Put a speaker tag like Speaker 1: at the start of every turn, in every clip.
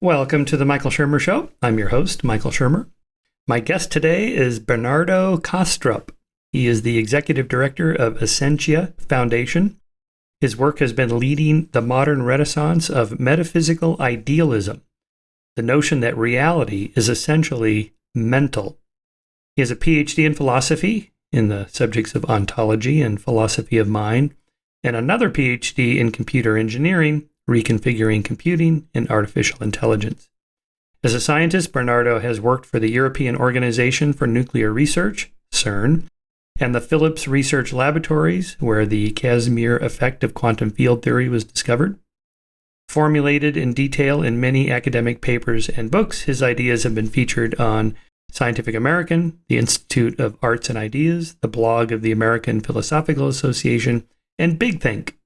Speaker 1: Welcome to the Michael Shermer Show. I'm your host, Michael Shermer. My guest today is Bernardo Kastrup. He is the executive director of Essentia Foundation. His work has been leading the modern renaissance of metaphysical idealism, the notion that reality is essentially mental. He has a Ph.D. in philosophy in the subjects of ontology and philosophy of mind, and another Ph.D. in computer engineering, reconfiguring computing, and artificial intelligence. As a scientist, Bernardo has worked for the European Organization for Nuclear Research, CERN, and the Phillips Research Laboratories, where the Casimir effect of quantum field theory was discovered. Formulated in detail in many academic papers and books, his ideas have been featured on Scientific American, the Institute of Arts and Ideas, the blog of the American Philosophical Association, and Big Think,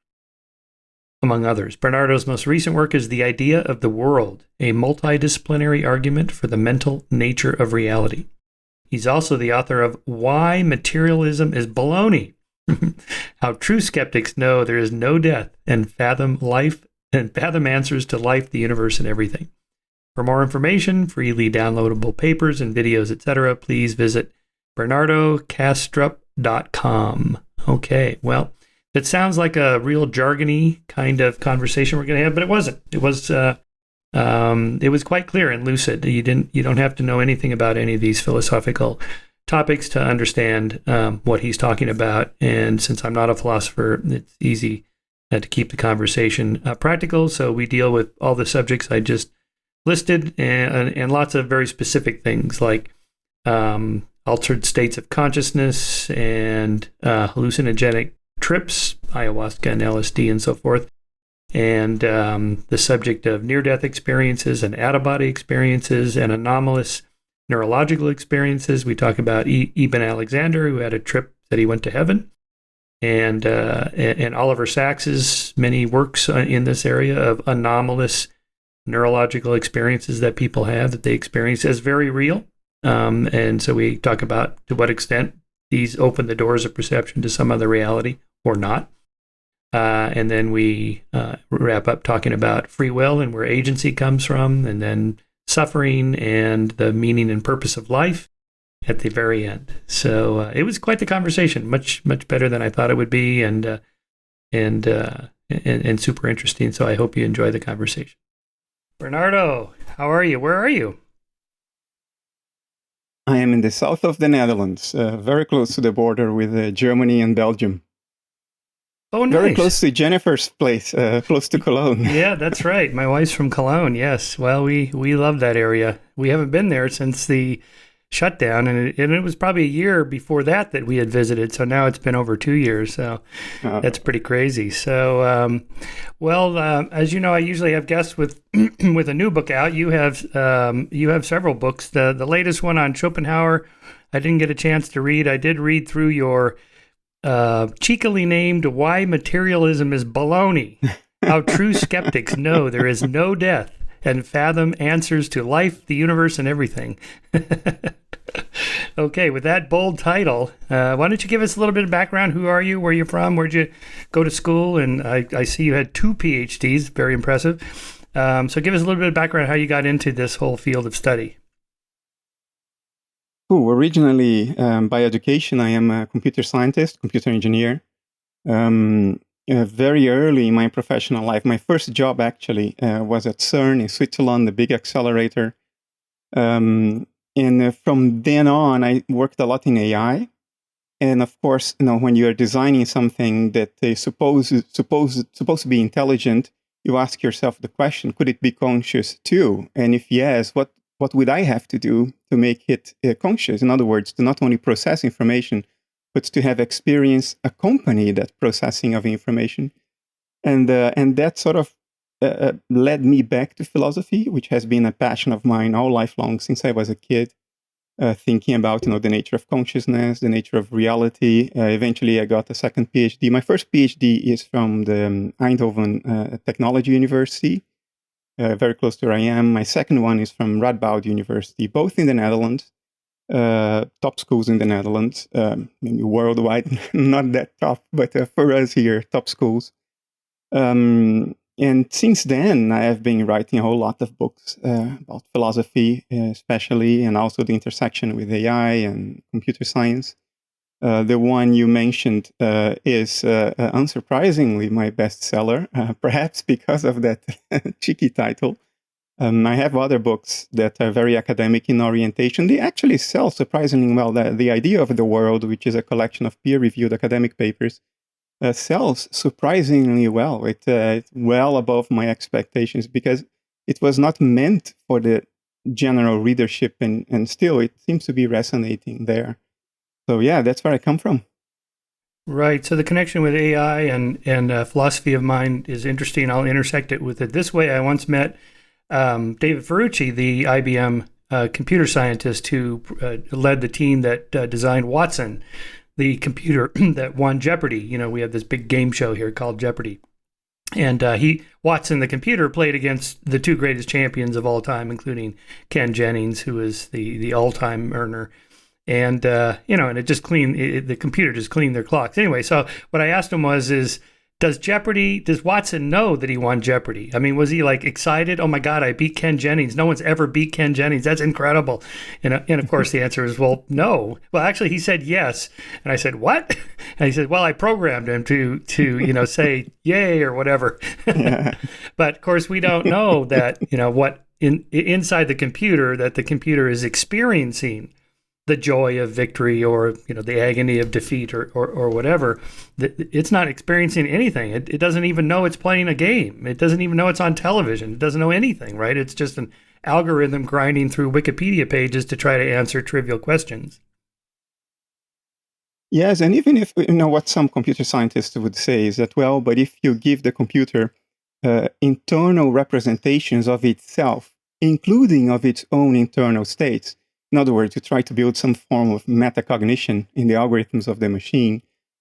Speaker 1: among others. Bernardo's most recent work is The Idea of the World, a multidisciplinary argument for the mental nature of reality. He's also the author of Why Materialism is Baloney, How True Skeptics Know There Is No Death and Fathom Answers to Life, the Universe, and Everything. For more information, freely downloadable papers and videos, etc., please visit bernardokastrup.com. Okay, well, it sounds like a real jargony kind of conversation we're going to have, but it wasn't. It was quite clear and lucid. You don't have to know anything about any of these philosophical topics to understand what he's talking about. And since I'm not a philosopher, it's easy to keep the conversation practical. So we deal with all the subjects I just listed and lots of very specific things like altered states of consciousness and hallucinogenic trips, ayahuasca and LSD and so forth, and the subject of near-death experiences and out-of-body experiences and anomalous neurological experiences. We talk about Ibn Alexander, who had a trip that he went to heaven, and Oliver Sacks's many works in this area of anomalous neurological experiences that people have, that they experience as very real. And so we talk about to what extent these open the doors of perception to some other reality or not. And then we wrap up talking about free will and where agency comes from, and then suffering and the meaning and purpose of life at the very end. So it was quite the conversation, much better than I thought it would be, and super interesting. So I hope you enjoy the conversation. Bernardo, how are you? Where are you?
Speaker 2: I am in the south of the Netherlands, very close to the border with Germany and Belgium.
Speaker 1: Oh, nice.
Speaker 2: Very close to Jennifer's place, close to Cologne.
Speaker 1: Yeah, that's right. My wife's from Cologne, yes. Well, we love that area. We haven't been there since the shutdown, and it was probably a year before that we had visited, so now it's been over 2 years, so that's pretty crazy. So, as you know, I usually have guests with with a new book out. You have several books. The latest one on Schopenhauer, I didn't get a chance to read. I did read through your cheekily named Why Materialism is Baloney, How True Skeptics Know There Is No Death and Fathom Answers to Life, the Universe, and Everything. Okay, with that bold title, why don't you give us a little bit of background? Who are you? Where are you from? Where'd you go to school? And I see you had 2 PhDs, very impressive. So give us a little bit of background how you got into this whole field of study.
Speaker 2: Originally, by education, I am a computer scientist, computer engineer. Very early in my professional life, my first job actually was at CERN in Switzerland, the big accelerator. And from then on, I worked a lot in AI. And of course, when you are designing something that is supposed to be intelligent, you ask yourself the question: could it be conscious too? And if yes, what would I have to do to make it conscious? In other words, to not only process information, but to have experience accompany that processing of information. And that sort of led me back to philosophy, which has been a passion of mine all lifelong since I was a kid, thinking about the nature of consciousness, the nature of reality. Eventually, I got a second PhD. My first PhD is from the Eindhoven Technology University, very close to where I am. My second one is from Radboud University, both in the Netherlands. Top schools in the Netherlands, maybe worldwide, not that top, but for us here, top schools. And since then, I have been writing a whole lot of books about philosophy, especially, and also the intersection with AI and computer science. The one you mentioned is unsurprisingly my bestseller, perhaps because of that cheeky title. I have other books that are very academic in orientation. They actually sell surprisingly well. The Idea of the World, which is a collection of peer-reviewed academic papers, sells surprisingly well. It's well above my expectations because it was not meant for the general readership, and still it seems to be resonating there. So yeah, that's where I come from.
Speaker 1: Right. So the connection with AI and philosophy of mind is interesting. I'll intersect it with it this way. I once met David Ferrucci, the IBM computer scientist who led the team that designed Watson, the computer that won Jeopardy. You know, we have this big game show here called Jeopardy. And Watson, the computer, played against the two greatest champions of all time, including Ken Jennings, who is the all-time earner. And, and the computer just cleaned their clocks. Anyway, so what I asked him does Watson know that he won Jeopardy? I mean, was he like excited? Oh my God, I beat Ken Jennings. No one's ever beat Ken Jennings. That's incredible. And of course the answer is, well, no. Well, actually he said yes. And I said, what? And he said, well, I programmed him to say yay or whatever.
Speaker 2: Yeah.
Speaker 1: But of course we don't know that, what inside the computer that the computer is experiencing the joy of victory or the agony of defeat or whatever. It's not experiencing anything. It doesn't even know it's playing a game. It doesn't even know it's on television. It doesn't know anything, right? It's just an algorithm grinding through Wikipedia pages to try to answer trivial questions.
Speaker 2: Yes, and even if what some computer scientists would say is that, well, but if you give the computer internal representations of itself, including of its own internal states, in other words, to try to build some form of metacognition in the algorithms of the machine,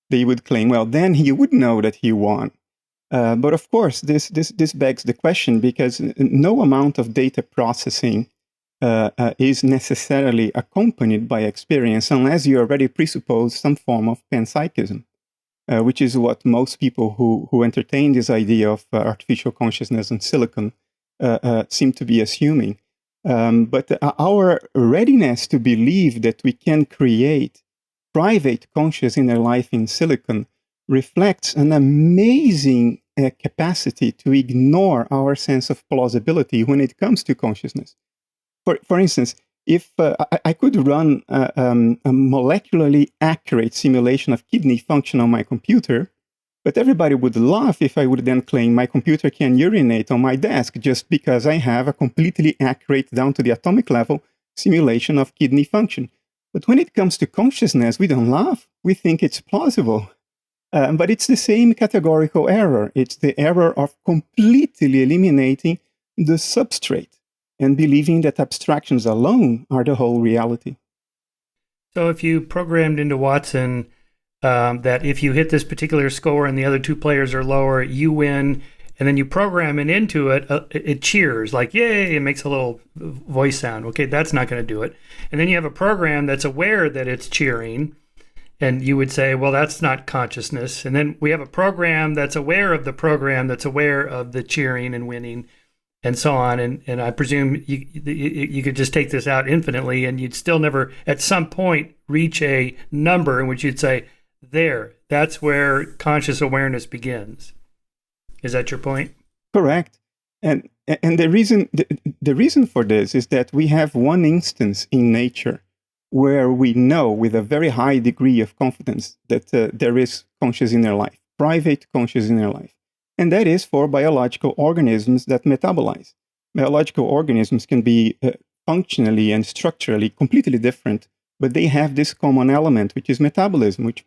Speaker 2: they would claim, well, then he would know that he won. But of course, this begs the question, because no amount of data processing is necessarily accompanied by experience unless you already presuppose some form of panpsychism, which is what most people who entertain this idea of artificial consciousness and silicon seem to be assuming. But our readiness to believe that we can create private conscious inner life in silicon reflects an amazing capacity to ignore our sense of plausibility when it comes to consciousness. For instance, if I could run a molecularly accurate simulation of kidney function on my computer, but everybody would laugh if I would then claim my computer can urinate on my desk just because I have a completely accurate, down to the atomic level, simulation of kidney function. But when it comes to consciousness, we don't laugh. We think it's plausible. But it's the same categorical error. It's the error of completely eliminating the substrate and believing that abstractions alone are the whole reality.
Speaker 1: So if you programmed into Watson that if you hit this particular score and the other two players are lower, you win, and then you program it into it, it cheers, like, yay, it makes a little voice sound. Okay, that's not going to do it. And then you have a program that's aware that it's cheering, and you would say, well, that's not consciousness. And then we have a program that's aware of the program that's aware of the cheering and winning, and so on. And I presume you could just take this out infinitely, and you'd still never, at some point, reach a number in which you'd say, there, that's where conscious awareness begins. Is that your point?
Speaker 2: Correct. And the reason for this is that we have one instance in nature where we know with a very high degree of confidence that there is conscious inner life, private conscious inner life. And that is for biological organisms that metabolize. Biological organisms can be functionally and structurally completely different, but they have this common element, which is metabolism, which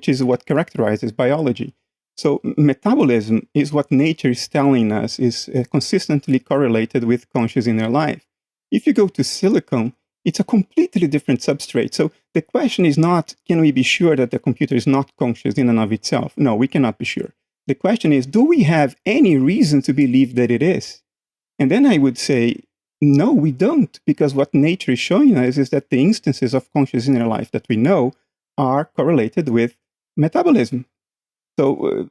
Speaker 2: is what characterizes biology. So metabolism is what nature is telling us is consistently correlated with conscious inner life. If you go to silicon, it's a completely different substrate. So the question is not, can we be sure that the computer is not conscious in and of itself? No, we cannot be sure. The question is, do we have any reason to believe that it is? And then I would say, no, we don't, because what nature is showing us is that the instances of conscious inner life that we know are correlated with metabolism. So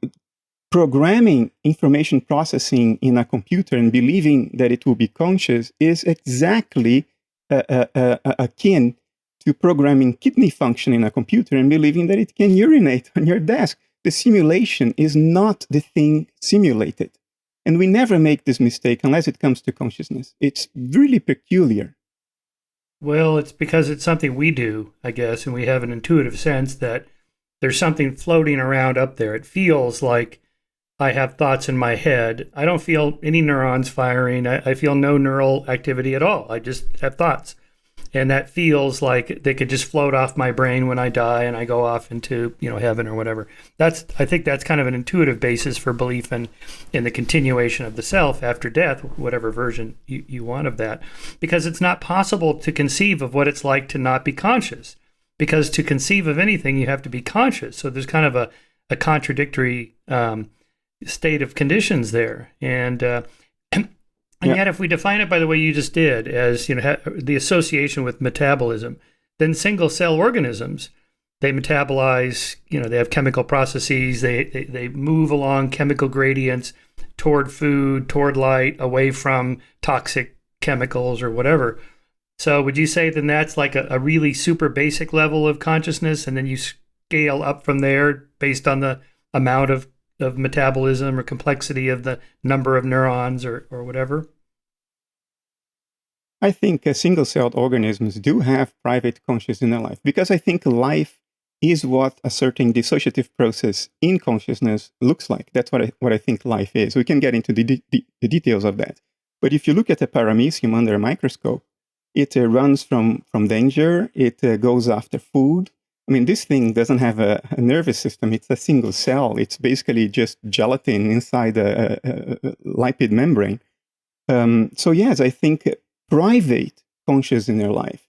Speaker 2: programming information processing in a computer and believing that it will be conscious is exactly akin to programming kidney function in a computer and believing that it can urinate on your desk. The simulation is not the thing simulated. And we never make this mistake unless it comes to consciousness. It's really peculiar.
Speaker 1: Well, it's because it's something we do, I guess, and we have an intuitive sense that there's something floating around up there. It feels like I have thoughts in my head. I don't feel any neurons firing. I feel no neural activity at all. I just have thoughts. And that feels like they could just float off my brain when I die and I go off into, heaven or whatever. I think that's kind of an intuitive basis for belief in the continuation of the self after death, whatever version you want of that. Because it's not possible to conceive of what it's like to not be conscious. Because to conceive of anything, you have to be conscious. So there's kind of a contradictory state of conditions there. And yet, if we define it by the way you just did, as the association with metabolism, then single-cell organisms, they metabolize. They have chemical processes. They move along chemical gradients toward food, toward light, away from toxic chemicals or whatever. So, would you say then that's like a really super basic level of consciousness, and then you scale up from there based on the amount of metabolism or complexity of the number of neurons or whatever?
Speaker 2: I think single-celled organisms do have private consciousness in their life, because I think life is what a certain dissociative process in consciousness looks like. That's what I think life is. We can get into the details of that. But if you look at a paramecium under a microscope, it runs from danger, it goes after food. I mean, this thing doesn't have a nervous system. It's a single cell. It's basically just gelatin inside a lipid membrane. So yes, I think private consciousness in your life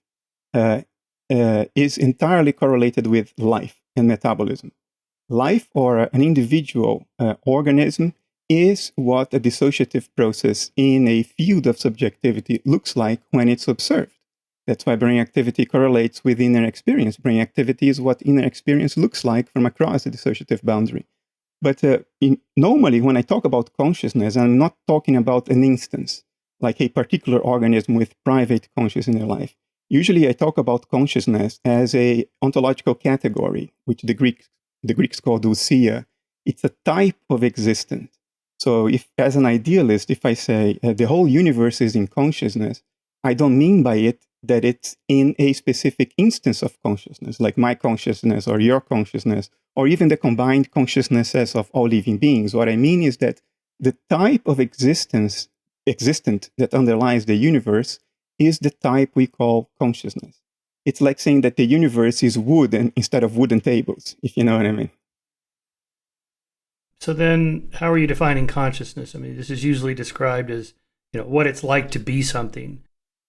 Speaker 2: is entirely correlated with life and metabolism. Life, or an individual organism, is what a dissociative process in a field of subjectivity looks like when it's observed. That's why brain activity correlates with inner experience. Brain activity is what inner experience looks like from across the dissociative boundary. But normally, when I talk about consciousness, I'm not talking about an instance, like a particular organism with private consciousness in their life. Usually, I talk about consciousness as a ontological category, which the Greeks call dousia. It's a type of existence. So, as an idealist, if I say the whole universe is in consciousness, I don't mean by it that it's in a specific instance of consciousness, like my consciousness or your consciousness, or even the combined consciousnesses of all living beings. What I mean is that the type of existent that underlies the universe is the type we call consciousness. It's like saying that the universe is wood instead of wooden tables, if you know what I mean.
Speaker 1: So then, how are you defining consciousness? I mean, this is usually described as, what it's like to be something.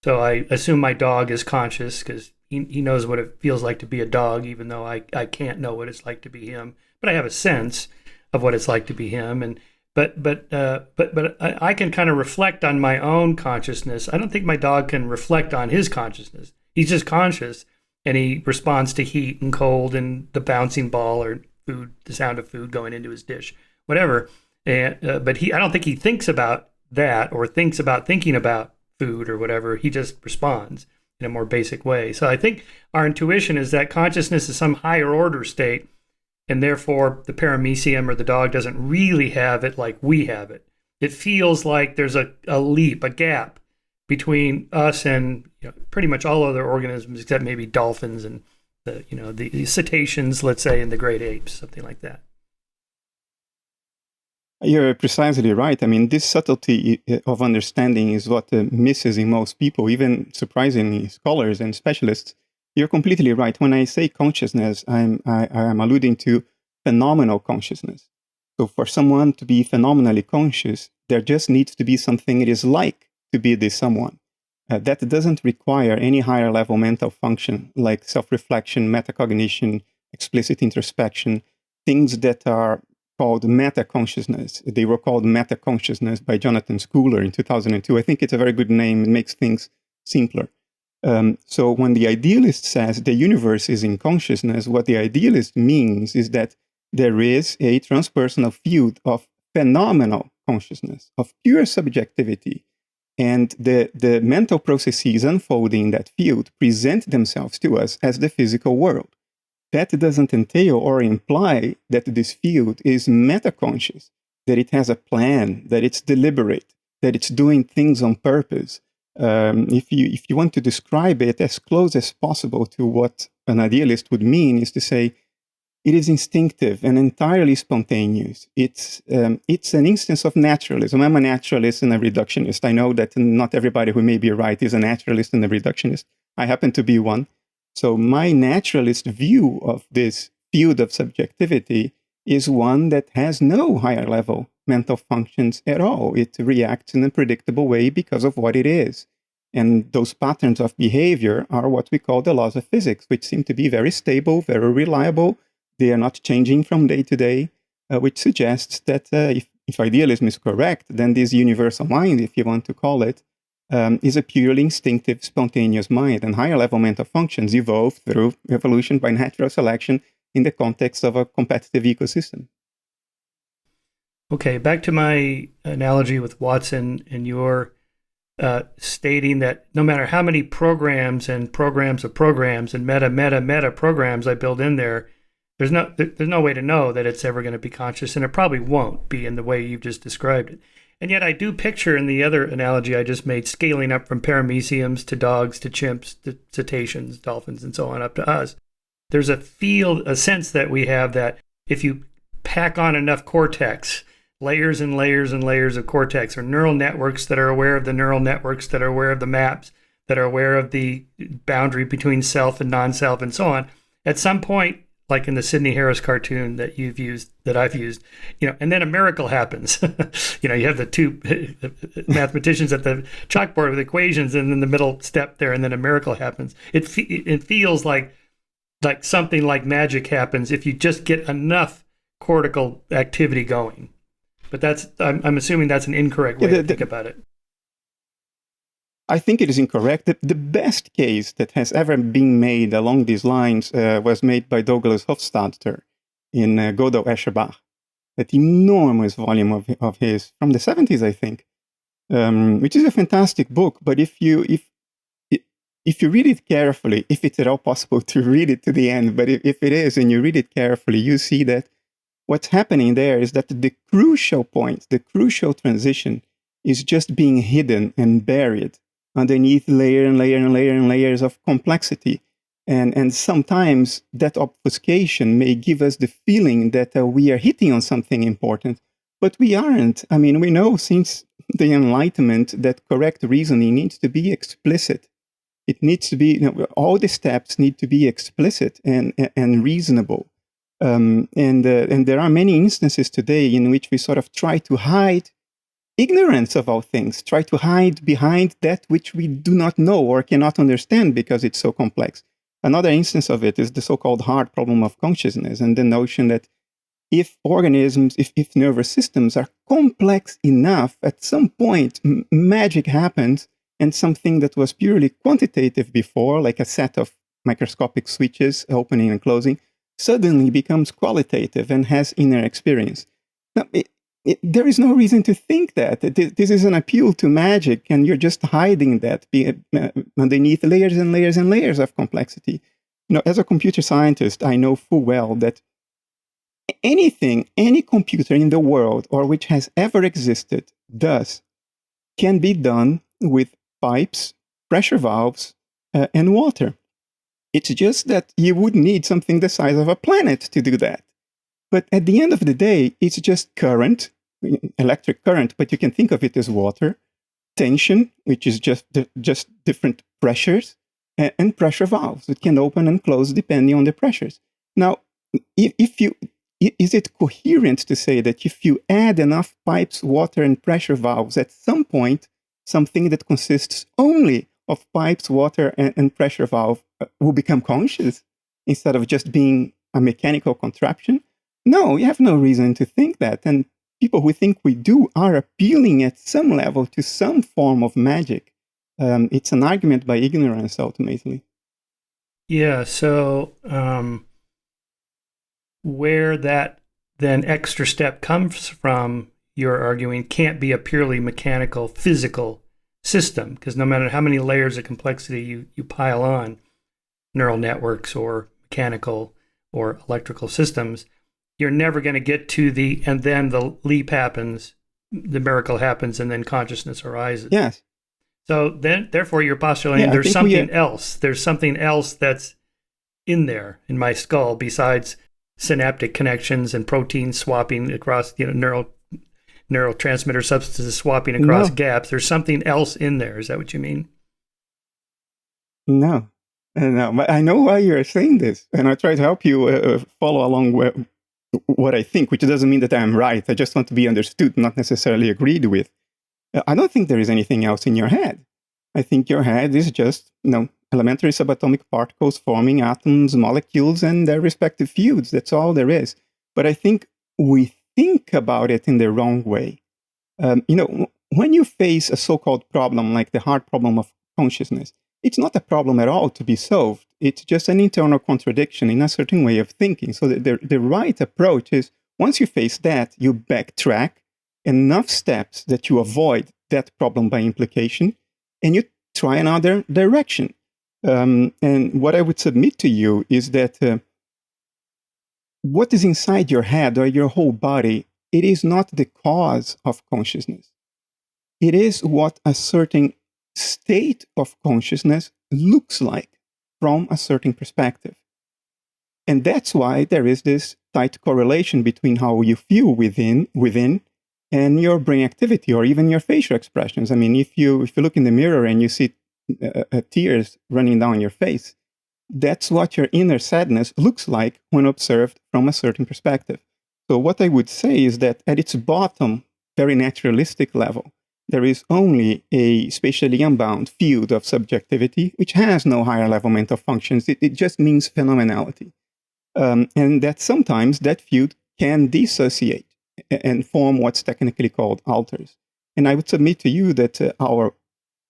Speaker 1: So I assume my dog is conscious because he knows what it feels like to be a dog, even though I can't know what it's like to be him. But I have a sense of what it's like to be him. But I can kind of reflect on my own consciousness. I don't think my dog can reflect on his consciousness. He's just conscious, and he responds to heat and cold and the bouncing ball or food, the sound of food going into his dish, whatever. But I don't think he thinks about that or thinks about thinking about food or whatever. He just responds in a more basic way. So I think our intuition is that consciousness is some higher order state, and therefore the paramecium or the dog doesn't really have it like we have it. It feels like there's a leap, a gap between us and pretty much all other organisms except maybe dolphins and the cetaceans, let's say, and the great apes, something like that.
Speaker 2: You're precisely right. I mean, this subtlety of understanding is what misses in most people, even surprisingly, scholars and specialists. You're completely right. When I say consciousness, I'm alluding to phenomenal consciousness. So for someone to be phenomenally conscious, there just needs to be something it is like to be this someone. That doesn't require any higher level mental function like self-reflection, metacognition, explicit introspection, things that are called meta-consciousness. They were called meta-consciousness by Jonathan Schooler in 2002. I think it's a very good name. It makes things simpler. So when the idealist says the universe is in consciousness, what the idealist means is that there is a transpersonal field of phenomenal consciousness, of pure subjectivity. And the mental processes unfolding in that field present themselves to us as the physical world. That doesn't entail or imply that this field is metaconscious, that it has a plan, that it's deliberate, that it's doing things on purpose. If you want to describe it as close as possible to what an idealist would mean, is to say it is instinctive and entirely spontaneous. It's an instance of naturalism. I'm a naturalist and a reductionist. I know that not everybody who may be right is a naturalist and a reductionist. I happen to be one. So my naturalist view of this field of subjectivity is one that has no higher level mental functions at all. It reacts in a predictable way because of what it is. And those patterns of behavior are what we call the laws of physics, which seem to be very stable, very reliable. They are not changing from day to day, which suggests that if idealism is correct, then this universal mind, if you want to call it, is a purely instinctive, spontaneous mind. And higher level mental functions evolve through evolution by natural selection in the context of a competitive ecosystem.
Speaker 1: Okay, back to my analogy with Watson and your stating that no matter how many programs and programs of programs and meta programs I build in there, there's no way to know that it's ever going to be conscious, and it probably won't be in the way you've just described it. And yet I do picture in the other analogy I just made, scaling up from parameciums to dogs to chimps to cetaceans, dolphins, and so on up to us. There's a sense that we have that if you pack on enough cortex, layers and layers and layers of cortex, or neural networks that are aware of the neural networks, that are aware of the maps, that are aware of the boundary between self and non-self and so on, at some point, like in the Sidney Harris cartoon that you've used, that I've used, and then a miracle happens. You have the two mathematicians at the chalkboard with equations, and then the middle step there, and then a miracle happens. It feels like something like magic happens if you just get enough cortical activity going. But I'm assuming that's an incorrect way to think about it.
Speaker 2: I think it is incorrect. The best case that has ever been made along these lines was made by Douglas Hofstadter in Godel Escherbach, that enormous volume of his from the 70s, I think, which is a fantastic book. But if you read it carefully, if it's at all possible to read it to the end, but if it is and you read it carefully, you see that what's happening there is that the crucial point, the crucial transition is just being hidden and buried underneath layer and layer and layer and layers of complexity. And sometimes that obfuscation may give us the feeling that we are hitting on something important, but we aren't. I mean, we know since the Enlightenment that correct reasoning needs to be explicit. It needs to be, all the steps need to be explicit and reasonable. And there are many instances today in which we sort of try to hide ignorance of all things, try to hide behind that which we do not know or cannot understand because it's so complex. Another instance of it is the so-called hard problem of consciousness, and the notion that if organisms, if nervous systems are complex enough, at some point magic happens, and something that was purely quantitative before, like a set of microscopic switches opening and closing, suddenly becomes qualitative and has inner experience. Now, there is no reason to think that. This is an appeal to magic, and you're just hiding that underneath layers and layers and layers of complexity. As a computer scientist, I know full well that anything, any computer in the world or which has ever existed can be done with pipes, pressure valves, and water. It's just that you would need something the size of a planet to do that. But at the end of the day, it's just current, electric current, but you can think of it as water, tension, which is just different pressures, and pressure valves that can open and close depending on the pressures. Now, is it coherent to say that if you add enough pipes, water, and pressure valves, at some point, something that consists only of pipes, water, and pressure valve will become conscious instead of just being a mechanical contraption? No, we have no reason to think that. And people who think we do are appealing at some level to some form of magic. It's an argument by ignorance, ultimately.
Speaker 1: Yeah, so where that then extra step comes from, you're arguing, can't be a purely mechanical, physical system, because no matter how many layers of complexity you pile on neural networks or mechanical or electrical systems, you're never going to get to and then the leap happens, the miracle happens, and then consciousness arises.
Speaker 2: Yes.
Speaker 1: So then, therefore, you're postulating there's something else. There's something else that's in there in my skull besides synaptic connections and proteins swapping across, neurotransmitter substances swapping across gaps. There's something else in there. Is that what you mean?
Speaker 2: No. But I know why you're saying this, and I try to help you follow along what I think, which doesn't mean that I'm right. I just want to be understood, not necessarily agreed with. I don't think there is anything else in your head. I think your head is just, elementary subatomic particles forming atoms, molecules, and their respective fields. That's all there is. But I think we think about it in the wrong way. When you face a so-called problem like the hard problem of consciousness, it's not a problem at all to be solved. It's just an internal contradiction in a certain way of thinking. So the right approach is, once you face that, you backtrack enough steps that you avoid that problem by implication, and you try another direction. And what I would submit to you is that what is inside your head or your whole body, it is not the cause of consciousness. It is what a certain state of consciousness looks like from a certain perspective. And that's why there is this tight correlation between how you feel within and your brain activity, or even your facial expressions. I mean, if you look in the mirror and you see tears running down your face, that's what your inner sadness looks like when observed from a certain perspective. So what I would say is that at its bottom, very naturalistic level, there is only a spatially unbound field of subjectivity, which has no higher level mental functions. It just means phenomenality. And that sometimes that field can dissociate and form what's technically called alters. And I would submit to you that our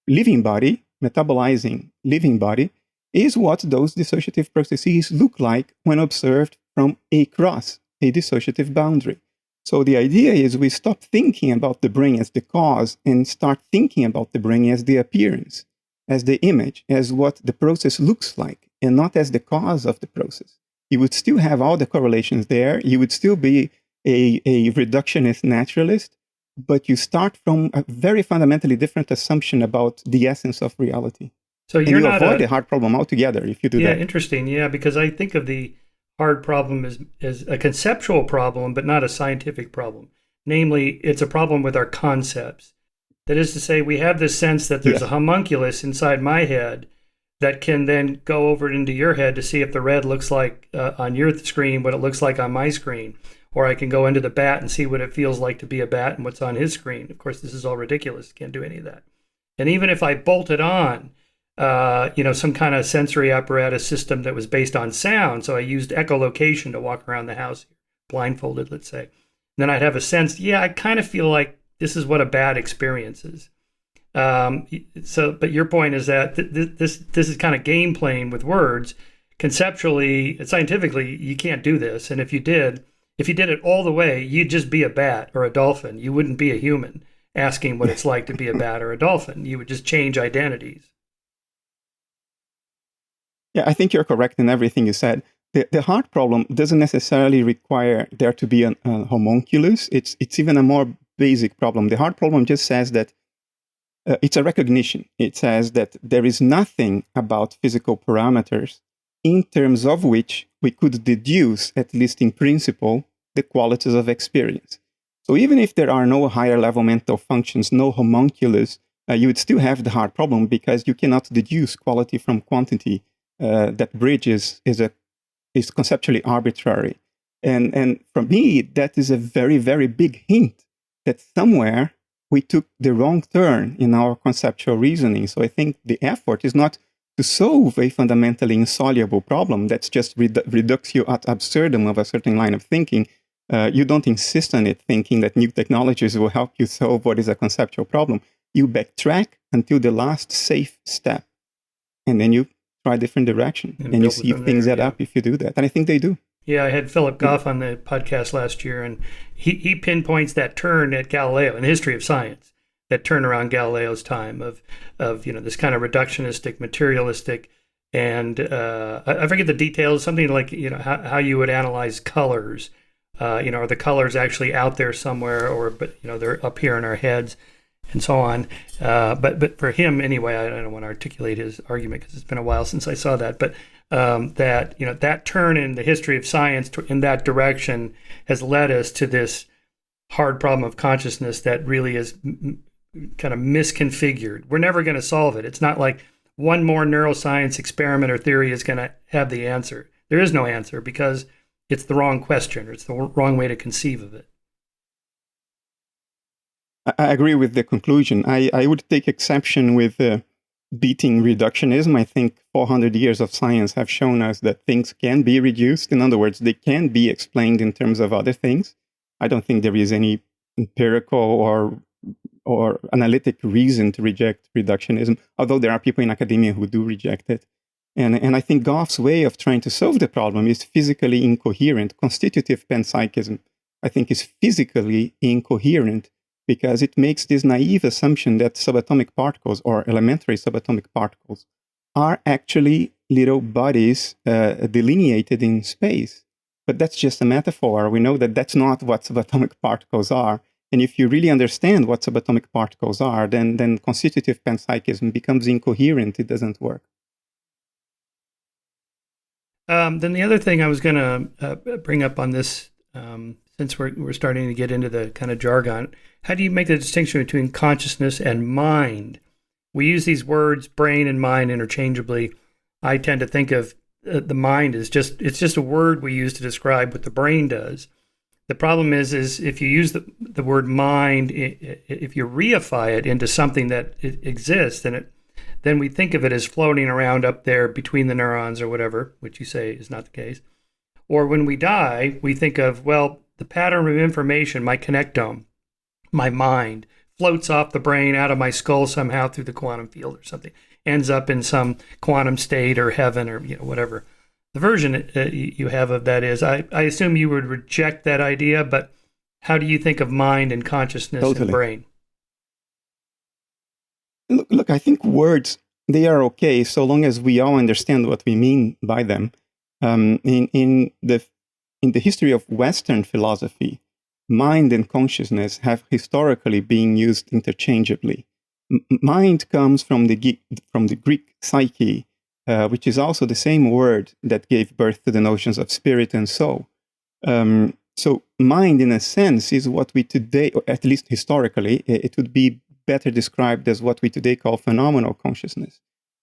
Speaker 2: living body, metabolizing living body, is what those dissociative processes look like when observed from across a dissociative boundary. So the idea is we stop thinking about the brain as the cause and start thinking about the brain as the appearance, as the image, as what the process looks like, and not as the cause of the process. You would still have all the correlations there. You would still be a reductionist naturalist, but you start from a very fundamentally different assumption about the essence of reality.
Speaker 1: So
Speaker 2: you avoid the hard problem altogether if you do that.
Speaker 1: Yeah, interesting. Yeah, because I think of the hard problem as a conceptual problem, but not a scientific problem. Namely, it's a problem with our concepts. That is to say, we have this sense that there's a homunculus inside my head that can then go over into your head to see if the red looks like on your screen what it looks like on my screen. Or I can go into the bat and see what it feels like to be a bat and what's on his screen. Of course, this is all ridiculous. Can't do any of that. And even if I bolted on, some kind of sensory apparatus system that was based on sound, so I used echolocation to walk around the house, blindfolded, let's say. And then I'd have a sense, I kind of feel like this is what a bad experience is. But your point is that this is kind of game playing with words. Conceptually, scientifically, you can't do this. And if you did it all the way, you'd just be a bat or a dolphin. You wouldn't be a human asking what it's like to be a bat or a dolphin. You would just change identities.
Speaker 2: Yeah, I think you're correct in everything you said. The hard problem doesn't necessarily require there to be a homunculus. It's even a more basic problem. The hard problem just says that it's a recognition. It says that there is nothing about physical parameters in terms of which we could deduce, at least in principle, the qualities of experience. So even if there are no higher level mental functions, no homunculus, you would still have the hard problem because you cannot deduce quality from quantity. That bridge is conceptually arbitrary. And for me, that is a very, very big hint that somewhere we took the wrong turn in our conceptual reasoning. So I think the effort is not to solve a fundamentally insoluble problem that's just reduces you ad absurdum of a certain line of thinking. You don't insist on it thinking that new technologies will help you solve what is a conceptual problem. You backtrack until the last safe step, and then you try a different direction, and you see if things add up if you do that. And I think they do.
Speaker 1: Yeah, I had Philip Goff on the podcast last year, and he pinpoints that turn at Galileo in the history of science, that turn around Galileo's time of this kind of reductionistic, materialistic, and I forget the details, something like how you would analyze colors. Are the colors actually out there somewhere, or but they're up here in our heads, and so on. But for him anyway, I don't want to articulate his argument because it's been a while since I saw that, but. That turn in the history of science in that direction has led us to this hard problem of consciousness that really is kind of misconfigured. We're never going to solve it. It's not like one more neuroscience experiment or theory is going to have the answer. There is no answer because it's the wrong question or it's the wrong way to conceive of it.
Speaker 2: I agree with the conclusion. I would take exception with beating reductionism. I think 400 years of science have shown us that things can be reduced. In other words, they can be explained in terms of other things. I don't think there is any empirical or analytic reason to reject reductionism, although there are people in academia who do reject it. And I think Goff's way of trying to solve the problem is physically incoherent. Constitutive panpsychism, I think, is physically incoherent, because it makes this naive assumption that subatomic particles or elementary subatomic particles are actually little bodies delineated in space. But that's just a metaphor. We know that that's not what subatomic particles are. And if you really understand what subatomic particles are, then constitutive panpsychism becomes incoherent. It doesn't work.
Speaker 1: Then the other thing I was going to bring up on this, since we're starting to get into the kind of jargon, how do you make the distinction between consciousness and mind? We use these words, brain and mind, interchangeably. I tend to think of the mind as it's just a word we use to describe what the brain does. The problem is if you use the word mind, if you reify it into something that exists, then we think of it as floating around up there between the neurons or whatever, which you say is not the case. Or when we die, we think of, well, the pattern of information, my connectome, my mind, floats off the brain out of my skull somehow through the quantum field or something, ends up in some quantum state or heaven or whatever. The version you have of that is, I assume you would reject that idea, but how do you think of mind and consciousness and brain?
Speaker 2: Look, I think words, they are okay so long as we all understand what we mean by them. In the history of Western philosophy, mind and consciousness have historically been used interchangeably. Mind comes from the Greek psyche, which is also the same word that gave birth to the notions of spirit and soul. So mind, in a sense, is what we today, or at least historically, it would be better described as what we today call phenomenal consciousness.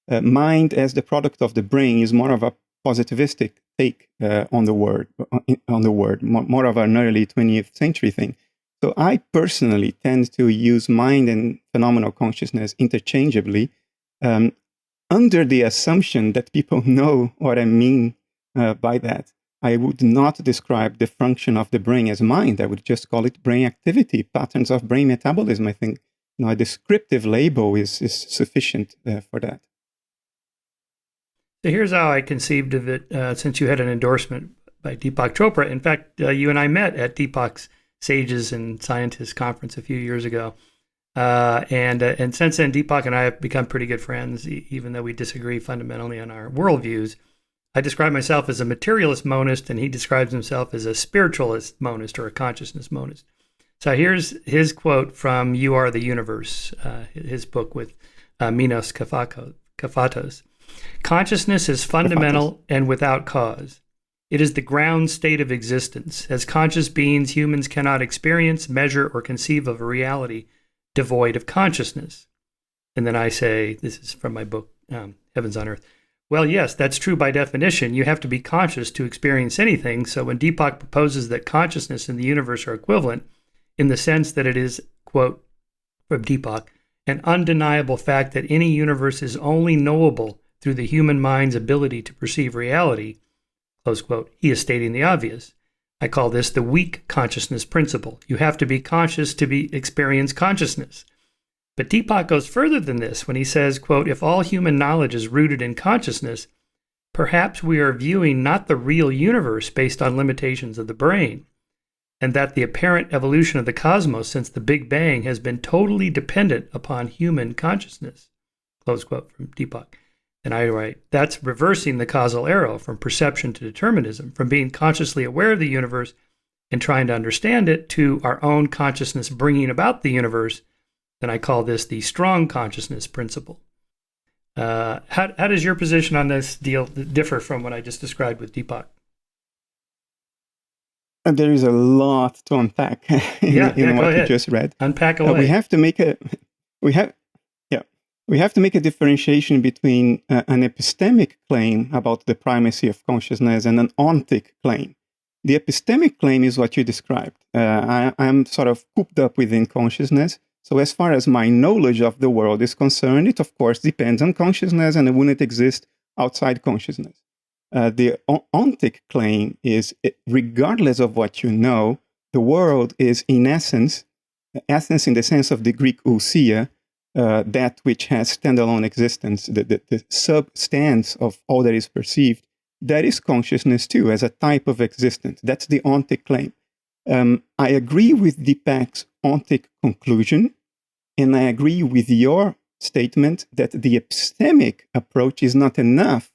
Speaker 2: Mind as the product of the brain is more of a positivistic take on the word, more of an early 20th century thing. So I personally tend to use mind and phenomenal consciousness interchangeably, under the assumption that people know what I mean by that. I would not describe the function of the brain as mind. I would just call it brain activity, patterns of brain metabolism. I think a descriptive label is sufficient for that.
Speaker 1: So here's how I conceived of it, since you had an endorsement by Deepak Chopra. In fact, you and I met at Deepak's Sages and Scientists Conference a few years ago. And since then, Deepak and I have become pretty good friends, even though we disagree fundamentally on our worldviews. I describe myself as a materialist monist, and he describes himself as a spiritualist monist or a consciousness monist. So here's his quote from You Are the Universe, his book with Minos Kafatos. Consciousness is fundamental and without cause. It is the ground state of existence. As conscious beings, humans cannot experience, measure, or conceive of a reality devoid of consciousness. And then I say, this is from my book, Heavens on Earth. Well, yes, that's true by definition. You have to be conscious to experience anything. So when Deepak proposes that consciousness and the universe are equivalent, in the sense that it is, quote, from Deepak, an undeniable fact that any universe is only knowable through the human mind's ability to perceive reality, close quote, he is stating the obvious. I call this the weak consciousness principle. You have to be conscious to experience consciousness. But Deepak goes further than this when he says, quote, if all human knowledge is rooted in consciousness, perhaps we are viewing not the real universe based on limitations of the brain, and that the apparent evolution of the cosmos since the Big Bang has been totally dependent upon human consciousness. Close quote from Deepak. And I write, that's reversing the causal arrow from perception to determinism, from being consciously aware of the universe and trying to understand it to our own consciousness bringing about the universe. And I call this the strong consciousness principle. How does your position on this deal differ from what I just described with Deepak?
Speaker 2: There is a lot to unpack in what you just read.
Speaker 1: Unpack away.
Speaker 2: We have to make a differentiation between an epistemic claim about the primacy of consciousness and an ontic claim. The epistemic claim is what you described. I'm sort of cooped up within consciousness. So as far as my knowledge of the world is concerned, it of course depends on consciousness and it wouldn't exist outside consciousness. The ontic claim is, regardless of what you know, the world is in essence in the sense of the Greek ousia, that which has standalone existence, the substance of all that is perceived, that is consciousness too, as a type of existence. That's the ontic claim. I agree with Deepak's ontic conclusion, and I agree with your statement that the epistemic approach is not enough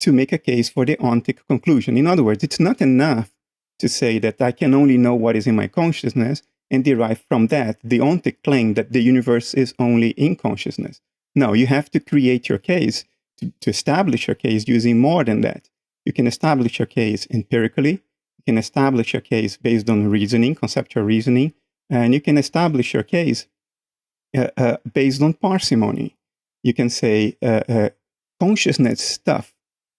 Speaker 2: to make a case for the ontic conclusion. In other words, it's not enough to say that I can only know what is in my consciousness and derive from that the ontic claim that the universe is only in consciousness. No, you have to create your case to establish your case using more than that. You can establish your case empirically, you can establish your case based on reasoning, conceptual reasoning, and you can establish your case based on parsimony. You can say consciousness stuff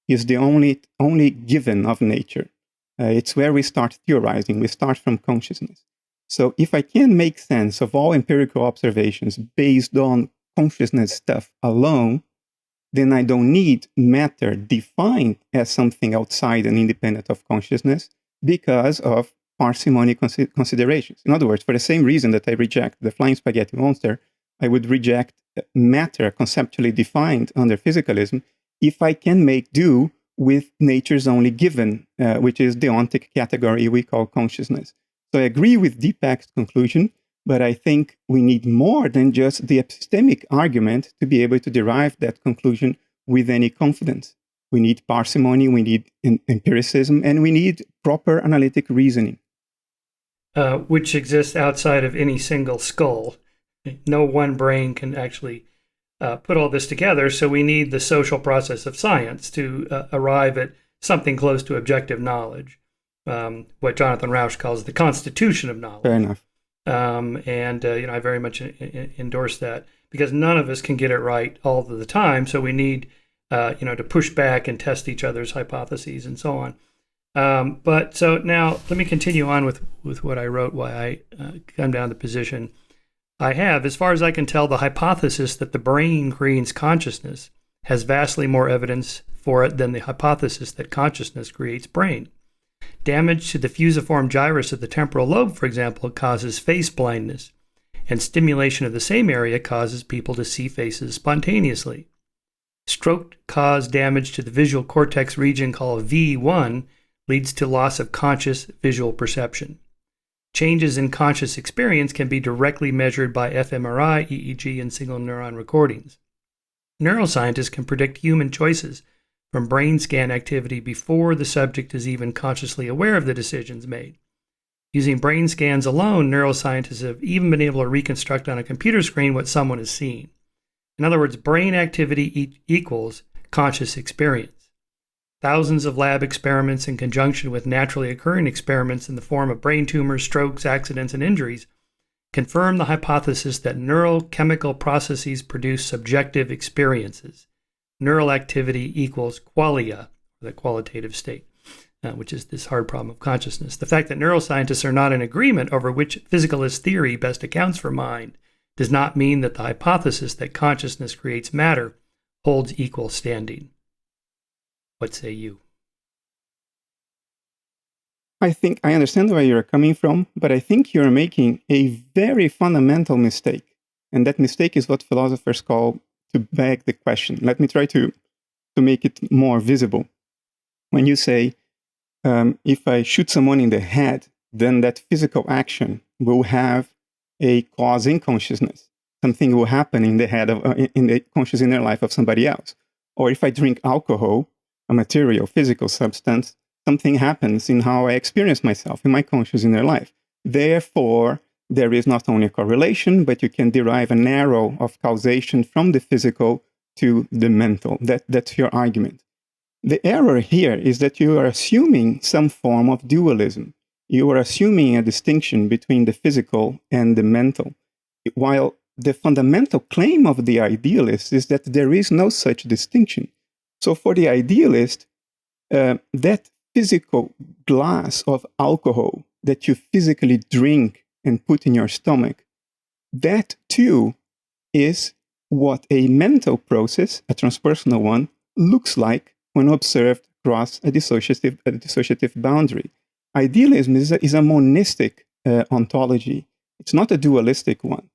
Speaker 2: is the only given of nature. It's where we start theorizing. We start from consciousness. So if I can make sense of all empirical observations based on consciousness stuff alone, then I don't need matter defined as something outside and independent of consciousness because of parsimony considerations. In other words, for the same reason that I reject the flying spaghetti monster, I would reject matter conceptually defined under physicalism if I can make do with nature's only given, which is the ontic category we call consciousness. So I agree with Deepak's conclusion, but I think we need more than just the epistemic argument to be able to derive that conclusion with any confidence. We need parsimony, we need empiricism, and we need proper analytic reasoning.
Speaker 1: Which exists outside of any single skull. No one brain can actually put all this together, so we need the social process of science to arrive at something close to objective knowledge, what Jonathan Rauch calls the constitution of knowledge.
Speaker 2: Fair enough.
Speaker 1: I very much endorse that, because none of us can get it right all of the time, so we need to push back and test each other's hypotheses and so on. But so now let me continue on with what I wrote, why I come down to the position I have. As far as I can tell, the hypothesis that the brain creates consciousness has vastly more evidence for it than the hypothesis that consciousness creates brain. Damage to the fusiform gyrus of the temporal lobe, for example, causes face blindness, and stimulation of the same area causes people to see faces spontaneously. Stroke caused damage to the visual cortex region called V1 leads to loss of conscious visual perception. Changes in conscious experience can be directly measured by fMRI, EEG, and single neuron recordings. Neuroscientists can predict human choices from brain scan activity before the subject is even consciously aware of the decisions made. Using brain scans alone, neuroscientists have even been able to reconstruct on a computer screen what someone is seeing. In other words, brain activity equals conscious experience. Thousands of lab experiments in conjunction with naturally occurring experiments in the form of brain tumors, strokes, accidents, and injuries confirm the hypothesis that neurochemical processes produce subjective experiences. Neural activity equals qualia, the qualitative state, which is this hard problem of consciousness. The fact that neuroscientists are not in agreement over which physicalist theory best accounts for mind does not mean that the hypothesis that consciousness creates matter holds equal standing. What say you?
Speaker 2: I think I understand where you're coming from, but I think you're making a very fundamental mistake. And that mistake is what philosophers call to beg the question. Let me try to make it more visible. When you say, if I shoot someone in the head, then that physical action will have a cause in consciousness. Something will happen in the head of, in the conscious inner life of somebody else. Or if I drink alcohol, a material, physical substance, something happens in how I experience myself in my conscious inner life. Therefore, there is not only a correlation, but you can derive an arrow of causation from the physical to the mental. That's your argument. The error here is that you are assuming some form of dualism. You are assuming a distinction between the physical and the mental, while the fundamental claim of the idealist is that there is no such distinction. So for the idealist, that physical glass of alcohol that you physically drink and put in your stomach, that too is what a mental process, a transpersonal one, looks like when observed across a dissociative boundary. Idealism is a monistic ontology. It's not a dualistic one.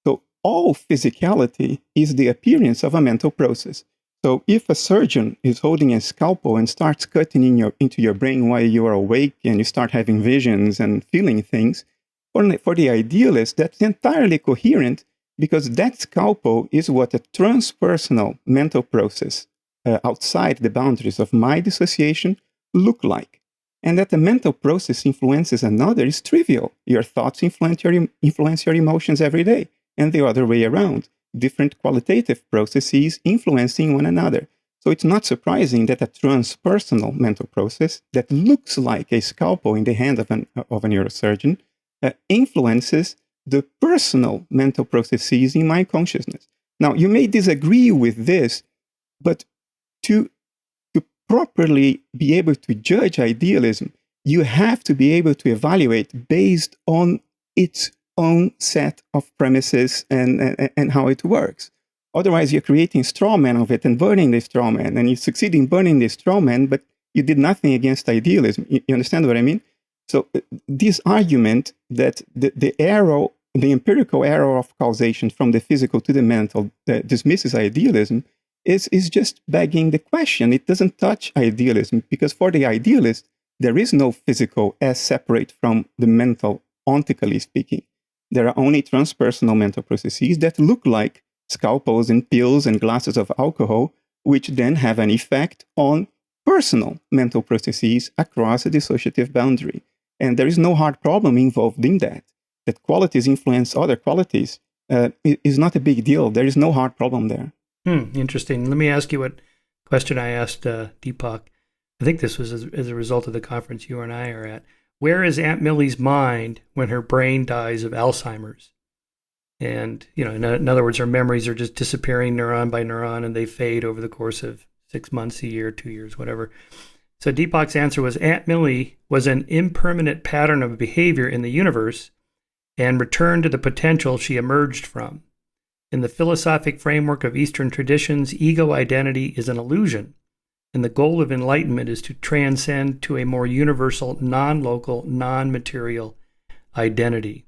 Speaker 2: So all physicality is the appearance of a mental process. So if a surgeon is holding a scalpel and starts cutting into your brain while you are awake and you start having visions and feeling things, for the idealist, that's entirely coherent because that scalpel is what a transpersonal mental process outside the boundaries of my dissociation look like. And that the mental process influences another is trivial. Your thoughts influence your emotions every day, and the other way around. Different qualitative processes influencing one another. So it's not surprising that a transpersonal mental process that looks like a scalpel in the hand of a neurosurgeon influences the personal mental processes in my consciousness. Now, you may disagree with this, but to properly be able to judge idealism, you have to be able to evaluate based on its own set of premises and how it works. Otherwise, you're creating straw man of it and burning the straw man, and you succeed in burning the straw man, but you did nothing against idealism. You understand what I mean? So this argument that the empirical arrow of causation from the physical to the mental that dismisses idealism is just begging the question. It doesn't touch idealism because for the idealist, there is no physical as separate from the mental, ontically speaking. There are only transpersonal mental processes that look like scalpels and pills and glasses of alcohol, which then have an effect on personal mental processes across a dissociative boundary. And there is no hard problem involved in that. That qualities influence other qualities is not a big deal. There is no hard problem there.
Speaker 1: Interesting. Let me ask you what question I asked Deepak. I think this was as a result of the conference you and I are at. Where is Aunt Millie's mind when her brain dies of Alzheimer's? And, in other words, her memories are just disappearing neuron by neuron, and they fade over the course of 6 months, a year, 2 years, whatever. So Deepak's answer was Aunt Millie was an impermanent pattern of behavior in the universe and returned to the potential she emerged from. In the philosophic framework of Eastern traditions, ego identity is an illusion, and the goal of enlightenment is to transcend to a more universal, non-local, non-material identity.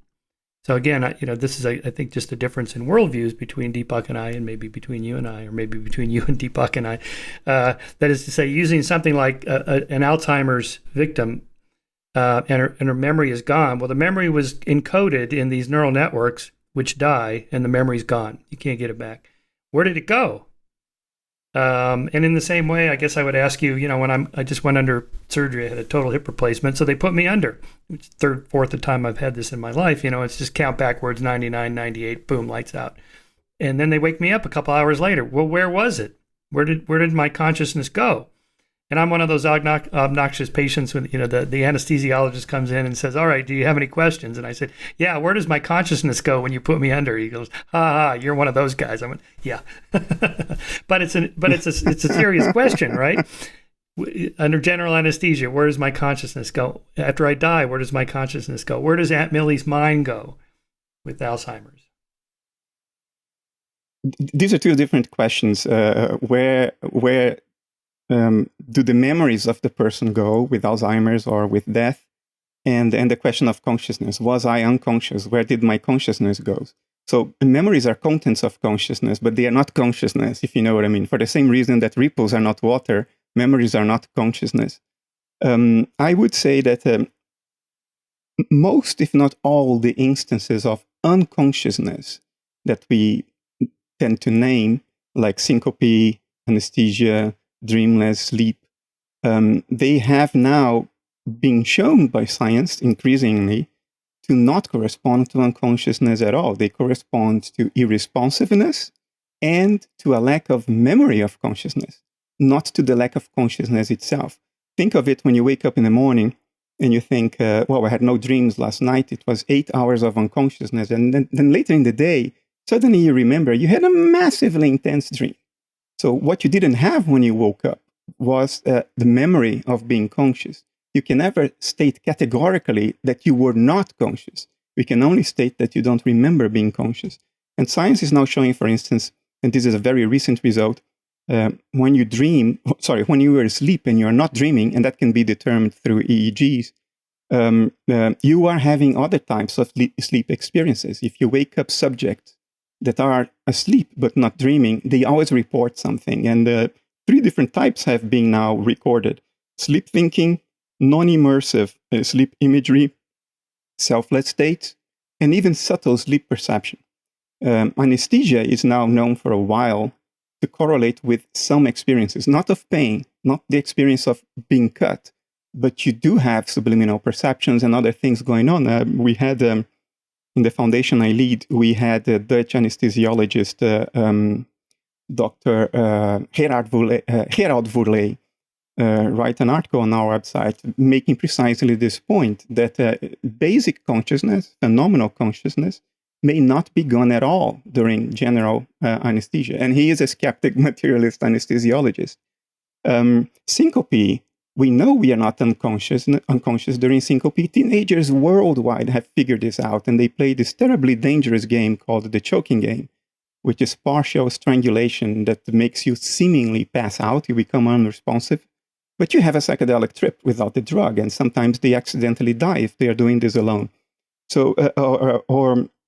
Speaker 1: So again, this is, I think, just a difference in worldviews between Deepak and I, and maybe between you and I, or maybe between you and Deepak and I. That is to say, using something like an Alzheimer's victim and her memory is gone. Well, the memory was encoded in these neural networks, which die, and the memory's gone. You can't get it back. Where did it go? And in the same way, I guess I would ask you, when I just went under surgery, I had a total hip replacement, so they put me under. It's third, fourth time I've had this in my life. It's just count backwards, 99, 98, boom, lights out. And then they wake me up a couple hours later. Well, where was it? Where did my consciousness go? And I'm one of those obnoxious patients when, the anesthesiologist comes in and says, all right, do you have any questions? And I said, yeah, where does my consciousness go when you put me under? He goes, you're one of those guys. I went, yeah. But it's a serious question, right? Under general anesthesia, where does my consciousness go? After I die, where does my consciousness go? Where does Aunt Millie's mind go with Alzheimer's?
Speaker 2: These are two different questions. Where do the memories of the person go with Alzheimer's or with death? And the question of consciousness. Was I unconscious? Where did my consciousness go? So memories are contents of consciousness, but they are not consciousness, if you know what I mean. For the same reason that ripples are not water, memories are not consciousness. I would say that most, if not all, the instances of unconsciousness that we tend to name, like syncope, anesthesia, dreamless sleep, they have now been shown by science increasingly to not correspond to unconsciousness at all. They correspond to irresponsiveness and to a lack of memory of consciousness, not to the lack of consciousness itself. Think of it when you wake up in the morning and you think, well, I had no dreams last night. It was 8 hours of unconsciousness. And then later in the day, suddenly you remember you had a massively intense dream. So what you didn't have when you woke up was the memory of being conscious. You can never state categorically that you were not conscious. We can only state that you don't remember being conscious. And science is now showing, for instance, and this is a very recent result, when you are asleep and you're not dreaming, and that can be determined through EEGs, you are having other types of sleep experiences. If you wake up subjects that are asleep but not dreaming, they always report something. And 3 different types have been now recorded: sleep thinking, non-immersive sleep imagery, selfless states, and even subtle sleep perception. Anesthesia is now known for a while to correlate with some experiences, not of pain, not the experience of being cut, but you do have subliminal perceptions and other things going on. We had, in the foundation I lead, we had a Dutch anesthesiologist, Dr. Gerard Voerley, write an article on our website making precisely this point, that basic consciousness, phenomenal consciousness, may not be gone at all during general anesthesia. And he is a skeptic materialist anesthesiologist. Syncope, we know we are not unconscious during syncope. Teenagers worldwide have figured this out, and they play this terribly dangerous game called the choking game, which is partial strangulation that makes you seemingly pass out. You become unresponsive, but you have a psychedelic trip without the drug, and sometimes they accidentally die if they are doing this alone. So,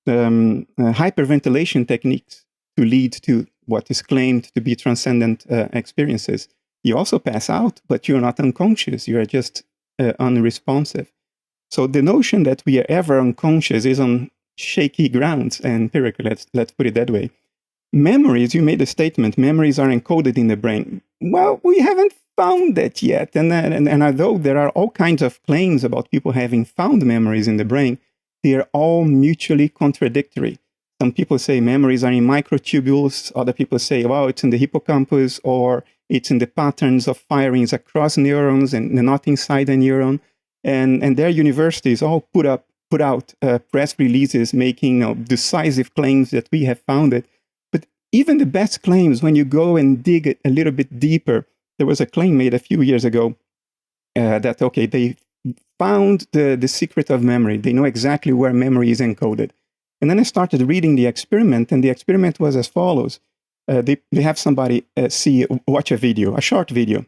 Speaker 2: hyperventilation techniques to lead to what is claimed to be transcendent experiences. You also pass out, but you're not unconscious. You are just unresponsive. So the notion that we are ever unconscious is on shaky grounds and empirical. Let's put it that way. Memories, you made a statement, memories are encoded in the brain. Well, we haven't found that yet. And although there are all kinds of claims about people having found memories in the brain, they are all mutually contradictory. Some people say memories are in microtubules. Other people say, well, it's in the hippocampus, or it's in the patterns of firings across neurons and not inside a neuron. And their universities all put out press releases making decisive claims that we have found it. But even the best claims, when you go and dig a little bit deeper, there was a claim made a few years ago that, okay, they found the secret of memory. They know exactly where memory is encoded. And then I started reading the experiment, and the experiment was as follows. They have somebody watch a video, a short video,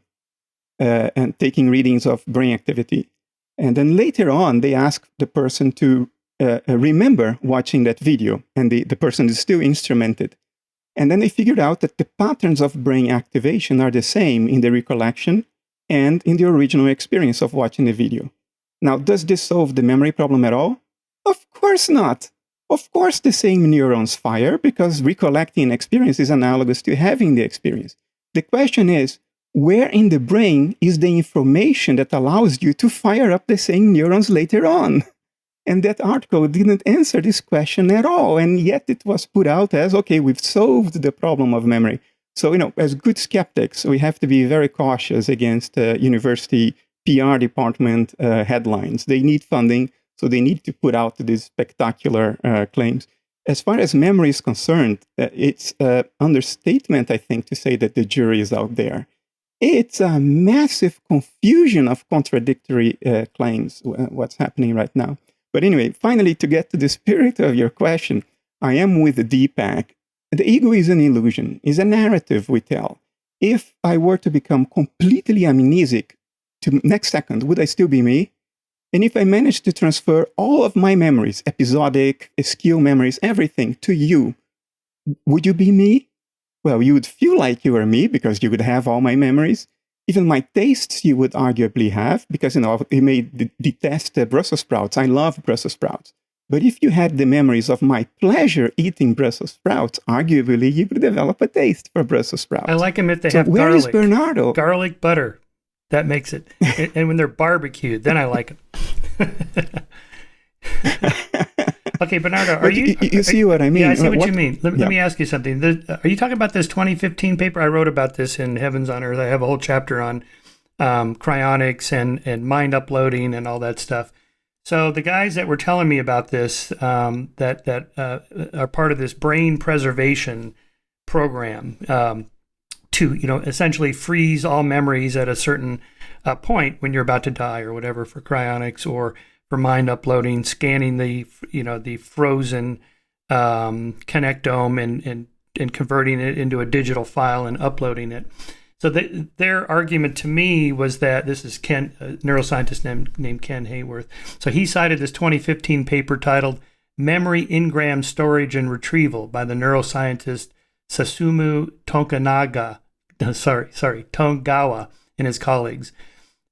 Speaker 2: and taking readings of brain activity. And then later on, they ask the person to remember watching that video, and the person is still instrumented. And then they figured out that the patterns of brain activation are the same in the recollection and in the original experience of watching the video. Now, does this solve the memory problem at all? Of course not. Of course, the same neurons fire, because recollecting an experience is analogous to having the experience. The question is, where in the brain is the information that allows you to fire up the same neurons later on? And that article didn't answer this question at all. And yet it was put out as, okay, we've solved the problem of memory. So, as good skeptics, we have to be very cautious against university PR department headlines. They need funding, so they need to put out these spectacular claims. As far as memory is concerned, it's an understatement, I think, to say that the jury is out there. It's a massive confusion of contradictory claims, what's happening right now. But anyway, finally, to get to the spirit of your question, I am with Deepak. The ego is an illusion, is a narrative we tell. If I were to become completely amnesic to next second, would I still be me? And if I managed to transfer all of my memories, episodic, skill memories, everything to you, would you be me? Well, you would feel like you were me because you would have all my memories. Even my tastes you would arguably have, because you may detest Brussels sprouts. I love Brussels sprouts. But if you had the memories of my pleasure eating Brussels sprouts, arguably you would develop a taste for Brussels sprouts.
Speaker 1: I like them if they
Speaker 2: so
Speaker 1: have
Speaker 2: where
Speaker 1: garlic.
Speaker 2: Is Bernardo?
Speaker 1: Garlic butter. That makes it. And when they're barbecued, then I like them. Okay, Bernardo,
Speaker 2: you see what I mean?
Speaker 1: Yeah, I see what you mean. Let me ask you something. Are you talking about this 2015 paper? I wrote about this in Heavens on Earth. I have a whole chapter on cryonics and mind uploading and all that stuff. So the guys that were telling me about this, that are part of this brain preservation program, to essentially freeze all memories at a certain point when you're about to die or whatever for cryonics, or for mind uploading, scanning the frozen connectome and converting it into a digital file and uploading it. So their argument to me was that this is Ken, a neuroscientist named Ken Hayworth. So he cited this 2015 paper titled "Memory Engram Storage and Retrieval" by the neuroscientist Susumu Tongawa and his colleagues,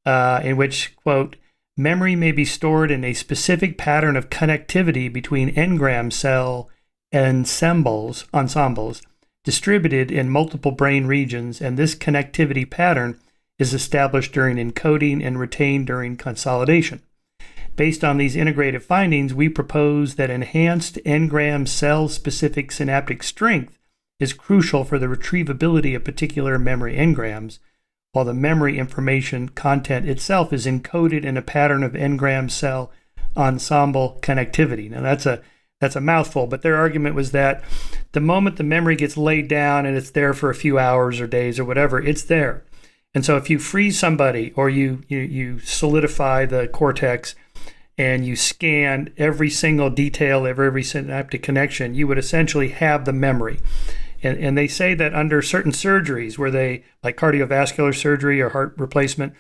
Speaker 1: in which, quote, "Memory may be stored in a specific pattern of connectivity between engram cell ensembles distributed in multiple brain regions, and this connectivity pattern is established during encoding and retained during consolidation. Based on these integrative findings, we propose that enhanced engram cell-specific synaptic strength is crucial for the retrievability of particular memory engrams, while the memory information content itself is encoded in a pattern of engram cell ensemble connectivity." Now that's a mouthful, but their argument was that the moment the memory gets laid down and it's there for a few hours or days or whatever, it's there. And so if you freeze somebody, or you solidify the cortex and you scan every single detail of every synaptic connection, you would essentially have the memory. And they say that under certain surgeries, where they, like cardiovascular surgery or heart replacement,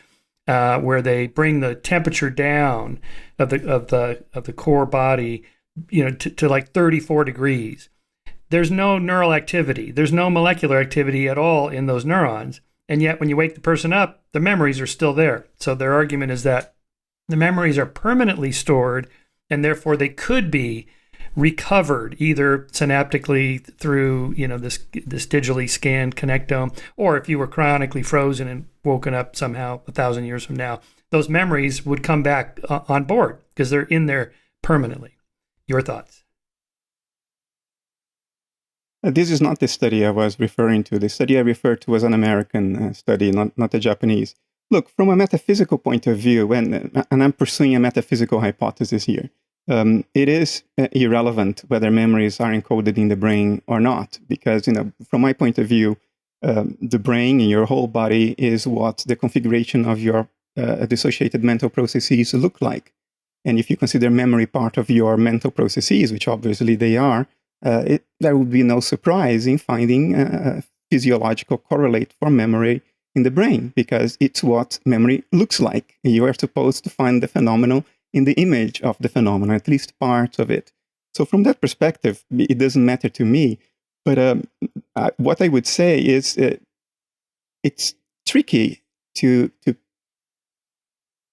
Speaker 1: where they bring the temperature down of the core body, to like 34 degrees, there's no neural activity, there's no molecular activity at all in those neurons, and yet when you wake the person up, the memories are still there. So their argument is that the memories are permanently stored, and therefore they could be recovered either synaptically through this digitally scanned connectome, or if you were cryonically frozen and woken up somehow 1,000 years from now, those memories would come back on board because they're in there permanently. Your thoughts?
Speaker 2: This is not the study I was referring to. The study I referred to was an American study, not a Japanese. Look, from a metaphysical point of view, and I'm pursuing a metaphysical hypothesis here, it is irrelevant whether memories are encoded in the brain or not, because from my point of view, the brain in your whole body is what the configuration of your dissociated mental processes look like. And if you consider memory part of your mental processes, which obviously they are, there would be no surprise in finding a physiological correlate for memory in the brain, because it's what memory looks like. You are supposed to find the phenomenon in the image of the phenomenon, at least part of it. So from that perspective, it doesn't matter to me. But what I would say is it's tricky to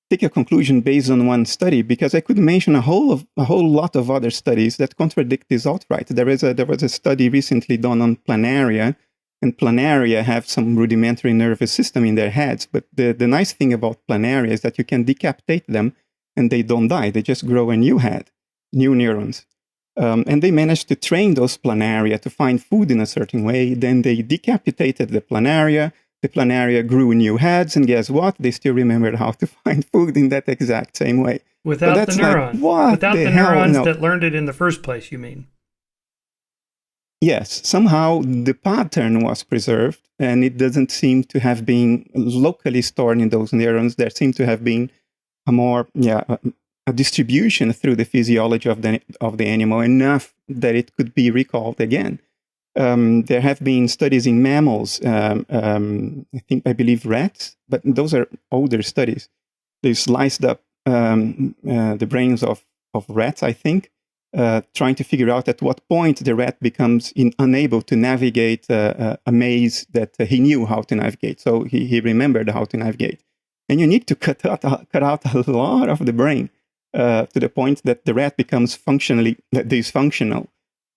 Speaker 2: take a conclusion based on one study, because I could mention a whole lot of other studies that contradict this outright. There was a study recently done on planaria, and planaria have some rudimentary nervous system in their heads. But the nice thing about planaria is that you can decapitate them and they don't die. They just grow a new head, new neurons. And they managed to train those planaria to find food in a certain way. Then they decapitated the planaria. The planaria grew new heads, and guess what? They still remembered how to find food in that exact same way.
Speaker 1: Without the neurons. Without the neurons that learned it in the first place, you mean?
Speaker 2: Yes. Somehow the pattern was preserved, and it doesn't seem to have been locally stored in those neurons. There seemed to have been a distribution through the physiology of the animal, enough that it could be recalled again. There have been studies in mammals, I believe rats, but those are older studies. They sliced up the brains of rats, I think, trying to figure out at what point the rat becomes unable to navigate a maze that he knew how to navigate. So he remembered how to navigate. And you need to cut out a lot of the brain to the point that the rat becomes functionally dysfunctional.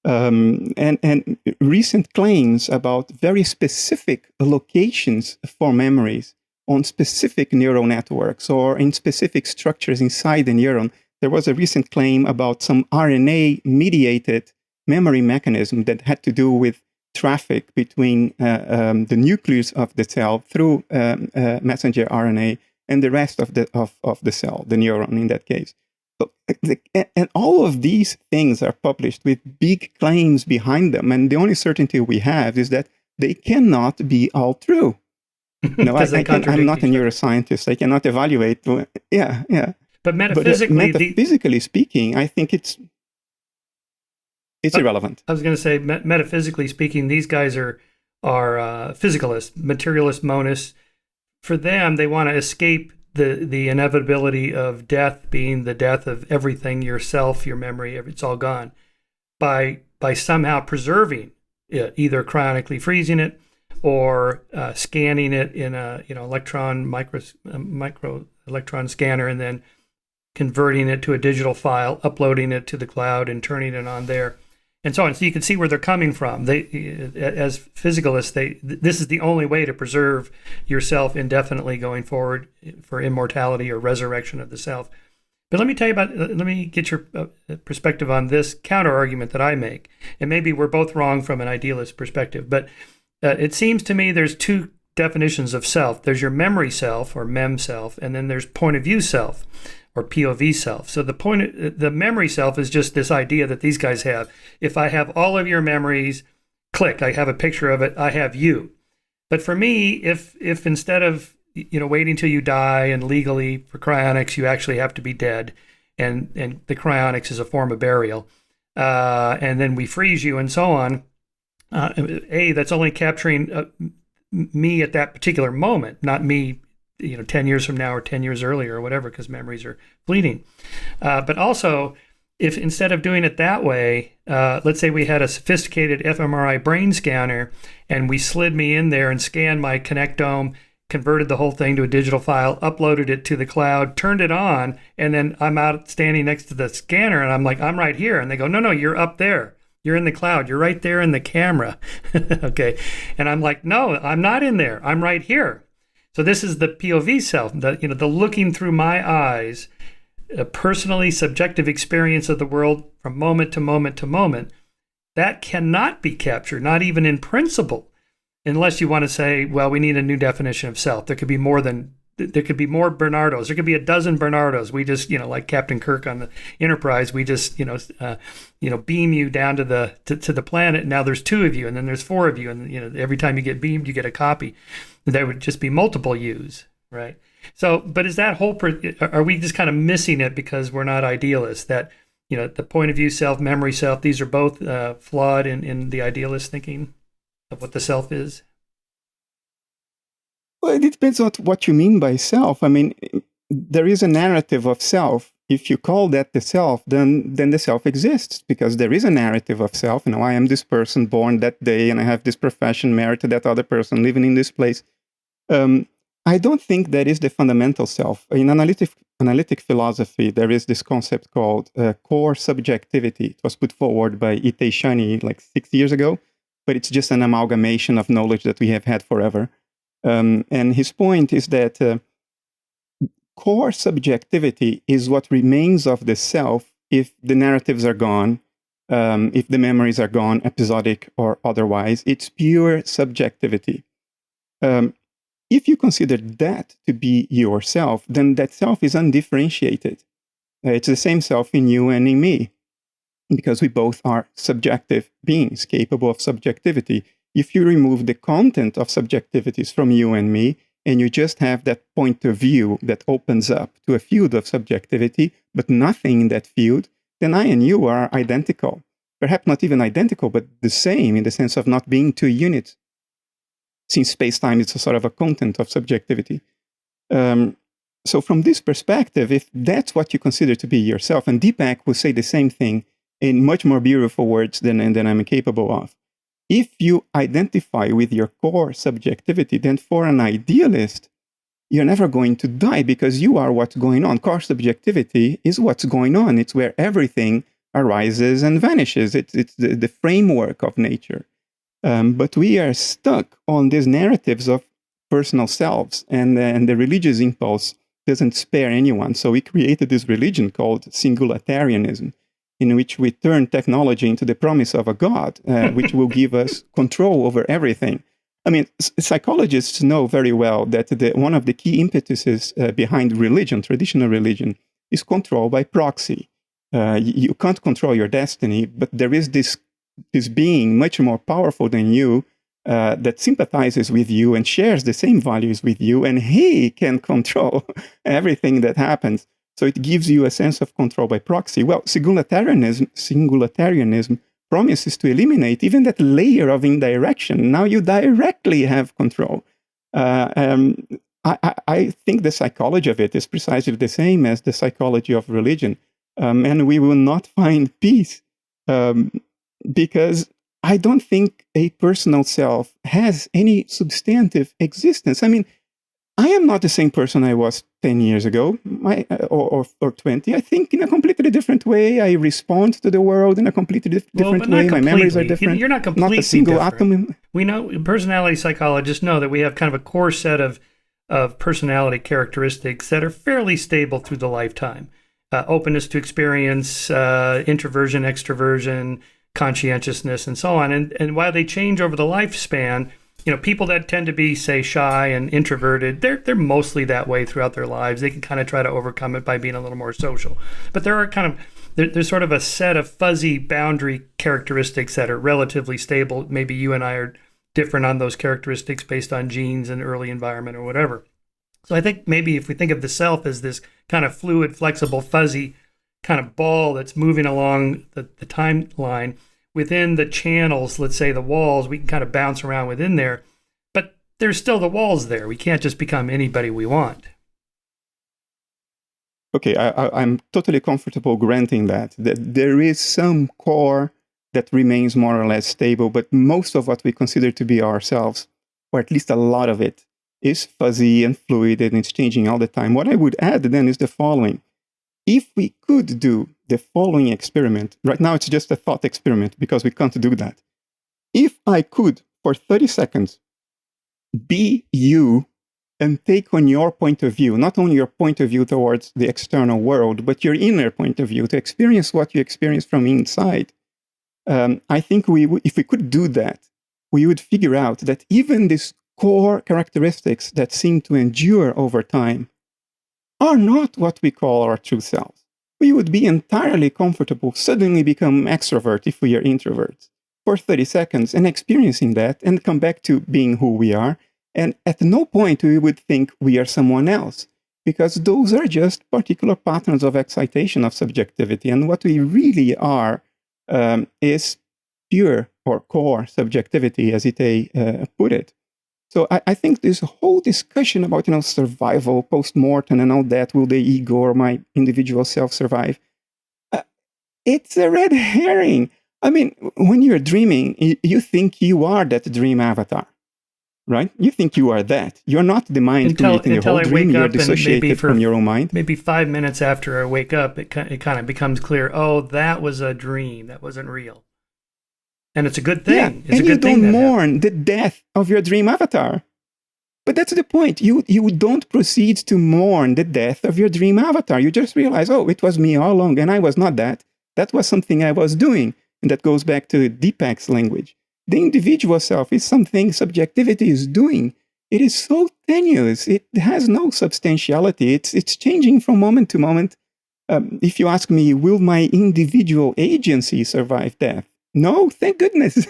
Speaker 2: And recent claims about very specific locations for memories on specific neural networks or in specific structures inside the neuron. There was a recent claim about some RNA-mediated memory mechanism that had to do with traffic between the nucleus of the cell through messenger RNA and the rest of the cell, the neuron in that case. So, and all of these things are published with big claims behind them, and the only certainty we have is that they cannot be all true. No, I'm not a neuroscientist. I cannot evaluate. Yeah.
Speaker 1: But metaphysically,
Speaker 2: speaking, I think it's irrelevant.
Speaker 1: I was going to say, metaphysically speaking, these guys are physicalists, materialist monists. For them, they want to escape the inevitability of death being the death of everything, yourself, your memory, it's all gone, by somehow preserving it, either cryonically freezing it or scanning it in a micro electron scanner, and then converting it to a digital file, uploading it to the cloud, and turning it on there, and so on. So you can see where they're coming from. They, as physicalists, this is the only way to preserve yourself indefinitely going forward for immortality or resurrection of the self. But let me get your perspective on this counter argument that I make, and maybe we're both wrong from an idealist perspective. But it seems to me there's two definitions of self. There's your memory self or mem self, and then there's point of view self or POV self. So the memory self is just this idea that these guys have. If I have all of your memories, click, I have a picture of it, I have you. But for me, if instead of waiting till you die and legally for cryonics you actually have to be dead, and the cryonics is a form of burial, and then we freeze you and so on, that's only capturing me at that particular moment, not me 10 years from now or 10 years earlier or whatever, because memories are fleeting. But also, if instead of doing it that way, let's say we had a sophisticated fMRI brain scanner and we slid me in there and scanned my connectome, converted the whole thing to a digital file, uploaded it to the cloud, turned it on, and then I'm out standing next to the scanner and I'm like, I'm right here. And they go, no, you're up there. You're in the cloud. You're right there in the camera. Okay. And I'm like, no, I'm not in there. I'm right here. So this is the POV self, the looking through my eyes, a personally subjective experience of the world from moment to moment to moment. That cannot be captured, not even in principle, unless you want to say, well, we need a new definition of self. There could be more Bernardos. There could be a dozen Bernardos. We just, like Captain Kirk on the Enterprise, we just, beam you down to the planet. Now there's two of you, and then there's four of you, and every time you get beamed, you get a copy. There would just be multiple yous, right? So, but is that whole? Are we just kind of missing it because we're not idealists? That the point of view self, memory self, these are both flawed in the idealist thinking of what the self is.
Speaker 2: Well, it depends on what you mean by self. I mean, there is a narrative of self. If you call that the self, then the self exists, because there is a narrative of self. I am this person born that day, and I have this profession, married to that other person, living in this place. I don't think that is the fundamental self. In analytic philosophy, there is this concept called core subjectivity. It was put forward by Itay Shani like 6 years ago, but it's just an amalgamation of knowledge that we have had forever. And his point is that core subjectivity is what remains of the self if the narratives are gone, if the memories are gone, episodic or otherwise. It's pure subjectivity. If you consider that to be yourself, then that self is undifferentiated. It's the same self in you and in me, because we both are subjective beings capable of subjectivity. If you remove the content of subjectivities from you and me, and you just have that point of view that opens up to a field of subjectivity, but nothing in that field, then I and you are identical. Perhaps not even identical, but the same in the sense of not being two units. Since space-time is a sort of a content of subjectivity. So from this perspective, if that's what you consider to be yourself, and Deepak will say the same thing in much more beautiful words than I'm capable of. If you identify with your core subjectivity, then for an idealist, you're never going to die because you are what's going on. Core subjectivity is what's going on. It's where everything arises and vanishes. It's the framework of nature. But we are stuck on these narratives of personal selves, and the religious impulse doesn't spare anyone. So we created this religion called singularitarianism, in which we turn technology into the promise of a god, which will give us control over everything. I mean, psychologists know very well that one of the key impetuses behind religion, traditional religion, is control by proxy. You can't control your destiny, but there is this being much more powerful than you that sympathizes with you and shares the same values with you, and he can control everything that happens. So it gives you a sense of control by proxy. Well, singularitarianism promises to eliminate even that layer of indirection. Now you directly have control. I think the psychology of it is precisely the same as the psychology of religion. And we will not find peace because I don't think a personal self has any substantive existence. I mean, I am not the same person I was 10 years ago or 20. I think in a completely different way. I respond to the world in a completely different way. My memories are different.
Speaker 1: You're not completely
Speaker 2: not a single
Speaker 1: different.
Speaker 2: atom.
Speaker 1: We know, personality psychologists know that we have kind of a core set of personality characteristics that are fairly stable through the lifetime. Openness to experience, introversion, extroversion, conscientiousness, and so on. And while they change over the lifespan, you know, people that tend to be, say, shy and introverted, they're mostly that way throughout their lives. They can kind of try to overcome it by being a little more social. But there are there's sort of a set of fuzzy boundary characteristics that are relatively stable. Maybe you and I are different on those characteristics based on genes and early environment or whatever. So I think maybe if we think of the self as this kind of fluid, flexible, fuzzy kind of ball that's moving along the timeline, within the channels, let's say the walls, we can kind of bounce around within there, but there's still the walls there. We can't just become anybody we want.
Speaker 2: Okay, I'm totally comfortable granting that there is some core that remains more or less stable, but most of what we consider to be ourselves, or at least a lot of it, is fuzzy and fluid and it's changing all the time. What I would add then is the following. If we could do the following experiment, right now it's just a thought experiment because we can't do that. If I could, for 30 seconds, be you and take on your point of view, not only your point of view towards the external world, but your inner point of view, to experience what you experience from inside, I think if we could do that, we would figure out that even these core characteristics that seem to endure over time are not what we call our true selves. We would be entirely comfortable suddenly become extrovert if we are introverts for 30 seconds and experiencing that and come back to being who we are. And at no point we would think we are someone else, because those are just particular patterns of excitation of subjectivity. And what we really are is pure or core subjectivity, as Ite put it. So I think this whole discussion about, survival, post-mortem and all that, will the ego or my individual self survive? It's a red herring. I mean, when you're dreaming, you think you are that dream avatar, right? You think you are that. You're not the mind creating the whole dream. You're dissociated from your own mind.
Speaker 1: Maybe 5 minutes after I wake up, it kind of becomes clear, oh, that was a dream. That wasn't real. And it's a good thing.
Speaker 2: Yeah,
Speaker 1: it's
Speaker 2: and you don't mourn the death of your dream avatar. But that's the point. You don't proceed to mourn the death of your dream avatar. You just realize, oh, it was me all along, and I was not that. That was something I was doing. And that goes back to Deepak's language. The individual self is something subjectivity is doing. It is so tenuous. It has no substantiality. It's changing from moment to moment. If you ask me, will my individual agency survive death? No, thank goodness.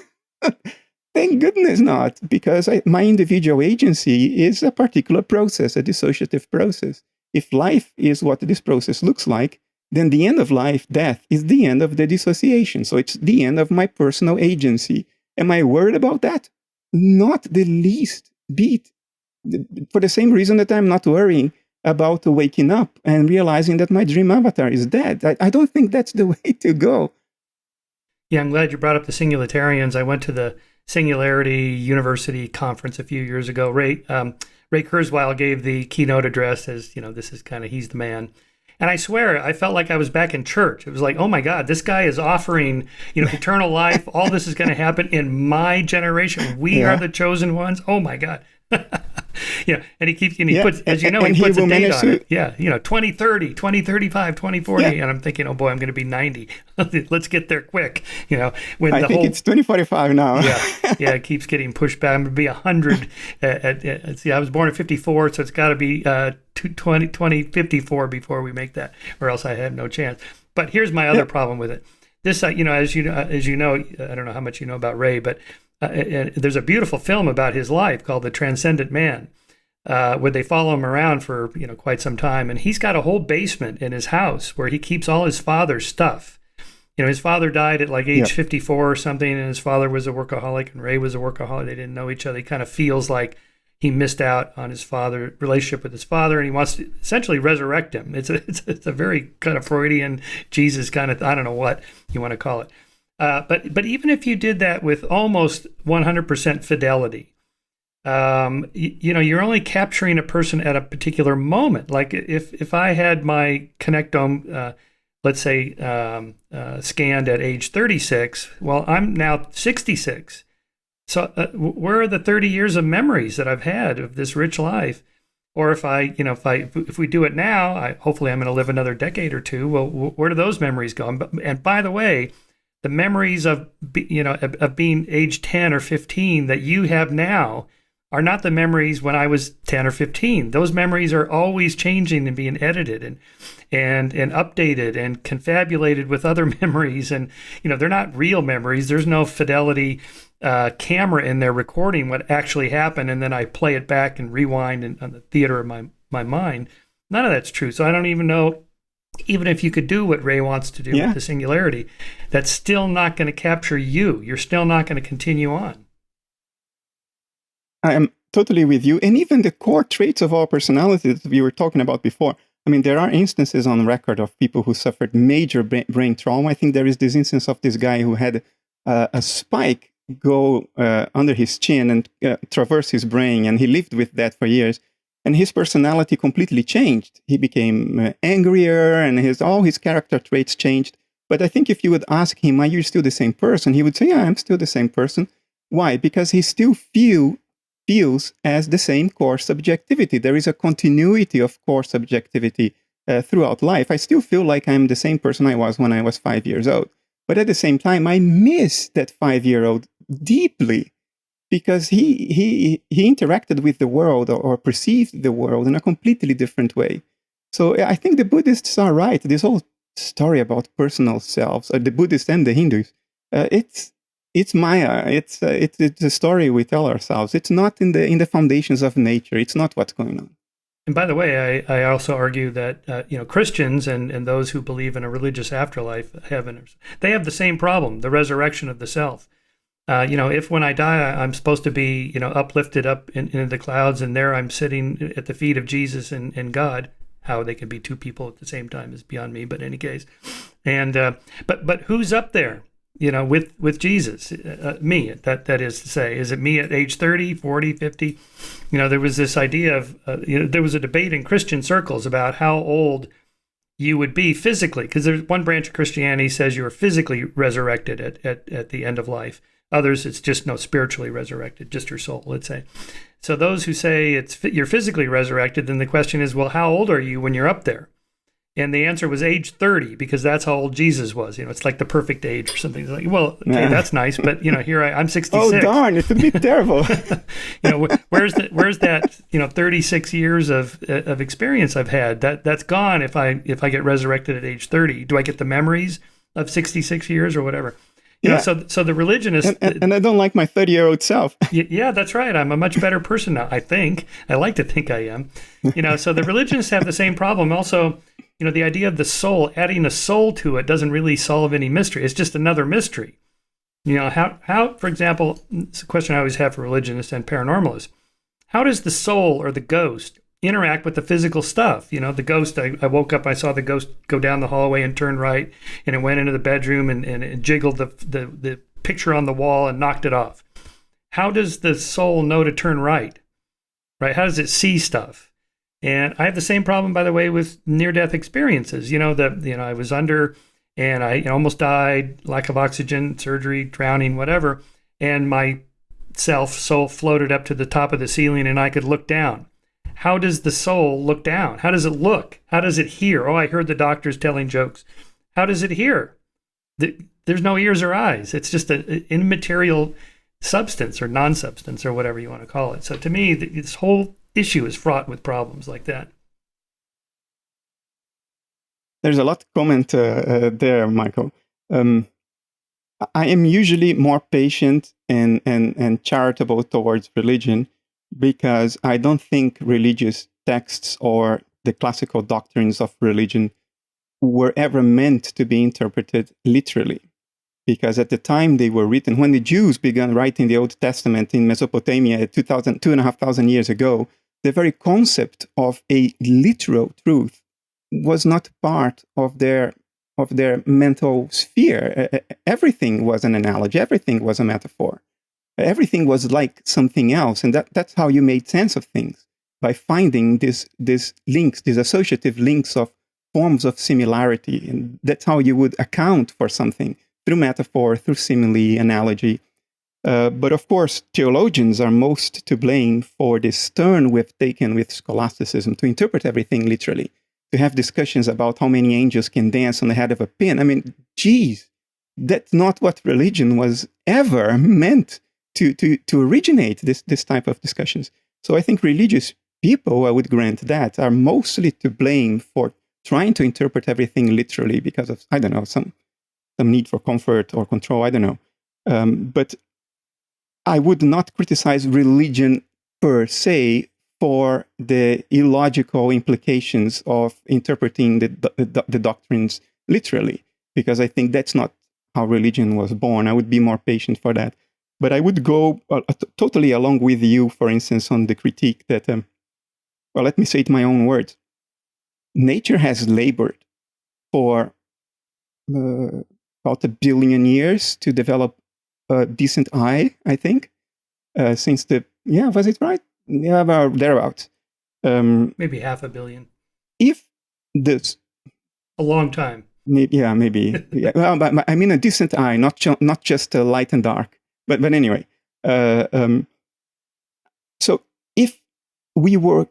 Speaker 2: Thank goodness not, because my individual agency is a particular process, a dissociative process. If life is what this process looks like, then the end of life, death, is the end of the dissociation. So it's the end of my personal agency. Am I worried about that? Not the least bit. For the same reason that I'm not worrying about waking up and realizing that my dream avatar is dead. I don't think that's the way to go.
Speaker 1: Yeah, I'm glad you brought up the singularitarians. I went to the Singularity University conference a few years ago. Ray Kurzweil gave the keynote address as, this is kind of, he's the man. And I swear, I felt like I was back in church. It was like, oh my God, this guy is offering, eternal life. All this is going to happen in my generation. We are the chosen ones. Oh my God. And he keeps, he puts, as you know, he puts a date on it. Yeah, 2030, 2035, 2040. And I'm thinking, oh boy, I'm going to be 90. Let's get there quick. When
Speaker 2: I think it's 2045 now.
Speaker 1: yeah, it keeps getting pushed back. I'm going to be 100. I was born in 54, so it's got to be 2054 before we make that, or else I have no chance. But here's my other problem with it. This, as you know, I don't know how much you know about Ray, but there's a beautiful film about his life called The Transcendent Man, where they follow him around for quite some time, and he's got a whole basement in his house where he keeps all his father's stuff. His father died at like age 54 or something, and his father was a workaholic, and Ray was a workaholic. They didn't know each other. He kind of feels like he missed out on his relationship with his father, and he wants to essentially resurrect him. It's a very kind of Freudian Jesus kind of, I don't know what you want to call it. But even if you did that with almost 100% fidelity, you're only capturing a person at a particular moment. Like if I had my connectome, let's say, scanned at age 36, well, I'm now 66. So where are the 30 years of memories that I've had of this rich life? Or if we do it now, hopefully I'm going to live another decade or two. Well, where do those memories go? And by the way, the memories of being age 10 or 15 that you have now are not the memories when I was 10 or 15. Those memories are always changing and being edited and updated and confabulated with other memories. And, they're not real memories. There's no fidelity camera in there recording what actually happened. And then I play it back and rewind on the theater of my mind. None of that's true. So I don't even know, even if you could do what Ray wants to do with the singularity, that's still not going to capture you. You're still not going to continue on.
Speaker 2: I am totally with you. And even the core traits of our personality that we were talking about before. I mean, there are instances on record of people who suffered major brain trauma. I think there is this instance of this guy who had a spike go under his chin and traverse his brain, and he lived with that for years. And his personality completely changed. He became angrier, and all his character traits changed. But I think if you would ask him, are you still the same person? He would say, yeah, I'm still the same person. Why? Because he still feels as the same core subjectivity. There is a continuity of core subjectivity throughout life. I still feel like I'm the same person I was when I was 5 years old. But at the same time, I miss that 5-year-old deeply, because he interacted with the world or perceived the world in a completely different way. So I think the Buddhists are right. This whole story about personal selves, the Buddhists and the Hindus, it's Maya. It's a story we tell ourselves. It's not in the foundations of nature. It's not what's going on.
Speaker 1: And by the way, I also argue that Christians and those who believe in a religious afterlife, heaven, they have the same problem: the resurrection of the self. If when I die, I'm supposed to be, uplifted up into the clouds, and there I'm sitting at the feet of Jesus and God. How they can be two people at the same time is beyond me, but in any case. And but who's up there, with Jesus? Me, that is to say. Is it me at age 30, 40, 50? There was this idea of, there was a debate in Christian circles about how old you would be physically, because there's one branch of Christianity says you are physically resurrected at the end of life. Others, it's just spiritually resurrected, just your soul, let's say. So those who say you're physically resurrected, then the question is, well, how old are you when you're up there? And the answer was age 30, because that's how old Jesus was. It's like the perfect age or something. It's like, well, okay, that's nice, but here I'm 66.
Speaker 2: Oh darn, it's a bit terrible.
Speaker 1: Where's that 36 years of experience I've had? That's gone if I get resurrected at age 30. Do I get the memories of 66 years or whatever? So the religionists...
Speaker 2: And I don't like my 30-year-old self.
Speaker 1: Yeah, that's right. I'm a much better person now, I think. I like to think I am. So the religionists have the same problem. Also, the idea of the soul, adding a soul to it doesn't really solve any mystery. It's just another mystery. How, for example, it's a question I always have for religionists and paranormalists. How does the soul or the ghost interact with the physical stuff. You know, the ghost, I woke up, I saw the ghost go down the hallway and turn right, and it went into the bedroom and it jiggled the picture on the wall and knocked it off. How does the soul know to turn right? Right? How does it see stuff? And I have the same problem, by the way, with near-death experiences. I was under and I almost died, lack of oxygen, surgery, drowning, whatever. And my soul floated up to the top of the ceiling and I could look down. How does the soul look down? How does it look? How does it hear? Oh, I heard the doctors telling jokes. How does it hear? There's no ears or eyes. It's just an immaterial substance or non-substance or whatever you want to call it. So to me, this whole issue is fraught with problems like that.
Speaker 2: There's a lot to comment there, Michael. I am usually more patient and charitable towards religion because I don't think religious texts or the classical doctrines of religion were ever meant to be interpreted literally. Because at the time they were written, when the Jews began writing the Old Testament in Mesopotamia 2,500 years ago, the very concept of a literal truth was not part of their mental sphere. Everything was an analogy. Everything was a metaphor. Everything was like something else. And that's how you made sense of things, by finding these links, these associative links of forms of similarity. And that's how you would account for something, through metaphor, through simile, analogy. But of course, theologians are most to blame for this turn we've taken with scholasticism to interpret everything literally, to have discussions about how many angels can dance on the head of a pin. I mean, geez, that's not what religion was ever meant to originate, this type of discussions. So I think religious people, I would grant that, are mostly to blame for trying to interpret everything literally because of, I don't know, some need for comfort or control, I don't know. But I would not criticize religion per se for the illogical implications of interpreting the doctrines literally, because I think that's not how religion was born. I would be more patient for that. But I would go totally along with you, for instance, on the critique that, well, let me say it in my own words. Nature has labored for about 1 billion years to develop a decent eye, I think, since was it right? Yeah, about thereabouts.
Speaker 1: Maybe 500 million.
Speaker 2: If this...
Speaker 1: A long time.
Speaker 2: Maybe. Yeah, well, but I mean a decent eye, not just light and dark. But anyway, so if we were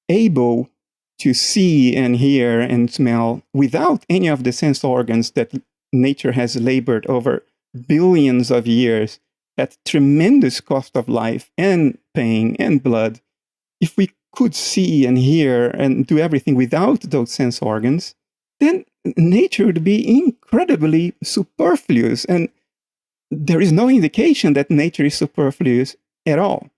Speaker 2: able to see and hear and smell without any of the sense organs that nature has labored over billions of years at tremendous cost of life and pain and blood, if we could see and hear and do everything without those sense organs, then nature would be incredibly superfluous. And there is no indication that nature is superfluous at all.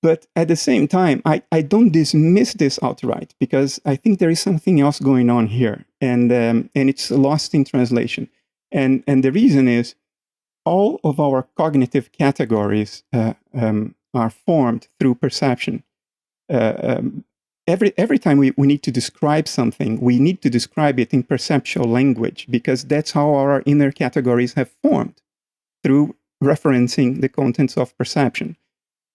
Speaker 2: But at the same time, I don't dismiss this outright, because I think there is something else going on here, and it's lost in translation. And the reason is, all of our cognitive categories are formed through perception. Every time we need to describe something, we need to describe it in perceptual language, because that's how our inner categories have formed, through referencing the contents of perception.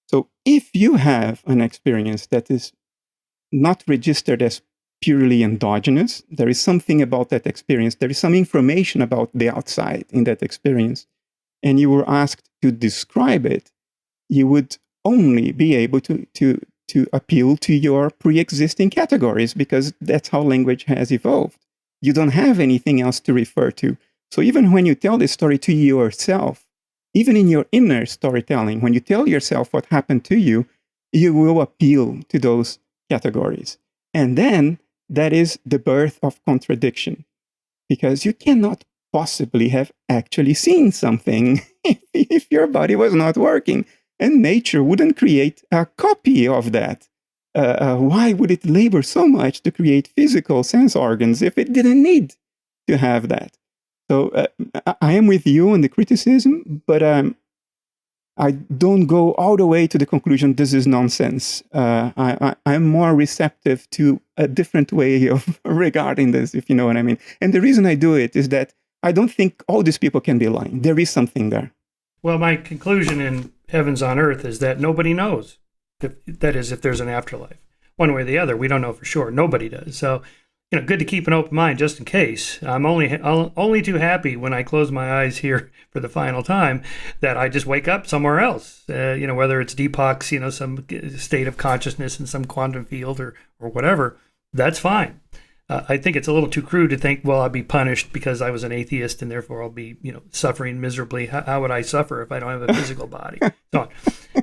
Speaker 2: So if you have an experience that is not registered as purely endogenous, there is something about that experience, there is some information about the outside in that experience, and you were asked to describe it, you would only be able to appeal to your pre-existing categories, because that's how language has evolved. You don't have anything else to refer to. So even when you tell this story to yourself, even in your inner storytelling, when you tell yourself what happened to you, you will appeal to those categories. And then that is the birth of contradiction, because you cannot possibly have actually seen something if your body was not working, and nature wouldn't create a copy of that. Why would it labor so much to create physical sense organs if it didn't need to have that? So I am with you on the criticism, but I don't go all the way to the conclusion this is nonsense. I'm more receptive to a different way of regarding this, if you know what I mean. And the reason I do it is that I don't think all these people can be lying. There is something there.
Speaker 1: Well, my conclusion in Heavens on Earth is that nobody knows. That is, if there's an afterlife. One way or the other, we don't know for sure. Nobody does. So, good to keep an open mind just in case. I'm only too happy when I close my eyes here for the final time that I just wake up somewhere else. Whether it's Deepak's, some state of consciousness in some quantum field or whatever, that's fine. I think it's a little too crude to think, well, I'll be punished because I was an atheist and therefore I'll be, suffering miserably. How would I suffer if I don't have a physical body? So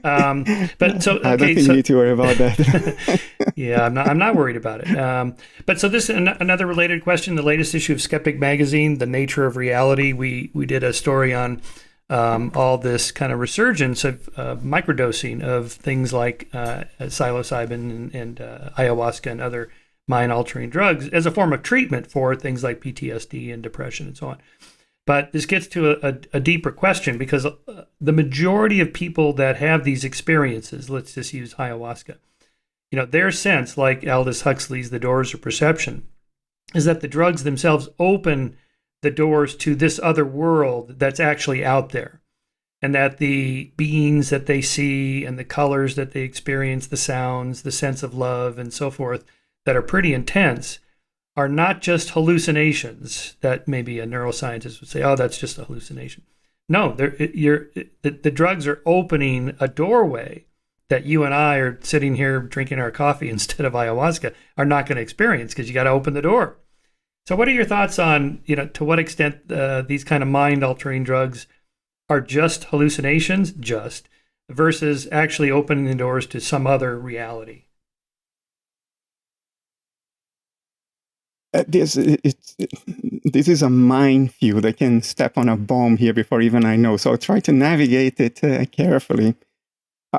Speaker 1: on. But so, okay,
Speaker 2: I don't think you need to worry about that.
Speaker 1: Yeah, I'm not worried about it. But so this is another related question. The latest issue of Skeptic magazine, The Nature of Reality. We did a story on all this kind of resurgence of microdosing of things like psilocybin and ayahuasca and other mind-altering drugs as a form of treatment for things like PTSD and depression and so on. But this gets to a deeper question because the majority of people that have these experiences, let's just use ayahuasca, their sense, like Aldous Huxley's The Doors of Perception, is that the drugs themselves open the doors to this other world that's actually out there. And that the beings that they see and the colors that they experience, the sounds, the sense of love and so forth, that are pretty intense, are not just hallucinations that maybe a neuroscientist would say, oh, that's just a hallucination. No, the drugs are opening a doorway that you and I are sitting here drinking our coffee instead of ayahuasca are not going to experience because you got to open the door. So what are your thoughts on, to what extent these kind of mind-altering drugs are just hallucinations, versus actually opening the doors to some other reality?
Speaker 2: This is a minefield. I can step on a bomb here before even I know. So I'll try to navigate it carefully.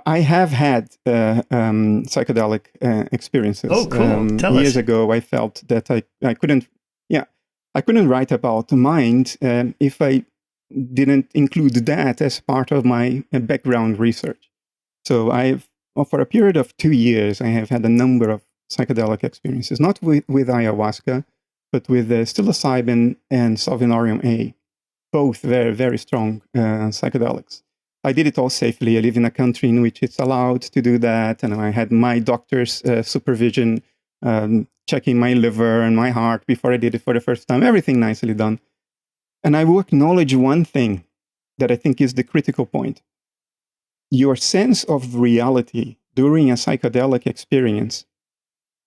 Speaker 2: I have had psychedelic experiences.
Speaker 1: Oh, cool. Tell us.
Speaker 2: Years ago, I felt that I couldn't write about the mind if I didn't include that as part of my background research. So for a period of 2 years, I have had a number of psychedelic experiences, not with ayahuasca, but with psilocybin and Salvinorium A, both very, very strong psychedelics. I did it all safely. I live in a country in which it's allowed to do that, and I had my doctor's supervision checking my liver and my heart before I did it for the first time. Everything nicely done. And I will acknowledge one thing that I think is the critical point. Your sense of reality during a psychedelic experience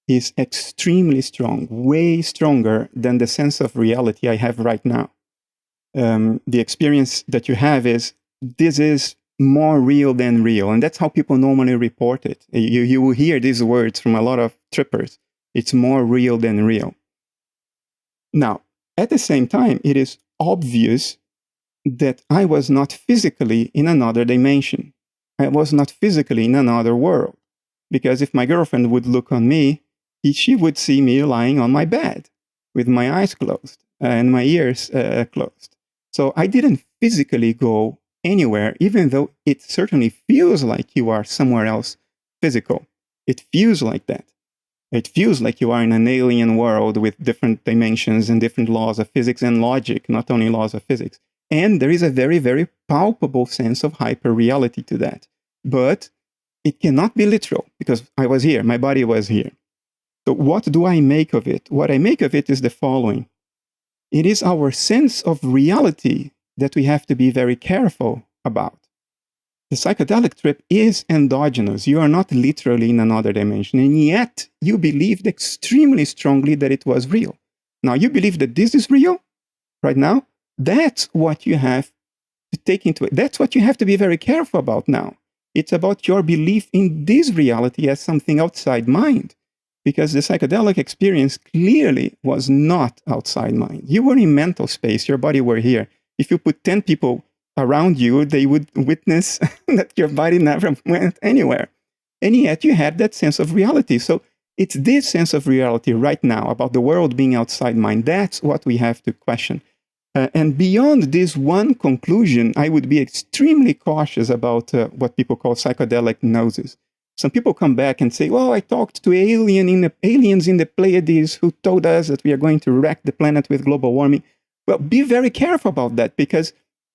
Speaker 2: is extremely strong, way stronger than the sense of reality I have right now. The experience that you have is, this is more real than real. And that's how people normally report it. You will hear these words from a lot of trippers. It's more real than real. Now, at the same time, it is obvious that I was not physically in another dimension. I was not physically in another world. Because if my girlfriend would look on me, she would see me lying on my bed with my eyes closed and my ears closed. So I didn't physically go anywhere, even though it certainly feels like you are somewhere else physical. It feels like that. It feels like you are in an alien world with different dimensions and different laws of physics and logic, not only laws of physics. And there is a very, very palpable sense of hyper-reality to that. But it cannot be literal because I was here, my body was here. So what do I make of it? What I make of it is the following. It is our sense of reality that we have to be very careful about. The psychedelic trip is endogenous. You are not literally in another dimension, and yet you believed extremely strongly that it was real. Now, you believe that this is real right now? That's what you have to take into it. That's what you have to be very careful about now. It's about your belief in this reality as something outside mind. Because the psychedelic experience clearly was not outside mind. You were in mental space, your body were here. If you put 10 people around you, they would witness that your body never went anywhere. And yet you had that sense of reality. So it's this sense of reality right now about the world being outside mind. That's what we have to question. And beyond this one conclusion, I would be extremely cautious about what people call psychedelic gnosis. Some people come back and say, well, I talked to aliens in the Pleiades who told us that we are going to wreck the planet with global warming. Well, be very careful about that, because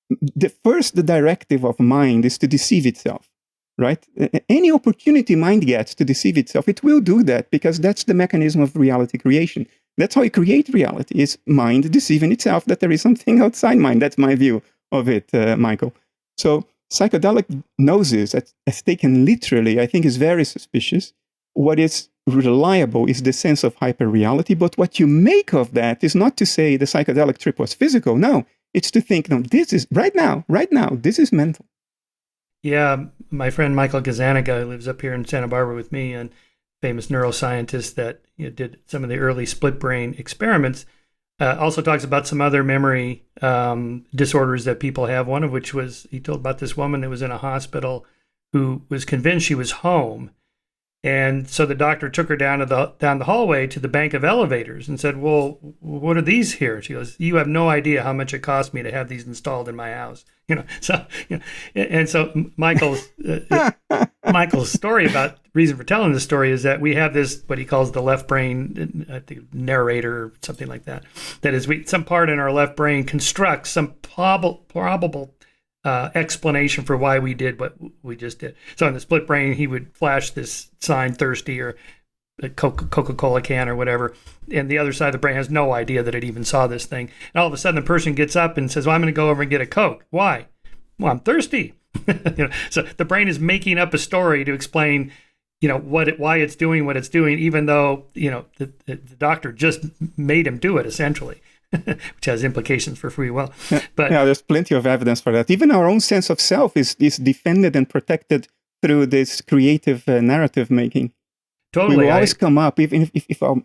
Speaker 2: the directive of mind is to deceive itself, right? Any opportunity mind gets to deceive itself, it will do that, because that's the mechanism of reality creation. That's how you create reality, is mind deceiving itself that there is something outside mind. That's my view of it, Michael. So psychedelic gnosis, as taken literally, I think is very suspicious. What is reliable is the sense of hyperreality, but what you make of that is not to say the psychedelic trip was physical. No, it's to think, no, this is right now, this is mental.
Speaker 1: Yeah, my friend Michael Gazzaniga, who lives up here in Santa Barbara with me, and famous neuroscientist that did some of the early split brain experiments, also talks about some other memory disorders that people have. One of which was, he told about this woman that was in a hospital who was convinced she was home. And so the doctor took her down the hallway to the bank of elevators and said, well, what are these here? She goes, you have no idea how much it cost me to have these installed in my house. And so Michael's story about reason for telling this story is that we have this, what he calls the left brain, I think, narrator or something like that. That is, some part in our left brain constructs some probable explanation for why we did what we just did. So in the split brain, he would flash this sign, thirsty, or a Coca-Cola can or whatever, and the other side of the brain has no idea that it even saw this thing. And all of a sudden, the person gets up and says, well, I'm going to go over and get a Coke. Why? Well, I'm thirsty. So the brain is making up a story to explain, why it's doing what it's doing, even though, the doctor just made him do it, essentially. Which has implications for free will. But
Speaker 2: there's plenty of evidence for that. Even our own sense of self is defended and protected through this creative narrative making.
Speaker 1: Totally.
Speaker 2: We will always come up, even if our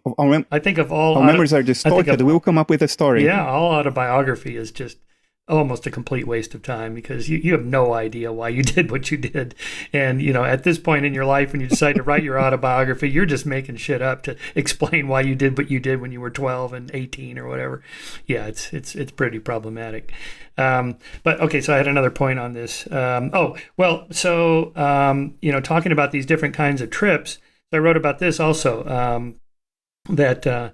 Speaker 1: I think of all
Speaker 2: our memories are distorted, we'll come up with a story.
Speaker 1: Yeah, all autobiography is just almost a complete waste of time, because you have no idea why you did what you did. And, at this point in your life, when you decide to write your autobiography, you're just making shit up to explain why you did what you did when you were 12 and 18 or whatever. Yeah, it's pretty problematic. But okay, so I had another point on this. Talking about these different kinds of trips, I wrote about this also, that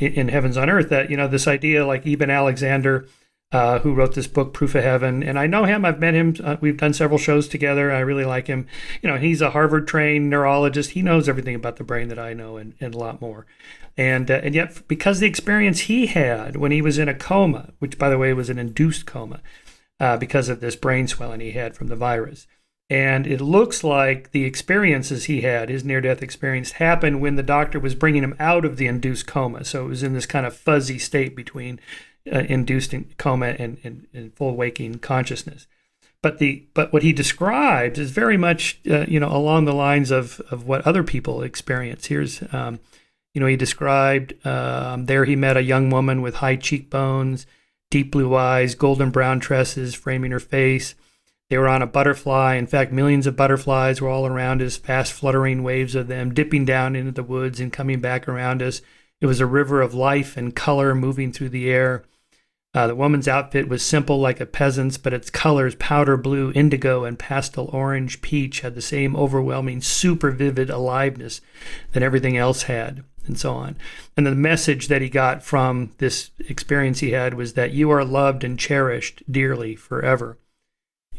Speaker 1: in Heavens on Earth, that, this idea, like Eben Alexander, who wrote this book, Proof of Heaven. And I know him. I've met him. We've done several shows together. I really like him. He's a Harvard-trained neurologist. He knows everything about the brain that I know, and a lot more. And yet, because the experience he had when he was in a coma, which, by the way, was an induced coma, because of this brain swelling he had from the virus. And it looks like the experiences he had, his near-death experience, happened when the doctor was bringing him out of the induced coma. So it was in this kind of fuzzy state between induced coma and full waking consciousness. But what he describes is very much along the lines of what other people experience. Here's he described there he met a young woman with high cheekbones, deep blue eyes, golden brown tresses framing her face. They were on a butterfly. In fact, millions of butterflies were all around us, fast fluttering waves of them, dipping down into the woods and coming back around us. It was a river of life and color moving through the air. The woman's outfit was simple like a peasant's, but its colors, powder blue, indigo, and pastel orange, peach, had the same overwhelming, super vivid aliveness that everything else had, and so on. And the message that he got from this experience he had was that you are loved and cherished dearly forever.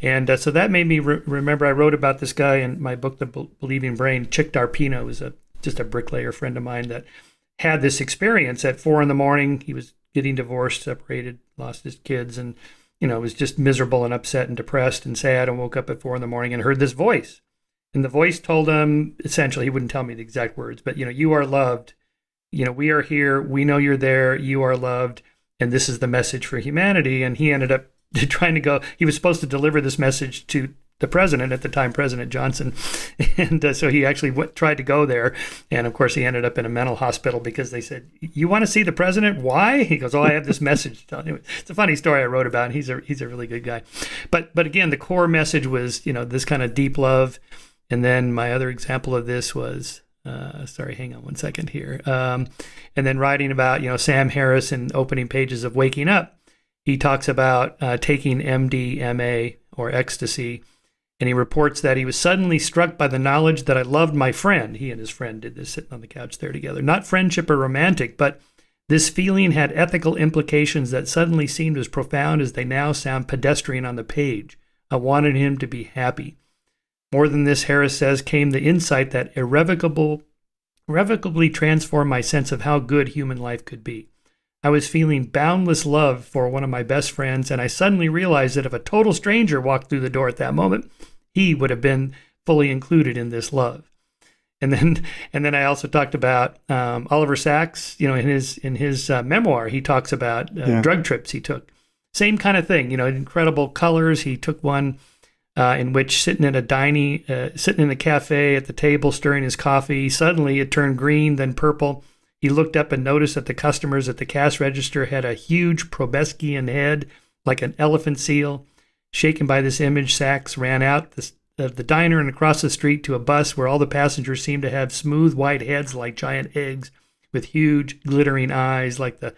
Speaker 1: And so that made me remember, I wrote about this guy in my book, The Believing Brain. Chick Darpino was just a bricklayer friend of mine that had this experience at 4 a.m. He was getting divorced, separated, lost his kids, and was just miserable and upset and depressed and sad, and woke up at 4 a.m. and heard this voice. And the voice told him, essentially, he wouldn't tell me the exact words, but you are loved. We are here. We know you're there. You are loved, and this is the message for humanity. And he ended up trying to go. He was supposed to deliver this message to the president at the time, President Johnson. And so he actually tried to go there. And of course, he ended up in a mental hospital because they said, you want to see the president? Why? He goes, I have this message to tell you. It's a funny story I wrote about. And he's a really good guy. But again, the core message was, this kind of deep love. And then my other example of this was Sorry, hang on one second here. And then writing about, Sam Harris in opening pages of Waking Up, he talks about taking MDMA or ecstasy, and he reports that he was suddenly struck by the knowledge that I loved my friend. He and his friend did this sitting on the couch there together. Not friendship or romantic, but this feeling had ethical implications that suddenly seemed as profound as they now sound pedestrian on the page. I wanted him to be happy. More than this, Harris says, came the insight that irrevocably transformed my sense of how good human life could be. I was feeling boundless love for one of my best friends, and I suddenly realized that if a total stranger walked through the door at that moment, he would have been fully included in this love. And then I also talked about Oliver Sacks. In his memoir, he talks about drug trips he took. Same kind of thing. Incredible colors. He took one in which sitting in a cafe at the table, stirring his coffee, suddenly it turned green, then purple. He looked up and noticed that the customers at the cash register had a huge Probescian head, like an elephant seal. Shaken by this image, Sacks ran out of the diner and across the street to a bus where all the passengers seemed to have smooth white heads like giant eggs with huge glittering eyes like the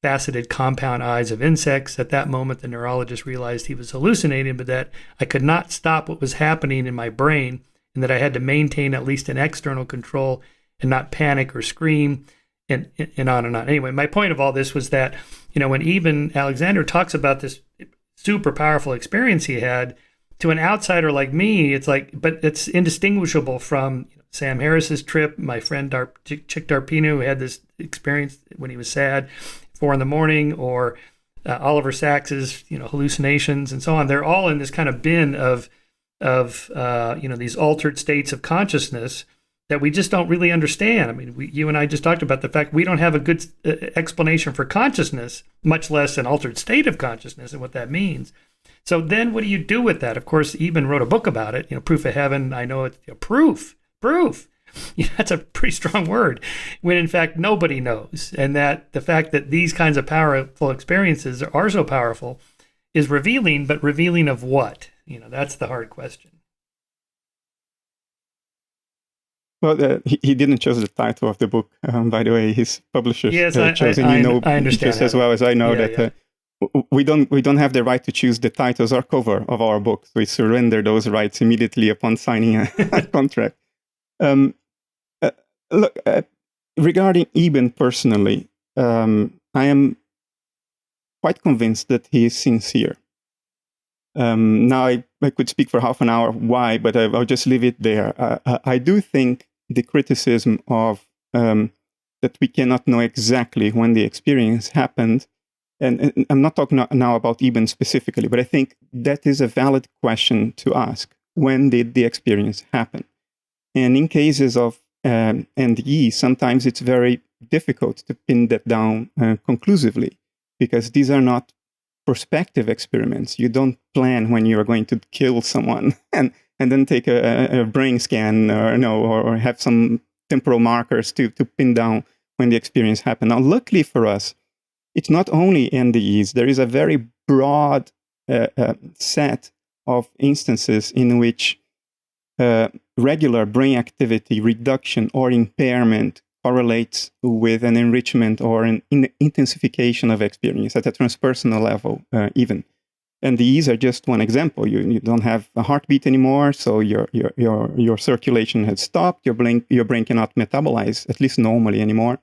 Speaker 1: faceted compound eyes of insects. At that moment, the neurologist realized he was hallucinating, but that I could not stop what was happening in my brain and that I had to maintain at least an external control and not panic or scream, and on and on. Anyway, my point of all this was that, when Eben Alexander talks about this super powerful experience he had, to an outsider like me, it's like, but it's indistinguishable from Sam Harris's trip, my friend Chick Darpino, who had this experience when he was sad, 4 a.m, or Oliver Sacks's, hallucinations and so on. They're all in this kind of bin of these altered states of consciousness that we just don't really understand. I mean, you and I just talked about the fact we don't have a good explanation for consciousness, much less an altered state of consciousness and what that means. So then what do you do with that? Of course, Eben wrote a book about it, Proof of Heaven. I know it's proof. That's a pretty strong word, when in fact nobody knows. And that the fact that these kinds of powerful experiences are so powerful is revealing, but revealing of what? That's the hard question.
Speaker 2: Well, he didn't choose the title of the book. By the way, his publisher chose, and
Speaker 1: I understand
Speaker 2: just as well as I know that we don't have the right to choose the titles or cover of our books. We surrender those rights immediately upon signing a contract. Look, regarding Eben personally, I am quite convinced that he is sincere. Now, I could speak for half an hour why, but I'll just leave it there. I do think the criticism of that we cannot know exactly when the experience happened, and I'm not talking now about Eben specifically, but I think that is a valid question to ask. When did the experience happen? And in cases of NDE, sometimes it's very difficult to pin that down conclusively, because these are not prospective experiments. You don't plan when you are going to kill someone and then take a brain scan or have some temporal markers to pin down when the experience happened. Now, luckily for us, it's not only NDEs. There is a very broad set of instances in which regular brain activity reduction or impairment correlates with an enrichment or an intensification of experience at a transpersonal level, even. And these are just one example. You don't have a heartbeat anymore, so your circulation has stopped. Your brain cannot metabolize, at least normally, anymore.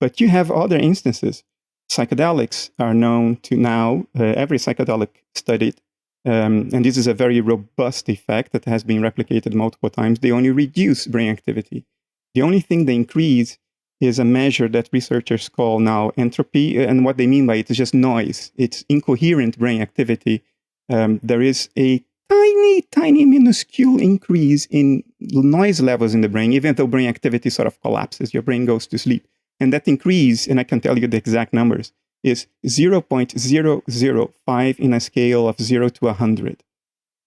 Speaker 2: But you have other instances. Psychedelics are known to now, every psychedelic studied, and this is a very robust effect that has been replicated multiple times. They only reduce brain activity. The only thing they increase is a measure that researchers call now entropy. And what they mean by it is just noise. It's incoherent brain activity. There is a tiny, minuscule increase in noise levels in the brain, even though brain activity sort of collapses. Your brain goes to sleep. And that increase, and I can tell you the exact numbers, is 0.005 in a scale of 0 to 100.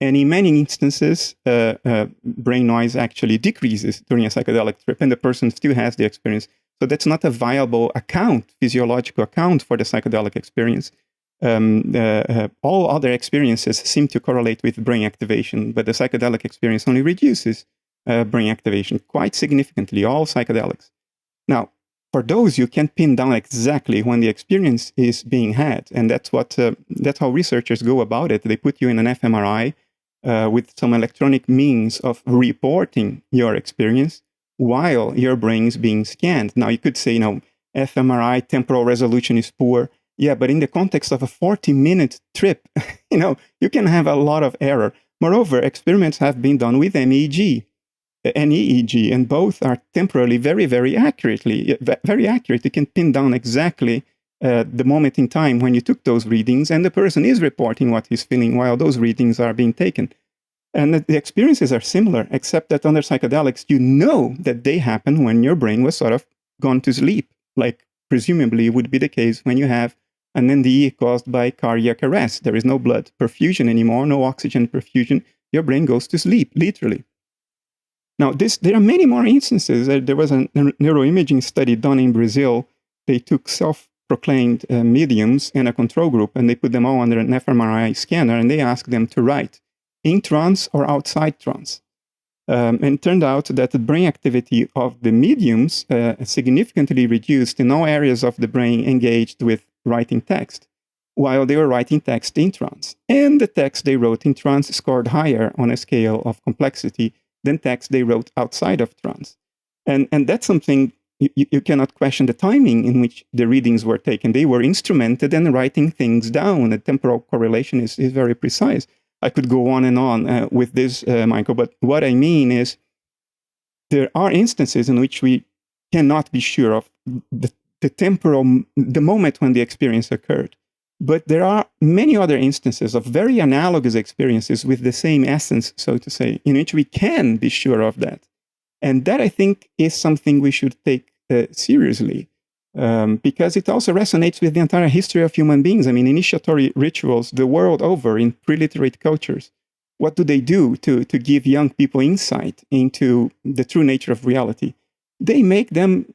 Speaker 2: And in many instances, brain noise actually decreases during a psychedelic trip, and the person still has the experience. So that's not a viable physiological account for the psychedelic experience. All other experiences seem to correlate with brain activation, but the psychedelic experience only reduces brain activation, quite significantly, all psychedelics. Now, for those, you can pin down exactly when the experience is being had, and that's how researchers go about it. They put you in an fMRI with some electronic means of reporting your experience while your brain is being scanned. Now, you could say, fMRI temporal resolution is poor. Yeah, but in the context of a 40-minute trip, you can have a lot of error. Moreover, experiments have been done with MEG and EEG, and both are temporally very, very accurate. You can pin down exactly the moment in time when you took those readings, and the person is reporting what he's feeling while those readings are being taken. And the experiences are similar, except that under psychedelics, you know that they happen when your brain was sort of gone to sleep, like presumably would be the case when you have an NDE caused by cardiac arrest. There is no blood perfusion anymore, no oxygen perfusion. Your brain goes to sleep, literally. Now, there are many more instances. There was a neuroimaging study done in Brazil. They took self-proclaimed mediums and a control group, and they put them all under an fMRI scanner, and they asked them to write in trance or outside trance. And it turned out that the brain activity of the mediums significantly reduced in all areas of the brain engaged with writing text, while they were writing text in trance. And the text they wrote in trance scored higher on a scale of complexity than text they wrote outside of trance. And that's something you cannot question the timing in which the readings were taken. They were instrumented and writing things down. The temporal correlation is very precise. I could go on and on with this, Michael, but what I mean is there are instances in which we cannot be sure of the moment when the experience occurred. But there are many other instances of very analogous experiences with the same essence, so to say, in which we can be sure of that. And that, I think, is something we should take seriously, because it also resonates with the entire history of human beings. I mean, initiatory rituals the world over in pre-literate cultures, what do they do to give young people insight into the true nature of reality? They make them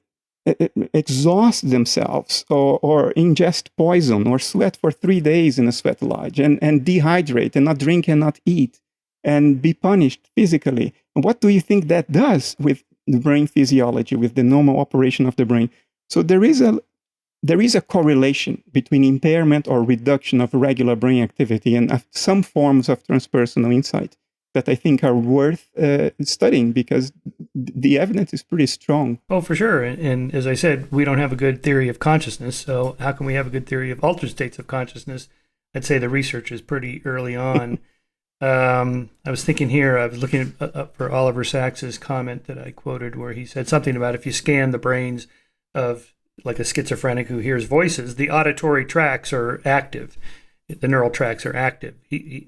Speaker 2: exhaust themselves or ingest poison or sweat for 3 days in a sweat lodge and dehydrate and not drink and not eat and be punished physically. And what do you think that does with the brain physiology, with the normal operation of the brain? So there is a correlation between impairment or reduction of regular brain activity and some forms of transpersonal insight that I think are worth studying, because the evidence is pretty strong.
Speaker 1: Oh, for sure. And as I said, we don't have a good theory of consciousness. So how can we have a good theory of altered states of consciousness? I'd say the research is pretty early on. I was thinking here, I was looking up for Oliver Sacks's comment that I quoted, where he said something about if you scan the brains of like a schizophrenic who hears voices, the auditory tracts are active. The neural tracts are active. The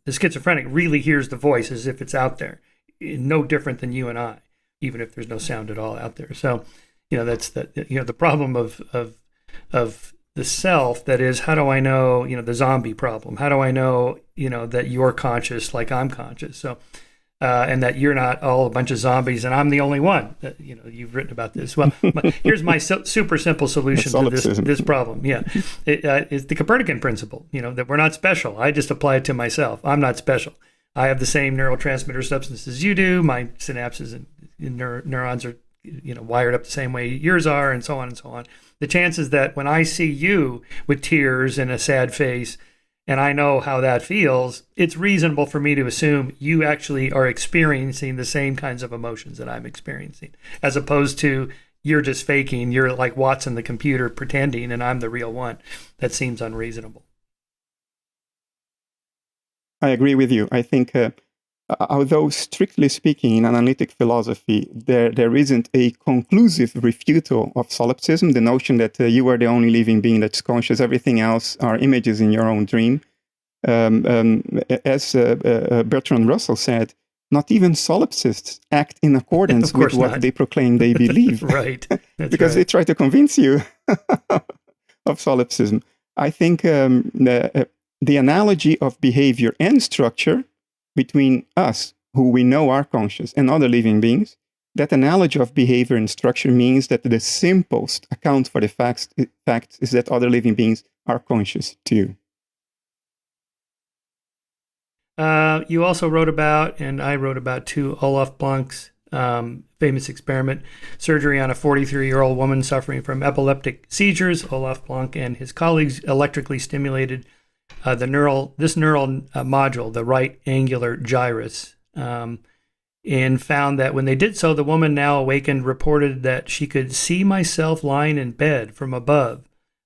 Speaker 1: schizophrenic really hears the voice as if it's out there, no different than you and I, even if there's no sound at all out there. So, that's the problem of the self. That is, how do I know? The zombie problem. How do I know? That you're conscious like I'm conscious. So, and that you're not all a bunch of zombies and I'm the only one. You've written about this. Well, here's my super simple solution to this problem. Yeah, it's the Copernican principle. That we're not special. I just apply it to myself. I'm not special. I have the same neurotransmitter substance as you do. My synapses and neurons are wired up the same way yours are, and so on and so on. The chances that when I see you with tears and a sad face, and I know how that feels, it's reasonable for me to assume you actually are experiencing the same kinds of emotions that I'm experiencing, as opposed to you're just faking, you're like Watson the computer pretending, and I'm the real one. That seems unreasonable.
Speaker 2: I agree with you. I think, although strictly speaking, in analytic philosophy, there isn't a conclusive refutal of solipsism, the notion that you are the only living being that's conscious, everything else are images in your own dream. As Bertrand Russell said, not even solipsists act in accordance with what they proclaim they believe.
Speaker 1: Right.
Speaker 2: Because they try to convince you of solipsism. I think the analogy of behavior and structure between us, who we know are conscious, and other living beings, that analogy of behavior and structure means that the simplest account for the fact is that other living beings are conscious too.
Speaker 1: You also wrote about, and I wrote about too, Olaf Blank's famous experiment, surgery on a 43-year-old woman suffering from epileptic seizures. Olaf Blanc and his colleagues electrically stimulated this neural module, the right angular gyrus, and found that when they did so, the woman now awakened reported that she could see myself lying in bed from above,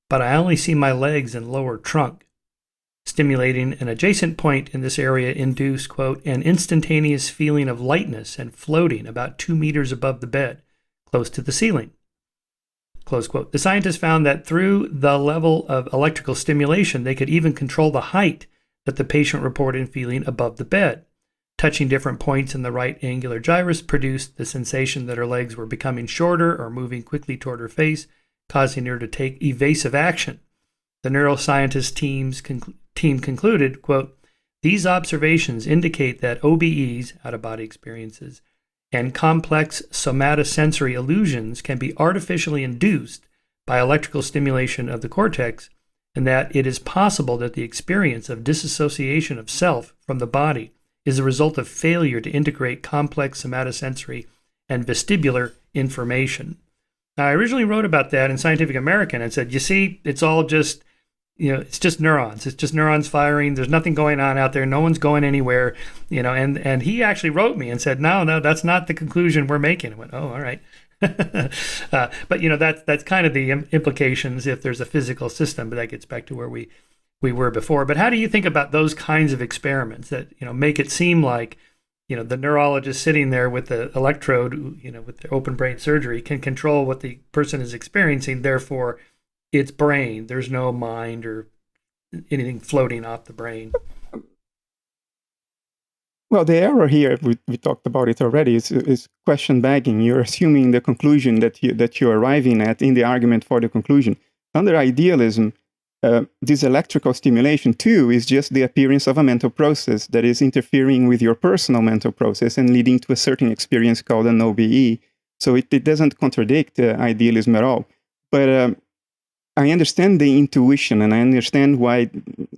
Speaker 1: but I only see my legs and lower trunk. Stimulating an adjacent point in this area induced, quote, an instantaneous feeling of lightness and floating about 2 meters above the bed, close to the ceiling, close quote. The scientists found that through the level of electrical stimulation, they could even control the height that the patient reported feeling above the bed. Touching different points in the right angular gyrus produced the sensation that her legs were becoming shorter or moving quickly toward her face, causing her to take evasive action. The neuroscientist team concluded, quote, these observations indicate that OBEs, out-of-body experiences, and complex somatosensory illusions can be artificially induced by electrical stimulation of the cortex, and that it is possible that the experience of disassociation of self from the body is a result of failure to integrate complex somatosensory and vestibular information. Now, I originally wrote about that in Scientific American and said, you see, it's all just, it's just neurons. It's just neurons firing. There's nothing going on out there. No one's going anywhere, and he actually wrote me and said, no, that's not the conclusion we're making. I went, oh, all right. But, that's kind of the implications if there's a physical system, but that gets back to where we were before. But how do you think about those kinds of experiments that, make it seem like, the neurologist sitting there with the electrode, with the open brain surgery can control what the person is experiencing. Therefore, it's brain. There's no mind or anything floating off the brain.
Speaker 2: Well, the error here, we talked about it already, is question bagging. You're assuming the conclusion that you're arriving at in the argument for the conclusion. Under idealism, this electrical stimulation, too, is just the appearance of a mental process that is interfering with your personal mental process and leading to a certain experience called an OBE. So it doesn't contradict idealism at all. But I understand the intuition, and I understand why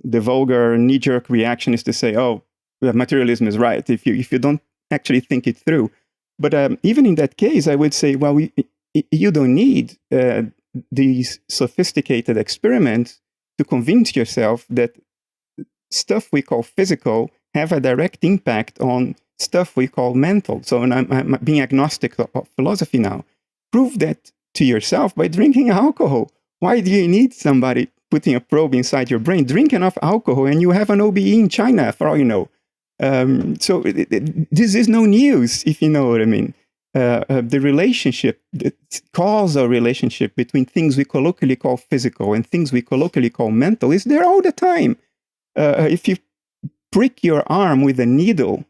Speaker 2: the vulgar knee-jerk reaction is to say, oh, materialism is right, if you don't actually think it through. But even in that case, I would say, well, you don't need these sophisticated experiments to convince yourself that stuff we call physical have a direct impact on stuff we call mental. So, and I'm being agnostic of philosophy now. Prove that to yourself by drinking alcohol. Why do you need somebody putting a probe inside your brain? Drink enough alcohol and you have an OBE in China, for all you know. So this is no news, if you know what I mean. The relationship, the causal relationship between things we colloquially call physical and things we colloquially call mental is there all the time. If you prick your arm with a needle,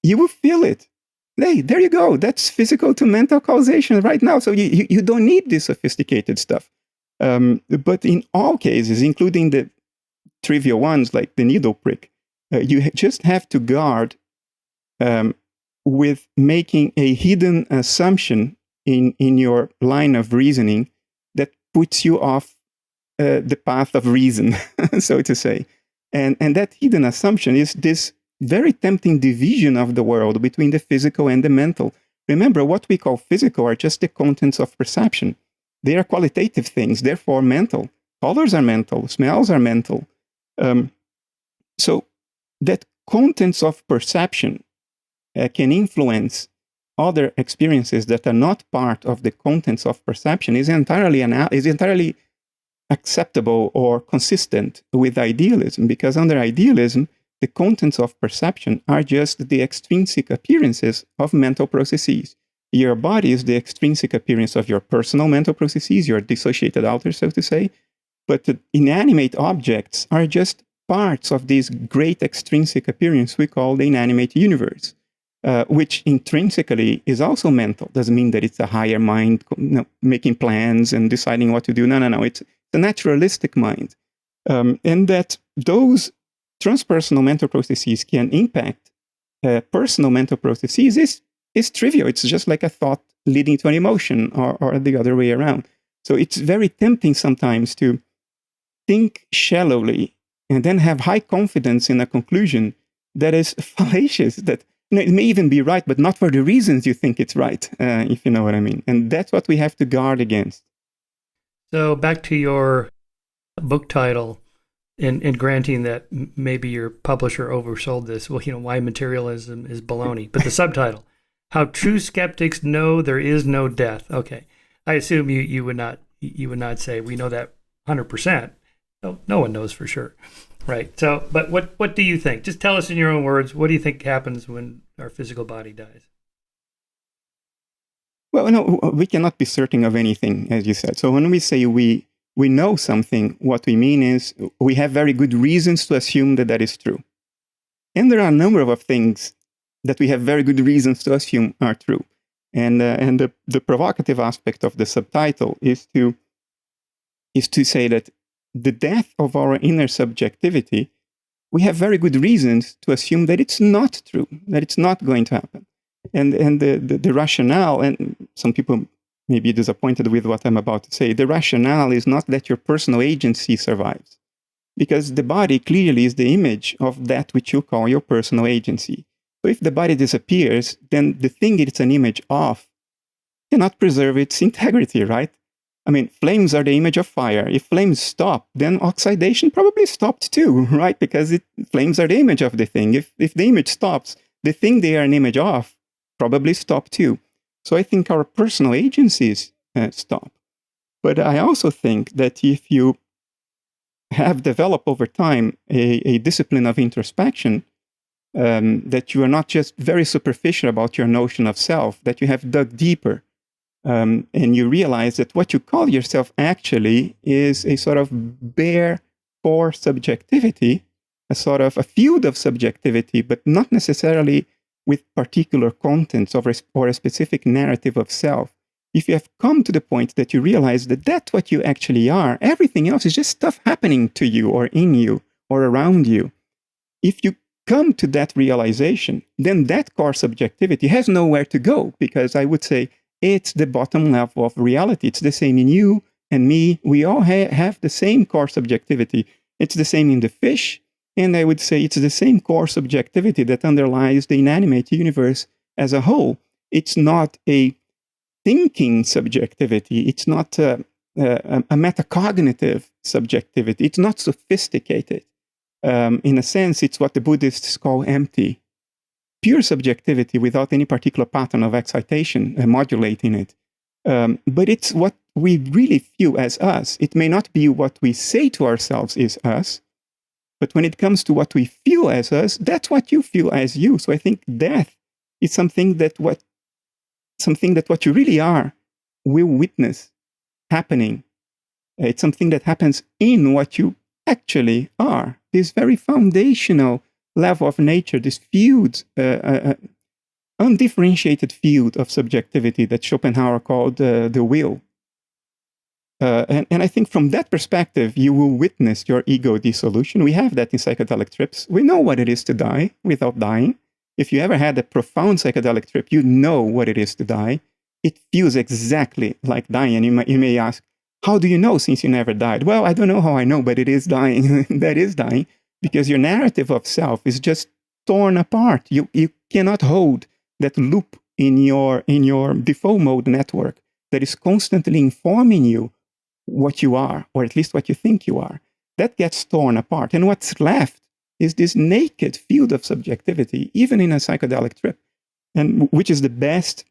Speaker 2: you will feel it. Hey, there you go. That's physical to mental causation right now. So you don't need this sophisticated stuff. But in all cases, including the trivial ones like the needle prick, you just have to guard with making a hidden assumption in your line of reasoning that puts you off the path of reason, so to say. And that hidden assumption is this very tempting division of the world between the physical and the mental. Remember, what we call physical are just the contents of perception. They are qualitative things, therefore mental. Colors are mental, smells are mental. So that contents of perception can influence other experiences that are not part of the contents of perception is entirely acceptable or consistent with idealism, because under idealism, the contents of perception are just the extrinsic appearances of mental processes. Your body is the extrinsic appearance of your personal mental processes, your dissociated outer, so to say. But the inanimate objects are just parts of this great extrinsic appearance we call the inanimate universe, which intrinsically is also mental. Doesn't mean that it's a higher mind making plans and deciding what to do. No. It's the naturalistic mind. And that those transpersonal mental processes can impact personal mental processes is trivial. It's just like a thought leading to an emotion or the other way around. So it's very tempting sometimes to think shallowly and then have high confidence in a conclusion that is fallacious, that it may even be right, but not for the reasons you think it's right, if you know what I mean. And that's what we have to guard against.
Speaker 1: So back to your book title, in granting that maybe your publisher oversold this, well, why materialism is baloney. But the subtitle, How True Skeptics Know There Is No Death. Okay. I assume you would not say we know that 100%. No one knows for sure. Right. So, but what do you think? Just tell us in your own words, what do you think happens when our physical body dies?
Speaker 2: Well, no, we cannot be certain of anything, as you said. So when we say we know something, what we mean is we have very good reasons to assume that that is true. And there are a number of things that we have very good reasons to assume are true. And the provocative aspect of the subtitle is to say that the death of our inner subjectivity, we have very good reasons to assume that it's not true, that it's not going to happen. And the rationale, and some people may be disappointed with what I'm about to say, the rationale is not that your personal agency survives, because the body clearly is the image of that which you call your personal agency. So if the body disappears, then the thing it's an image of cannot preserve its integrity, right? I mean, flames are the image of fire. If flames stop, then oxidation probably stopped too, right? Because flames are the image of the thing. If the image stops, the thing they are an image of probably stop too. So I think our personal agencies stop. But I also think that if you have developed over time a discipline of introspection, that you are not just very superficial about your notion of self, that you have dug deeper, and you realize that what you call yourself actually is a sort of bare core subjectivity, a sort of a field of subjectivity, but not necessarily with particular contents or a specific narrative of self. If you have come to the point that you realize that that's what you actually are, everything else is just stuff happening to you or in you or around you. If you come to that realization, then that core subjectivity has nowhere to go, because I would say it's the bottom level of reality. It's the same in you and me. We all have the same core subjectivity. It's the same in the fish. And I would say it's the same core subjectivity that underlies the inanimate universe as a whole. It's not a thinking subjectivity. It's not a metacognitive subjectivity. It's not sophisticated. In a sense, it's what the Buddhists call empty. Pure subjectivity without any particular pattern of excitation modulating it. But it's what we really feel as us. It may not be what we say to ourselves is us, but when it comes to what we feel as us, that's what you feel as you. So I think death is something that what you really are will witness happening. It's something that happens in what you actually are. This very foundational level of nature, this field, undifferentiated field of subjectivity that Schopenhauer called the will. And I think from that perspective, you will witness your ego dissolution. We have that in psychedelic trips. We know what it is to die without dying. If you ever had a profound psychedelic trip, you know what it is to die. It feels exactly like dying. And you may ask, how do you know since you never died? Well, I don't know how I know, but it is dying. That is dying, because your narrative of self is just torn apart. You cannot hold that loop in your default mode network that is constantly informing you what you are, or at least what you think you are. That gets torn apart. And what's left is this naked field of subjectivity, even in a psychedelic trip, and which is the best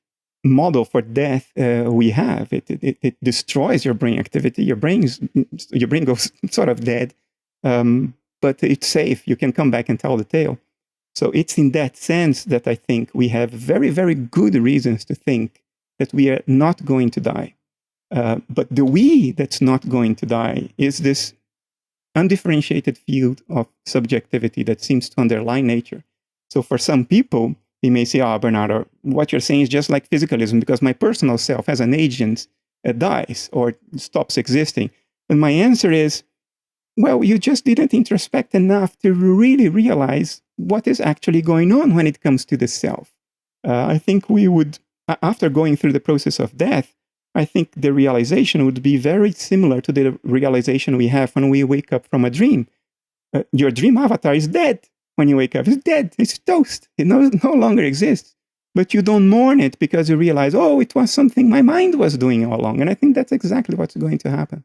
Speaker 2: model for death we have. It destroys your brain activity. Your brain goes sort of dead, but it's safe. You can come back and tell the tale. So it's in that sense that I think we have very, very good reasons to think that we are not going to die. But the we that's not going to die is this undifferentiated field of subjectivity that seems to underlie nature. So for some people, they may say, Bernardo, what you're saying is just like physicalism, because my personal self as an agent dies or stops existing. And my answer is, well, you just didn't introspect enough to really realize what is actually going on when it comes to the self. I think we would, after going through the process of death, I think the realization would be very similar to the realization we have when we wake up from a dream. Your dream avatar is dead when you wake up. It's dead. It's toast. It no longer exists. But you don't mourn it because you realize, oh, it was something my mind was doing all along. And I think that's exactly what's going to happen.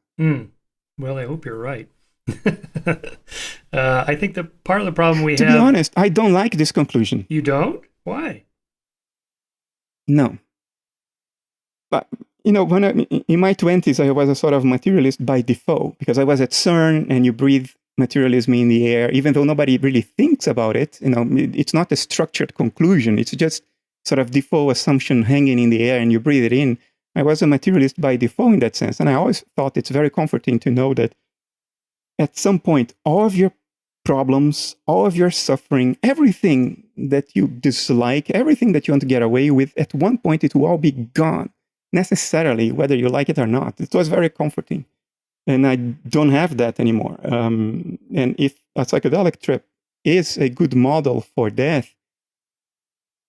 Speaker 1: Well, I hope you're right. I think the part of the problem
Speaker 2: to be honest, I don't like this conclusion.
Speaker 1: You don't? Why?
Speaker 2: No. But, when in my 20s, I was a sort of materialist by default because I was at CERN and you breathe materialism in the air, even though nobody really thinks about it. It's not a structured conclusion. It's just sort of default assumption hanging in the air and you breathe it in. I was a materialist by default in that sense. And I always thought it's very comforting to know that at some point, all of your problems, all of your suffering, everything that you dislike, everything that you want to get away with, at one point it will all be gone, necessarily, whether you like it or not. It was very comforting. And I don't have that anymore. And if a psychedelic trip is a good model for death,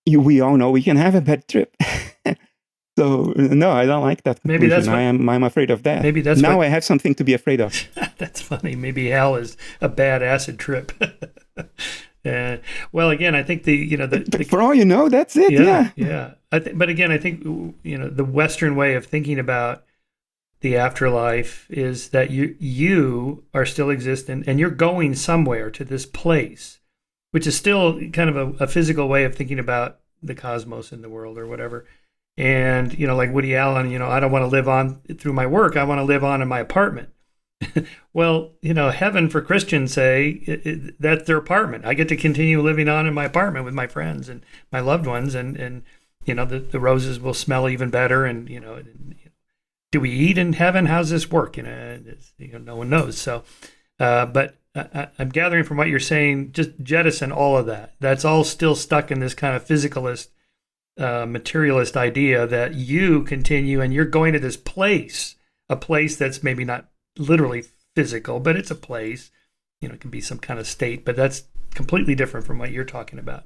Speaker 2: we all know we can have a bad trip. So, no, I don't like that conclusion.
Speaker 1: Maybe that's what,
Speaker 2: I'm afraid of that.
Speaker 1: Maybe that's
Speaker 2: now I have something to be afraid of.
Speaker 1: That's funny. Maybe hell is a bad acid trip. Well, again, I think
Speaker 2: for all you know, that's it.
Speaker 1: Yeah. But again, I think the Western way of thinking about the afterlife is that you are still existent and you're going somewhere to this place, which is still kind of a physical way of thinking about the cosmos and the world or whatever. And, like Woody Allen, I don't want to live on through my work. I want to live on in my apartment. Well, heaven for Christians say that's their apartment. I get to continue living on in my apartment with my friends and my loved ones. And the roses will smell even better. And, do we eat in heaven? How's this work? No one knows. So, but I'm gathering from what you're saying, just jettison all of that. That's all still stuck in this kind of physicalist, materialist idea that you continue and you're going to this place, a place that's maybe not literally physical, but it's a place. It can be some kind of state, but that's completely different from what you're talking about.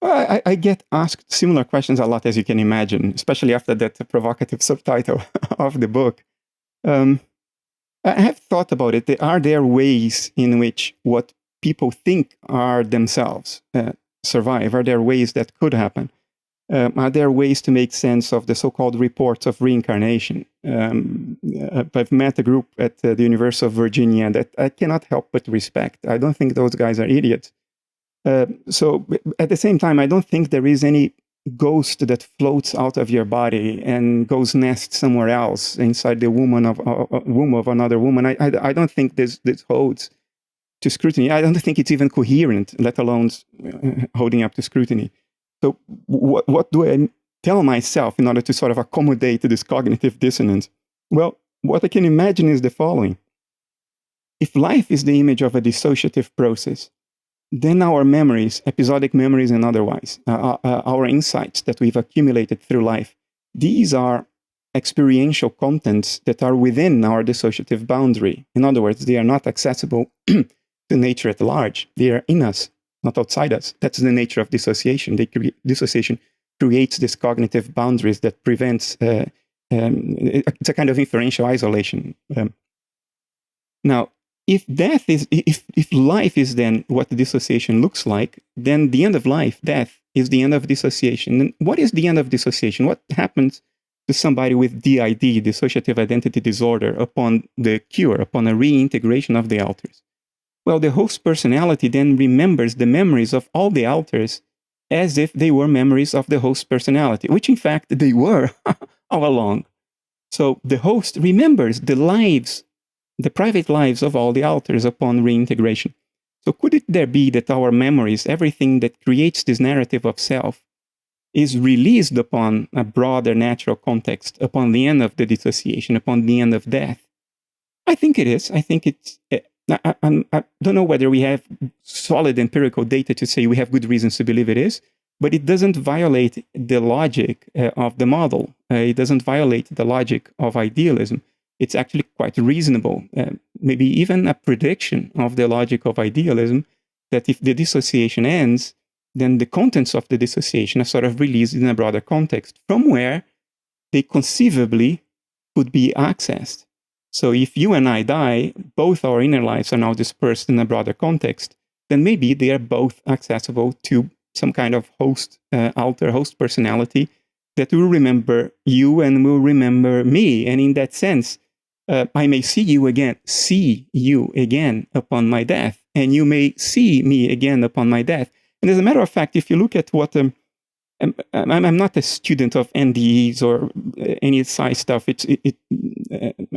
Speaker 2: Well, I get asked similar questions a lot, as you can imagine, especially after that provocative subtitle of the book. I have thought about it. Are there ways in which what people think are themselves survive? Are there ways that could happen? Are there ways to make sense of the so-called reports of reincarnation? I've met a group at the University of Virginia that I cannot help but respect. I don't think those guys are idiots. So at the same time, I don't think there is any ghost that floats out of your body and goes nest somewhere else inside the womb of another woman. I don't think this holds to scrutiny. I don't think it's even coherent, let alone holding up to scrutiny. So what do I tell myself in order to sort of accommodate this cognitive dissonance? Well, what I can imagine is the following. If life is the image of a dissociative process, then our memories, episodic memories and otherwise, our insights that we've accumulated through life, these are experiential contents that are within our dissociative boundary. In other words, they are not accessible to nature at large. They are in us, not outside us. That's the nature of dissociation. Dissociation creates these cognitive boundaries that prevents, it's a kind of inferential isolation. Now, if life is then what the dissociation looks like, then the end of life, death, is the end of dissociation. And what is the end of dissociation? What happens to somebody with DID, dissociative identity disorder, upon the cure, upon a reintegration of the alters? Well, the host personality then remembers the memories of all the alters as if they were memories of the host personality, which in fact they were all along. So the host remembers the lives, the private lives of all the alters upon reintegration. So could it there be that our memories, everything that creates this narrative of self, is released upon a broader natural context, upon the end of the dissociation, upon the end of death? I think it is. I think it's... I don't know whether we have solid empirical data to say we have good reasons to believe it is, but it doesn't violate the logic of the model. It doesn't violate the logic of idealism. It's actually quite reasonable, maybe even a prediction of the logic of idealism, that if the dissociation ends, then the contents of the dissociation are sort of released in a broader context, from where they conceivably could be accessed. So if you and I die, both our inner lives are now dispersed in a broader context, then maybe they are both accessible to some kind of alter host personality that will remember you and will remember me. And in that sense, I may see you again upon my death, and you may see me again upon my death. And as a matter of fact, if you look at what I'm not a student of NDEs or any sci stuff.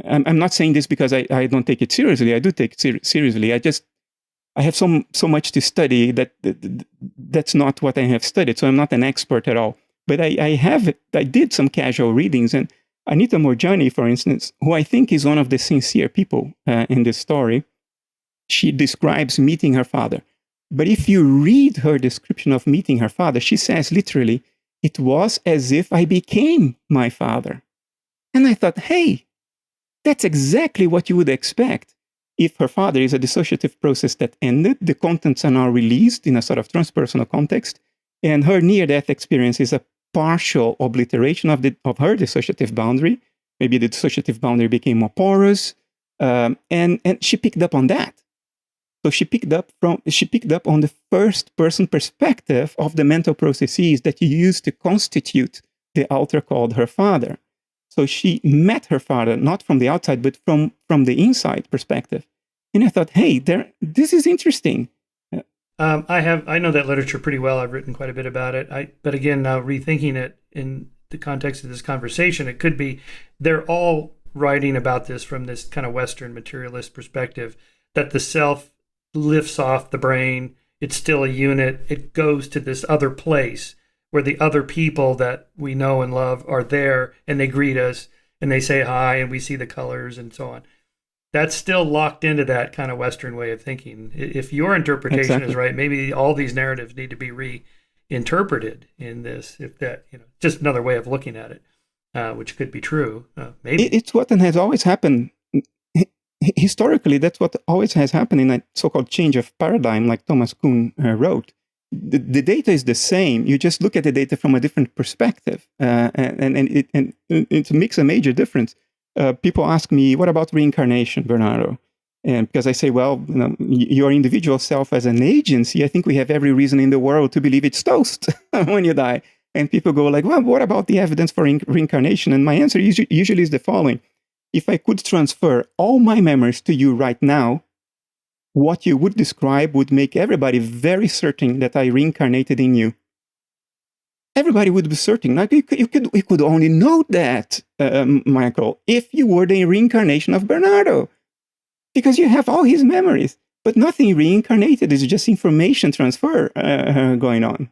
Speaker 2: I'm not saying this because I don't take it seriously. I do take it seriously. I have so much to study that's not what I have studied. So I'm not an expert at all. But I did some casual readings, and Anita Morjani, for instance, who I think is one of the sincere people in this story, she describes meeting her father. But if you read her description of meeting her father, she says literally, it was as if I became my father. And I thought, hey, that's exactly what you would expect. If her father is a dissociative process that ended, the contents are now released in a sort of transpersonal context, and her near-death experience is a partial obliteration of her dissociative boundary. Maybe the dissociative boundary became more porous, and she picked up on that. So she picked up on the first person perspective of the mental processes that you use to constitute the alter called her father. So she met her father not from the outside, but from the inside perspective. And I thought, hey, this is interesting.
Speaker 1: I know that literature pretty well. I've written quite a bit about it. But again, now rethinking it in the context of this conversation, it could be they're all writing about this from this kind of Western materialist perspective, that the self lifts off the brain. It's still a unit. It goes to this other place where the other people that we know and love are there, and they greet us and they say hi, and we see the colors and so on. That's still locked into that kind of Western way of thinking. If your interpretation is right, maybe all these narratives need to be reinterpreted in this. If that, just another way of looking at it, which could be true. Maybe
Speaker 2: it's what has always happened. Historically, that's what always has happened in a so-called change of paradigm, like Thomas Kuhn wrote. The data is the same. You just look at the data from a different perspective, and it makes a major difference. People ask me, "What about reincarnation, Bernardo?" And because I say, "Well, your individual self as an agency, I think we have every reason in the world to believe it's toast when you die." And people go like, "Well, what about the evidence for reincarnation?" And my answer usually is the following. If I could transfer all my memories to you right now, what you would describe would make everybody very certain that I reincarnated in you. Everybody would be certain. Like you could only know that, Michael, if you were the reincarnation of Bernardo, because you have all his memories, but nothing reincarnated. It's just information transfer going on.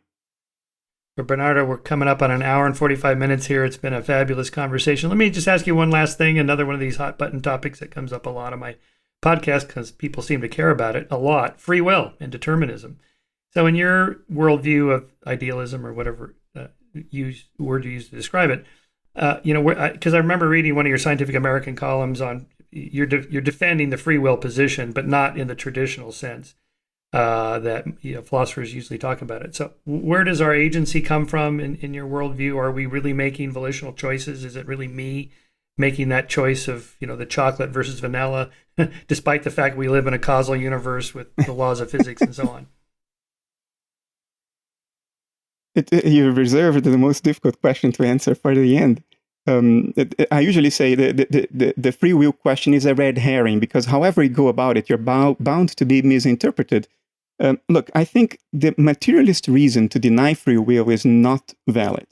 Speaker 1: But Bernardo, we're coming up on an hour and 45 minutes here. It's been a fabulous conversation. Let me just ask you one last thing, another one of these hot button topics that comes up a lot on my podcast because people seem to care about it a lot, free will and determinism. So in your worldview of idealism or whatever word you use to describe it, because I remember reading one of your Scientific American columns on you're defending the free will position, but not in the traditional sense. That philosophers usually talk about it. So where does our agency come from in your worldview? Are we really making volitional choices? Is it really me making that choice of, the chocolate versus vanilla, despite the fact we live in a causal universe with the laws of physics and so on?
Speaker 2: You reserved the most difficult question to answer for the end. I usually say the free will question is a red herring because however you go about it, you're bound to be misinterpreted. Look, I think the materialist reason to deny free will is not valid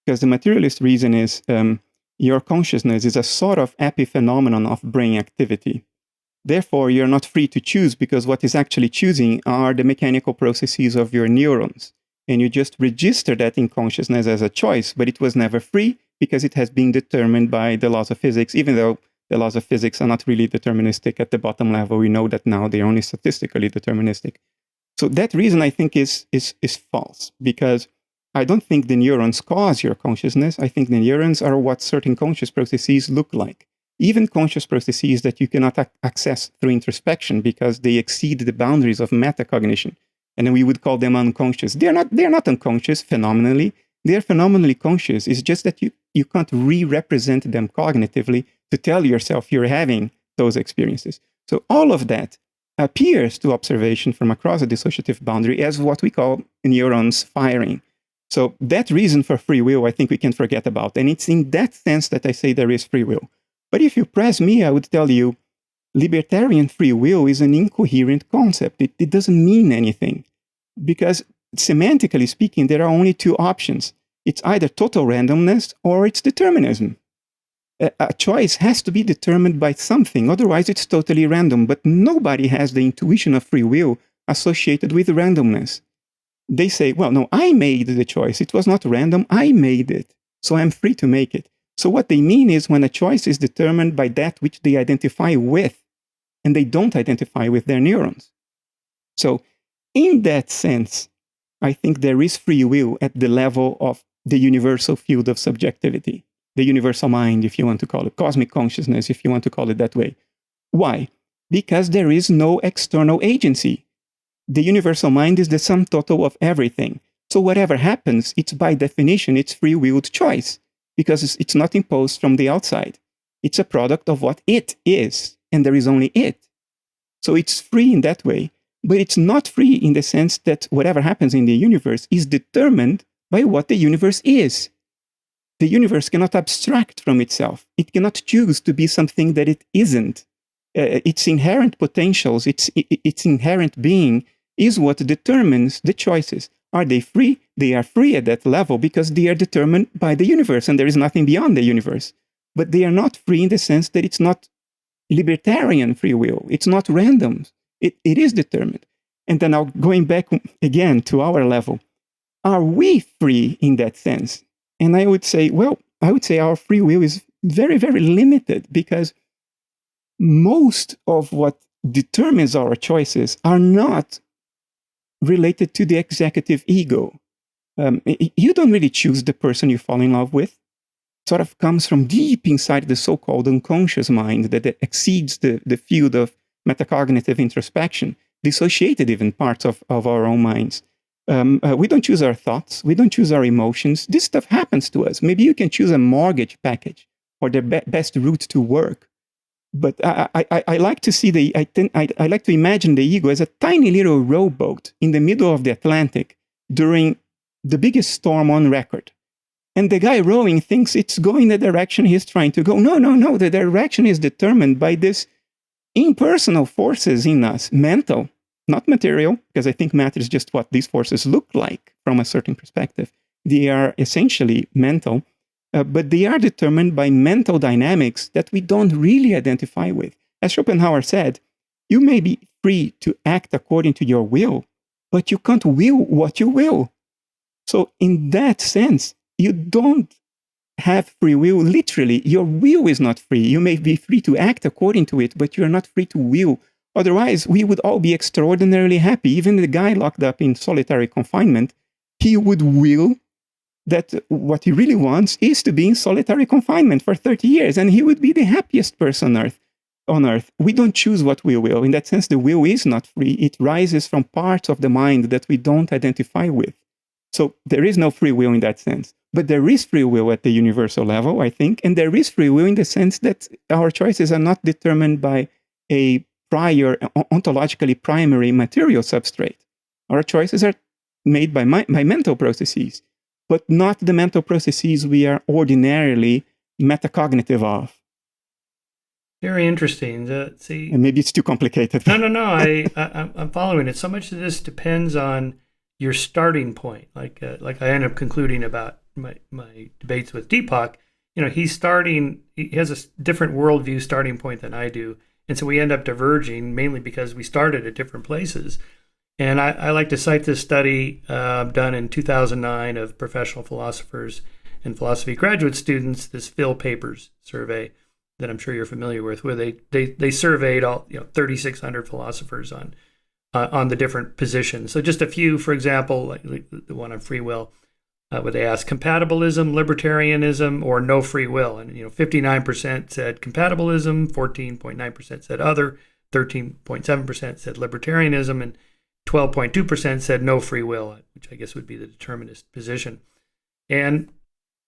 Speaker 2: because the materialist reason is your consciousness is a sort of epiphenomenon of brain activity. Therefore, you're not free to choose because what is actually choosing are the mechanical processes of your neurons. And you just register that in consciousness as a choice, but it was never free because it has been determined by the laws of physics, even though the laws of physics are not really deterministic at the bottom level. We know that now they're only statistically deterministic. So that reason, I think, is false because I don't think the neurons cause your consciousness. I think the neurons are what certain conscious processes look like. Even conscious processes that you cannot access through introspection because they exceed the boundaries of metacognition. And then we would call them unconscious. They're not unconscious phenomenally. They're phenomenally conscious. It's just that you can't re-represent them cognitively to tell yourself you're having those experiences. So all of that appears to observation from across a dissociative boundary as what we call neurons firing. So that reason for free will, I think we can forget about. And it's in that sense that I say there is free will. But if you press me, I would tell you libertarian free will is an incoherent concept. It doesn't mean anything. Because semantically speaking, there are only two options. It's either total randomness or it's determinism. A choice has to be determined by something, otherwise it's totally random. But nobody has the intuition of free will associated with randomness. They say, well, no, I made the choice. It was not random. I made it. So I'm free to make it. So what they mean is when a choice is determined by that which they identify with, and they don't identify with their neurons. So in that sense, I think there is free will at the level of the universal field of subjectivity, the universal mind, if you want to call it, cosmic consciousness, if you want to call it that way. Why? Because there is no external agency. The universal mind is the sum total of everything. So whatever happens, it's by definition, it's free-willed choice, because it's not imposed from the outside. It's a product of what it is, and there is only it. So it's free in that way, but it's not free in the sense that whatever happens in the universe is determined by what the universe is. The universe cannot abstract from itself. It cannot choose to be something that it isn't. Its inherent potentials, its inherent being is what determines the choices. Are they free? They are free at that level because they are determined by the universe, and there is nothing beyond the universe. But they are not free in the sense that it's not libertarian free will. It's not random. It is determined. And then now going back again to our level, are we free in that sense? And I would say, well, our free will is very, very limited because most of what determines our choices are not related to the executive ego. You don't really choose the person you fall in love with. It sort of comes from deep inside the so-called unconscious mind that exceeds the field of metacognitive introspection, dissociated even parts of our own minds. We don't choose our thoughts. We don't choose our emotions. This stuff happens to us. Maybe you can choose a mortgage package or the best route to work. But I like to see I like to imagine the ego as a tiny little rowboat in the middle of the Atlantic during the biggest storm on record. And the guy rowing thinks it's going the direction he's trying to go. No. The direction is determined by this impersonal forces in us, mental, not material, because I think matter is just what these forces look like from a certain perspective. They are essentially mental. But they are determined by mental dynamics that we don't really identify with. As Schopenhauer said, you may be free to act according to your will, but you can't will what you will. So in that sense, you don't have free will literally. Your will is not free. You may be free to act according to it, but you're not free to will. Otherwise, we would all be extraordinarily happy. Even the guy locked up in solitary confinement, he would will that what he really wants is to be in solitary confinement for 30 years, and he would be the happiest person on earth. We don't choose what we will. In that sense, the will is not free. It rises from parts of the mind that we don't identify with. So there is no free will in that sense. But there is free will at the universal level, I think, and there is free will in the sense that our choices are not determined by a prior, ontologically primary material substrate. Our choices are made by mental processes, but not the mental processes we are ordinarily metacognitive of.
Speaker 1: Very interesting. See,
Speaker 2: and maybe it's too complicated.
Speaker 1: No. I'm following it. So much of this depends on your starting point. Like I end up concluding about my debates with Deepak. He has a different worldview starting point than I do, and so we end up diverging mainly because we started at different places. And I like to cite this study done in 2009 of professional philosophers and philosophy graduate students, this Phil Papers survey that I'm sure you're familiar with, where they surveyed all 3,600 philosophers on the different positions. So just a few, for example, like the one on free will, where they asked compatibilism, libertarianism, or no free will. And 59% said compatibilism, 14.9% said other, 13.7% said libertarianism, and 12.2% said no free will, which I guess would be the determinist position. And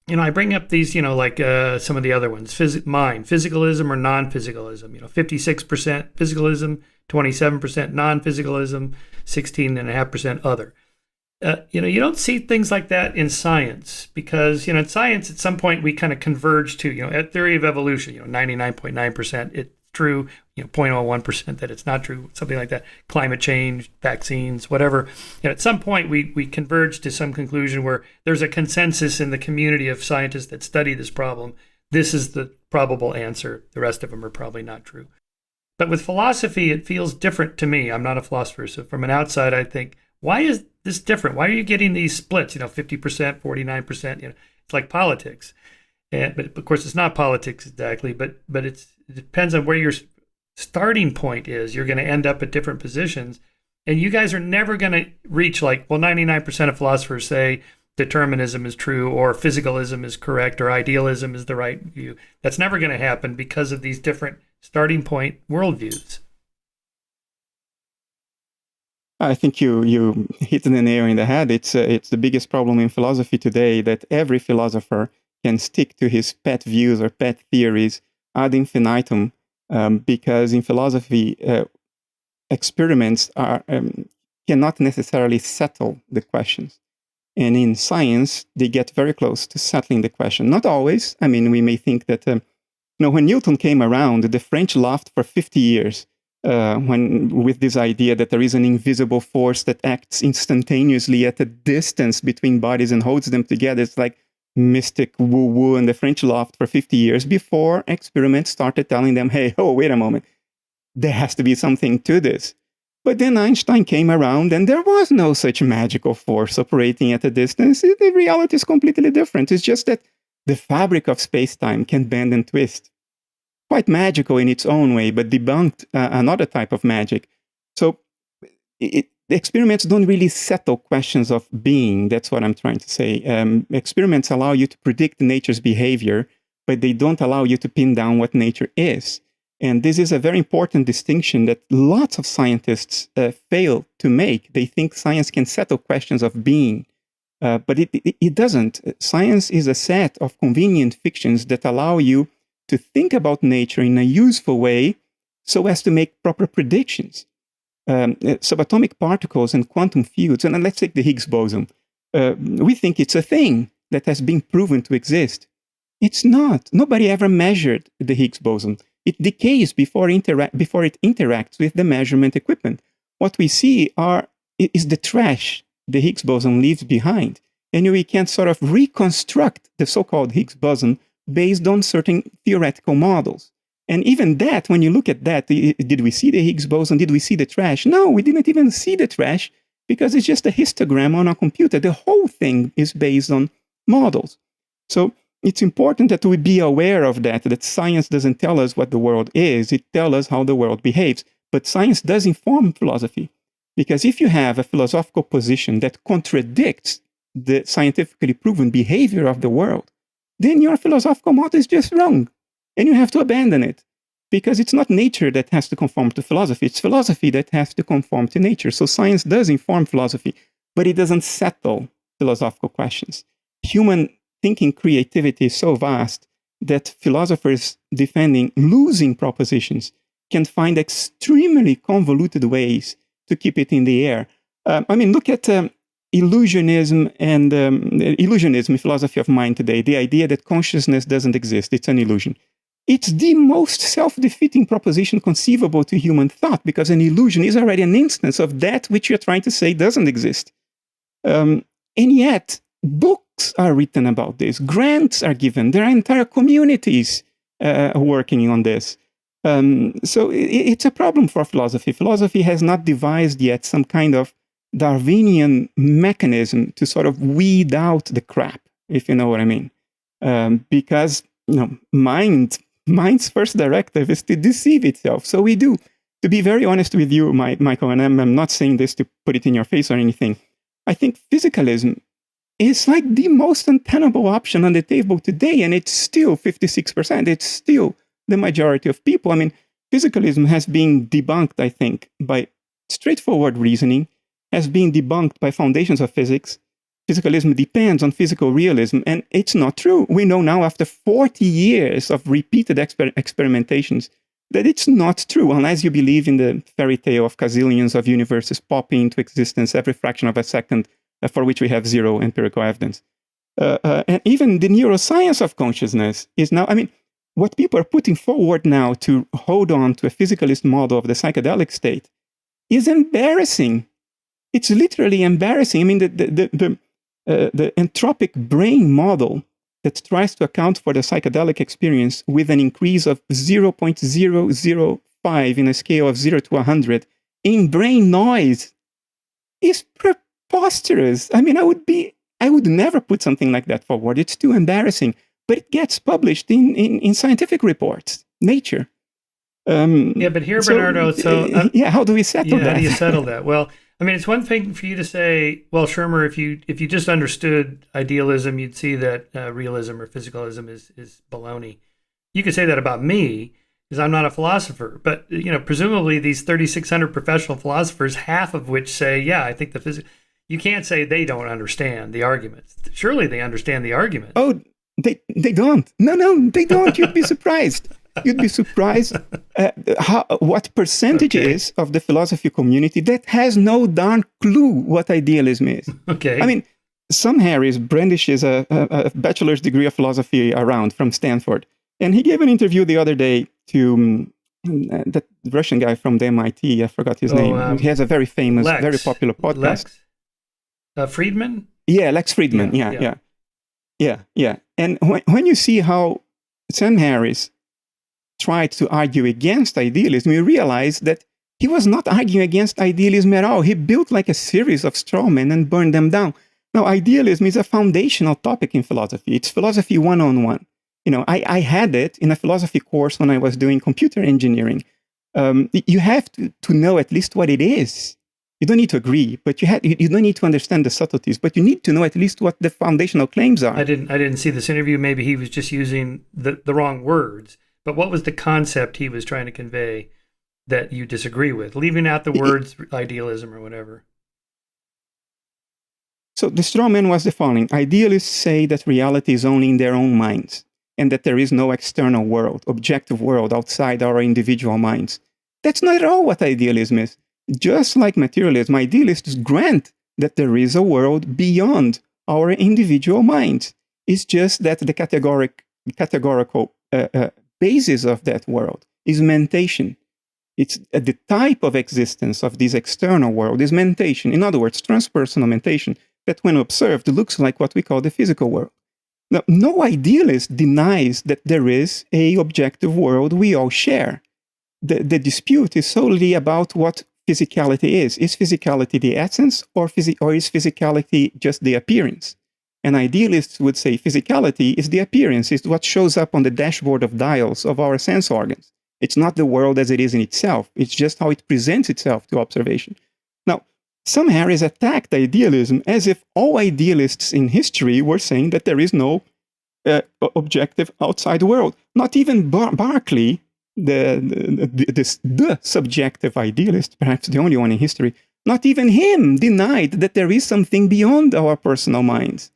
Speaker 1: I bring up these, like some of the other ones, physicalism or non-physicalism, 56% physicalism, 27% non-physicalism, 16.5% other. You don't see things like that in science because, in science, at some point we kind of converge to, at theory of evolution, 99.9% it's true, 0.01% that it's not true, something like that. Climate change, vaccines, whatever. At some point we converge to some conclusion where there's a consensus in the community of scientists that study this problem. This is the probable answer. The rest of them are probably not true. But with philosophy, it feels different to me. I'm not a philosopher, so from an outside, I think, why is this different? Why are you getting these splits? 50%, 49%. It's like politics, but of course it's not politics exactly. But it depends on where your starting point is. You're going to end up at different positions, and you guys are never going to reach 99% of philosophers say determinism is true, or physicalism is correct, or idealism is the right view. That's never going to happen because of these different starting point worldviews.
Speaker 2: I think you hit the nail in the head. It's the biggest problem in philosophy today, that every philosopher can stick to his pet views or pet theories ad infinitum, because in philosophy, experiments cannot necessarily settle the questions. And in science, they get very close to settling the question. Not always. I mean, we may think that, when Newton came around, the French laughed for 50 years. With this idea that there is an invisible force that acts instantaneously at a distance between bodies and holds them together. It's like mystic woo-woo, and the French laughed for 50 years before experiments started telling them, hey, wait a moment, there has to be something to this. But then Einstein came around, and there was no such magical force operating at a distance. The reality is completely different. It's just that the fabric of space-time can bend and twist. Quite magical in its own way, but debunked another type of magic. So the experiments don't really settle questions of being. That's what I'm trying to say. Experiments allow you to predict nature's behavior, but they don't allow you to pin down what nature is. And this is a very important distinction that lots of scientists fail to make. They think science can settle questions of being, but it doesn't. Science is a set of convenient fictions that allow you to think about nature in a useful way so as to make proper predictions. Subatomic particles and quantum fields, and let's take the Higgs boson. We think it's a thing that has been proven to exist. It's not. Nobody ever measured the Higgs boson. It decays before it interacts with the measurement equipment. What we see is the trash the Higgs boson leaves behind. And we can sort of reconstruct the so-called Higgs boson based on certain theoretical models. And even that, when you look at that, did we see the Higgs boson? Did we see the trash? No, we didn't even see the trash because it's just a histogram on a computer. The whole thing is based on models. So it's important that we be aware of that science doesn't tell us what the world is. It tells us how the world behaves. But science does inform philosophy. Because if you have a philosophical position that contradicts the scientifically proven behavior of the world, then your philosophical model is just wrong. And you have to abandon it. Because it's not nature that has to conform to philosophy. It's philosophy that has to conform to nature. So science does inform philosophy, but it doesn't settle philosophical questions. Human thinking creativity is so vast that philosophers defending losing propositions can find extremely convoluted ways to keep it in the air. Look at illusionism and illusionism, philosophy of mind today, the idea that consciousness doesn't exist, it's an illusion. It's the most self-defeating proposition conceivable to human thought, because an illusion is already an instance of that which you're trying to say doesn't exist. And yet, books are written about this, grants are given, there are entire communities working on this. So it's a problem for philosophy. Philosophy has not devised yet some kind of Darwinian mechanism to sort of weed out the crap, if you know what I mean. Because mind's first directive is to deceive itself. So we do. To be very honest with you, Michael, and I'm not saying this to put it in your face or anything, I think physicalism is like the most untenable option on the table today, and it's still 56%. It's still the majority of people. I mean, physicalism has been debunked, I think, by straightforward reasoning, has been debunked by foundations of physics, physicalism depends on physical realism, and it's not true. We know now after 40 years of repeated experimentations that it's not true unless you believe in the fairy tale of gazillions of universes popping into existence every fraction of a second, for which we have zero empirical evidence. And even the neuroscience of consciousness is now, I mean, what people are putting forward now to hold on to a physicalist model of the psychedelic state is embarrassing. It's literally embarrassing. I mean, the entropic brain model that tries to account for the psychedelic experience with an increase of 0.005 in a scale of 0 to 100 in brain noise is preposterous. I mean, I would never put something like that forward. It's too embarrassing. But it gets published in scientific reports, Nature.
Speaker 1: Yeah, but here, Bernardo,
Speaker 2: how do we settle that?
Speaker 1: How do you settle that? Well, I mean, it's one thing for you to say, well, Shermer, if you just understood idealism, you'd see that realism or physicalism is baloney. You could say that about me, because I'm not a philosopher. But, presumably these 3,600 professional philosophers, half of which say, yeah, I think you can't say they don't understand the arguments. Surely they understand the arguments.
Speaker 2: Oh, they don't. No, they don't. You'd be surprised. You'd be surprised what percentage is of the philosophy community that has no darn clue what idealism is.
Speaker 1: Okay.
Speaker 2: I mean, Sam Harris brandishes a bachelor's degree of philosophy around from Stanford. And he gave an interview the other day to that Russian guy from the MIT. I forgot his name. He has a very famous, very popular podcast.
Speaker 1: Lex Friedman?
Speaker 2: Yeah, Lex Friedman. Yeah. And when you see how Sam Harris tried to argue against idealism, you realize that he was not arguing against idealism at all. He built like a series of straw men and burned them down. Now, idealism is a foundational topic in philosophy. It's philosophy 101. I had it in a philosophy course when I was doing computer engineering. You have to know at least what it is. You don't need to agree, but you don't need to understand the subtleties, but you need to know at least what the foundational claims are.
Speaker 1: I didn't see this interview. Maybe he was just using the wrong words. But what was the concept he was trying to convey that you disagree with, leaving out the words idealism or whatever?
Speaker 2: So the straw man was the following. Idealists say that reality is only in their own minds and that there is no external world, objective world outside our individual minds. That's not at all what idealism is. Just like materialism, idealists grant that there is a world beyond our individual minds. It's just that the categorical basis of that world is mentation. It's the type of existence of this external world is mentation. In other words, transpersonal mentation that when observed looks like what we call the physical world. Now, no idealist denies that there is a objective world we all share. The dispute is solely about what physicality is. Is physicality the essence or is physicality just the appearance? And idealists would say physicality is the appearance, is what shows up on the dashboard of dials of our sense organs. It's not the world as it is in itself. It's just how it presents itself to observation. Now, Sam Harris attacked idealism as if all idealists in history were saying that there is no objective outside world. Not even Berkeley, the subjective idealist, perhaps the only one in history, not even him denied that there is something beyond our personal minds.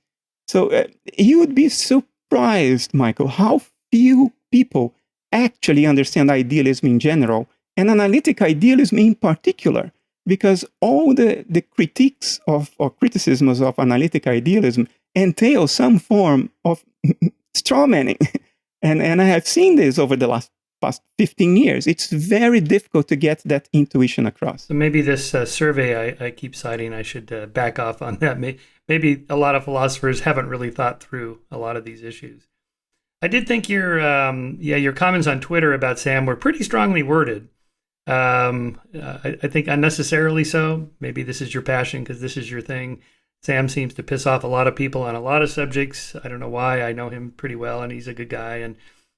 Speaker 2: So you would be surprised, Michael, how few people actually understand idealism in general and analytic idealism in particular, because all the critiques or criticisms of analytic idealism entail some form of strawmanning. And I have seen this over the past 15 years. It's very difficult to get that intuition across.
Speaker 1: So maybe this survey I keep citing, I should back off on that. Maybe a lot of philosophers haven't really thought through a lot of these issues. I did think your comments on Twitter about Sam were pretty strongly worded. I think unnecessarily so. Maybe this is your passion because this is your thing. Sam seems to piss off a lot of people on a lot of subjects. I don't know why. I know him pretty well, and he's a good guy. And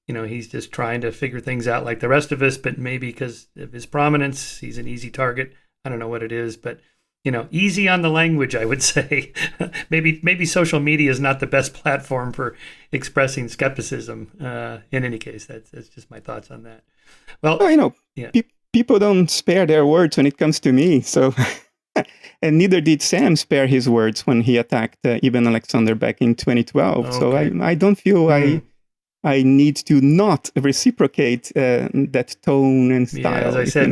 Speaker 1: he's just trying to figure things out like the rest of us. But maybe because of his prominence, he's an easy target. I don't know what it is, but easy on the language, I would say. maybe social media is not the best platform for expressing skepticism. In any case, that's just my thoughts on that. Well,
Speaker 2: people don't spare their words when it comes to me, so And neither did Sam spare his words when he attacked Ibn Alexander back in 2012.
Speaker 1: Okay.
Speaker 2: So I don't feel I need to not reciprocate that tone and style.
Speaker 1: Yeah, as I said,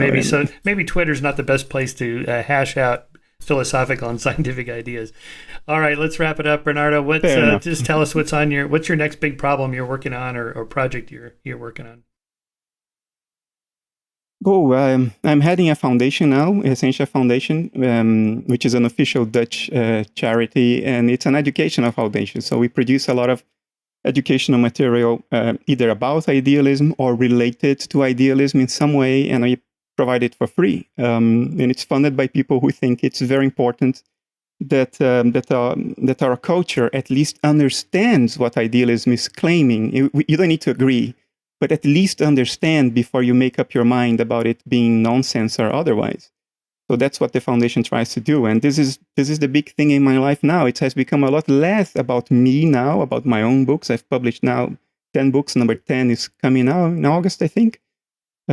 Speaker 1: maybe Twitter's not the best place to hash out philosophical and scientific ideas. All right, let's wrap it up, Bernardo. Just tell us what's your next big problem you're working on, or project you're working on.
Speaker 2: Oh, I'm heading a foundation now, Essentia Foundation, which is an official Dutch charity, and it's an educational foundation. So we produce a lot of educational material, either about idealism or related to idealism in some way, and we provide it for free. And it's funded by people who think it's very important that our culture at least understands what idealism is claiming. You don't need to agree, but at least understand before you make up your mind about it being nonsense or otherwise. So that's what the foundation tries to do. And this is the big thing in my life now. It has become a lot less about me now, about my own books. I've published now 10 books. Number 10 is coming out in August, I think.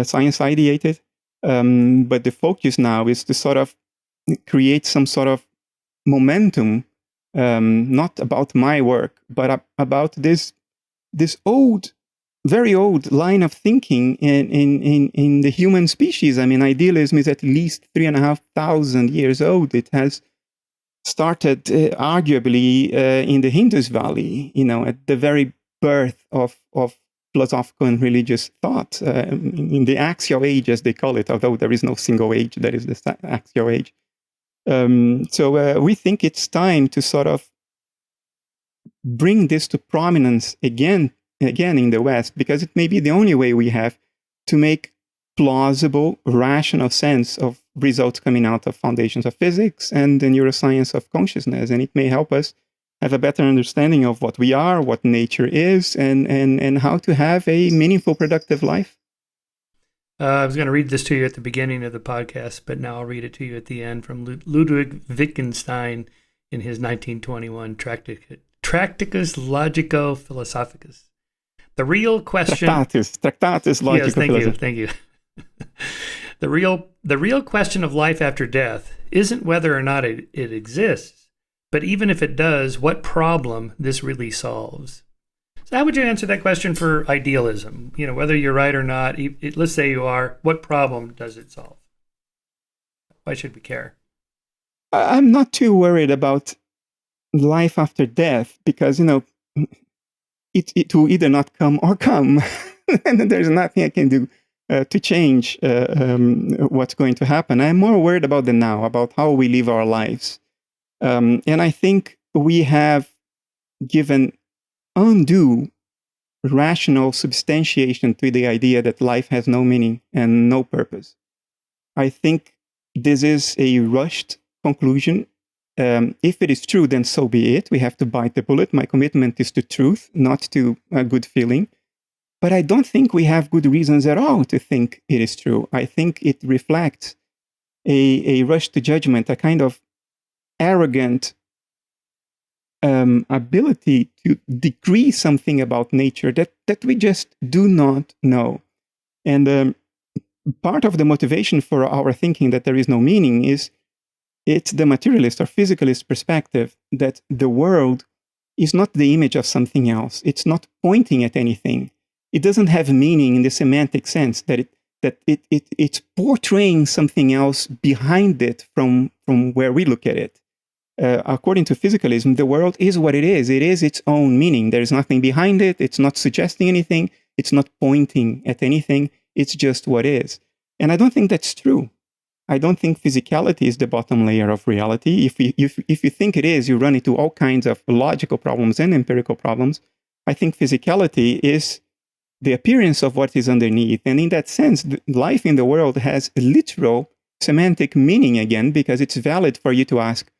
Speaker 2: Science Ideated. But the focus now is to sort of create some sort of momentum, not about my work, but about this very old line of thinking in the human species. I mean, idealism is at least 3,500 years old. It has started arguably in the Indus Valley, at the very birth of philosophical and religious thought, in the axial age, as they call it, although there is no single age, that is the axial age. So we think it's time to sort of bring this to prominence again in the West, because it may be the only way we have to make plausible, rational sense of results coming out of foundations of physics and the neuroscience of consciousness. And it may help us have a better understanding of what we are, what nature is, and how to have a meaningful, productive life.
Speaker 1: I was going to read this to you at the beginning of the podcast, but now I'll read it to you at the end from Ludwig Wittgenstein in his 1921 Tractatus Logico-Philosophicus. The real question...
Speaker 2: Tractatus Logico-Philosophicus.
Speaker 1: Yes, thank you. The real question of life after death isn't whether or not it exists, but even if it does, what problem this really solves. So how would you answer that question for idealism? Whether you're right or not, let's say you are, what problem does it solve? Why should we care?
Speaker 2: I'm not too worried about life after death because, it will either not come or come. And there's nothing I can do to change what's going to happen. I'm more worried about the now, about how we live our lives. And I think we have given undue rational substantiation to the idea that life has no meaning and no purpose. I think this is a rushed conclusion. If it is true, then so be it. We have to bite the bullet. My commitment is to truth, not to a good feeling. But I don't think we have good reasons at all to think it is true. I think it reflects a rush to judgment, a kind of arrogant ability to decree something about nature that we just do not know. And part of the motivation for our thinking that there is no meaning is it's the materialist or physicalist perspective that the world is not the image of something else. It's not pointing at anything. It doesn't have meaning in the semantic sense that it's portraying something else behind it from where we look at it. According to physicalism, the world is what it is. It is its own meaning. There's nothing behind it. It's not suggesting anything. It's not pointing at anything. It's just what is. And I don't think that's true. I don't think physicality is the bottom layer of reality. If you think it is, you run into all kinds of logical problems and empirical problems. I think physicality is the appearance of what is underneath. And in that sense, life in the world has a literal semantic meaning again, because it's valid for you to ask,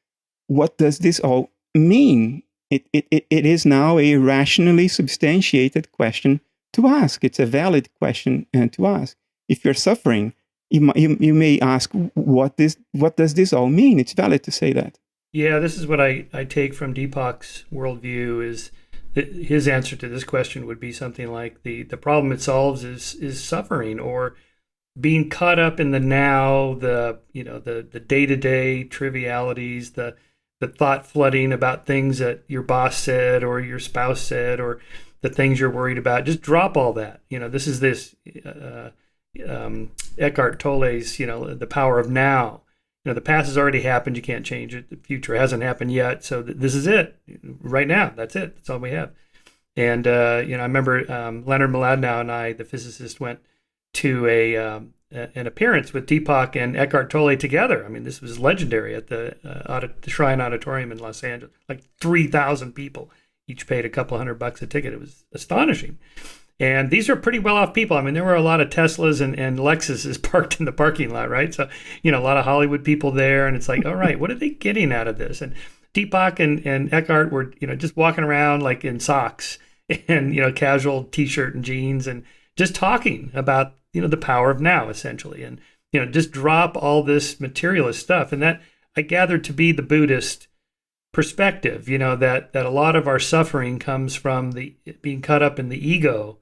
Speaker 2: what does this all mean? It is now a rationally substantiated question to ask. It's a valid question to ask. If you're suffering, you may ask, what does this all mean? It's valid to say that.
Speaker 1: Yeah, this is what I take from Deepak's worldview is that his answer to this question would be something like the problem it solves is suffering, or being caught up in the now, the day-to-day trivialities, the thought flooding about things that your boss said or your spouse said or the things you're worried about. Just drop all that. This is Eckhart Tolle's, the power of now. The past has already happened. You can't change it. The future hasn't happened yet. So this is it right now. That's it. That's all we have. And, I remember Leonard Mlodinow and I, the physicist, went to an appearance with Deepak and Eckhart Tolle together. I mean, this was legendary at the Shrine Auditorium in Los Angeles. Like 3,000 people, each paid a couple $100 a ticket. It was astonishing. And these are pretty well-off people. I mean, there were a lot of Teslas and Lexuses parked in the parking lot, right? So, a lot of Hollywood people there. And it's like, all right, what are they getting out of this? And Deepak and Eckhart were, just walking around like in socks and, casual T-shirt and jeans and just talking about, the power of now, essentially. And, just drop all this materialist stuff. And that I gathered to be the Buddhist perspective, that a lot of our suffering comes from the being caught up in the ego,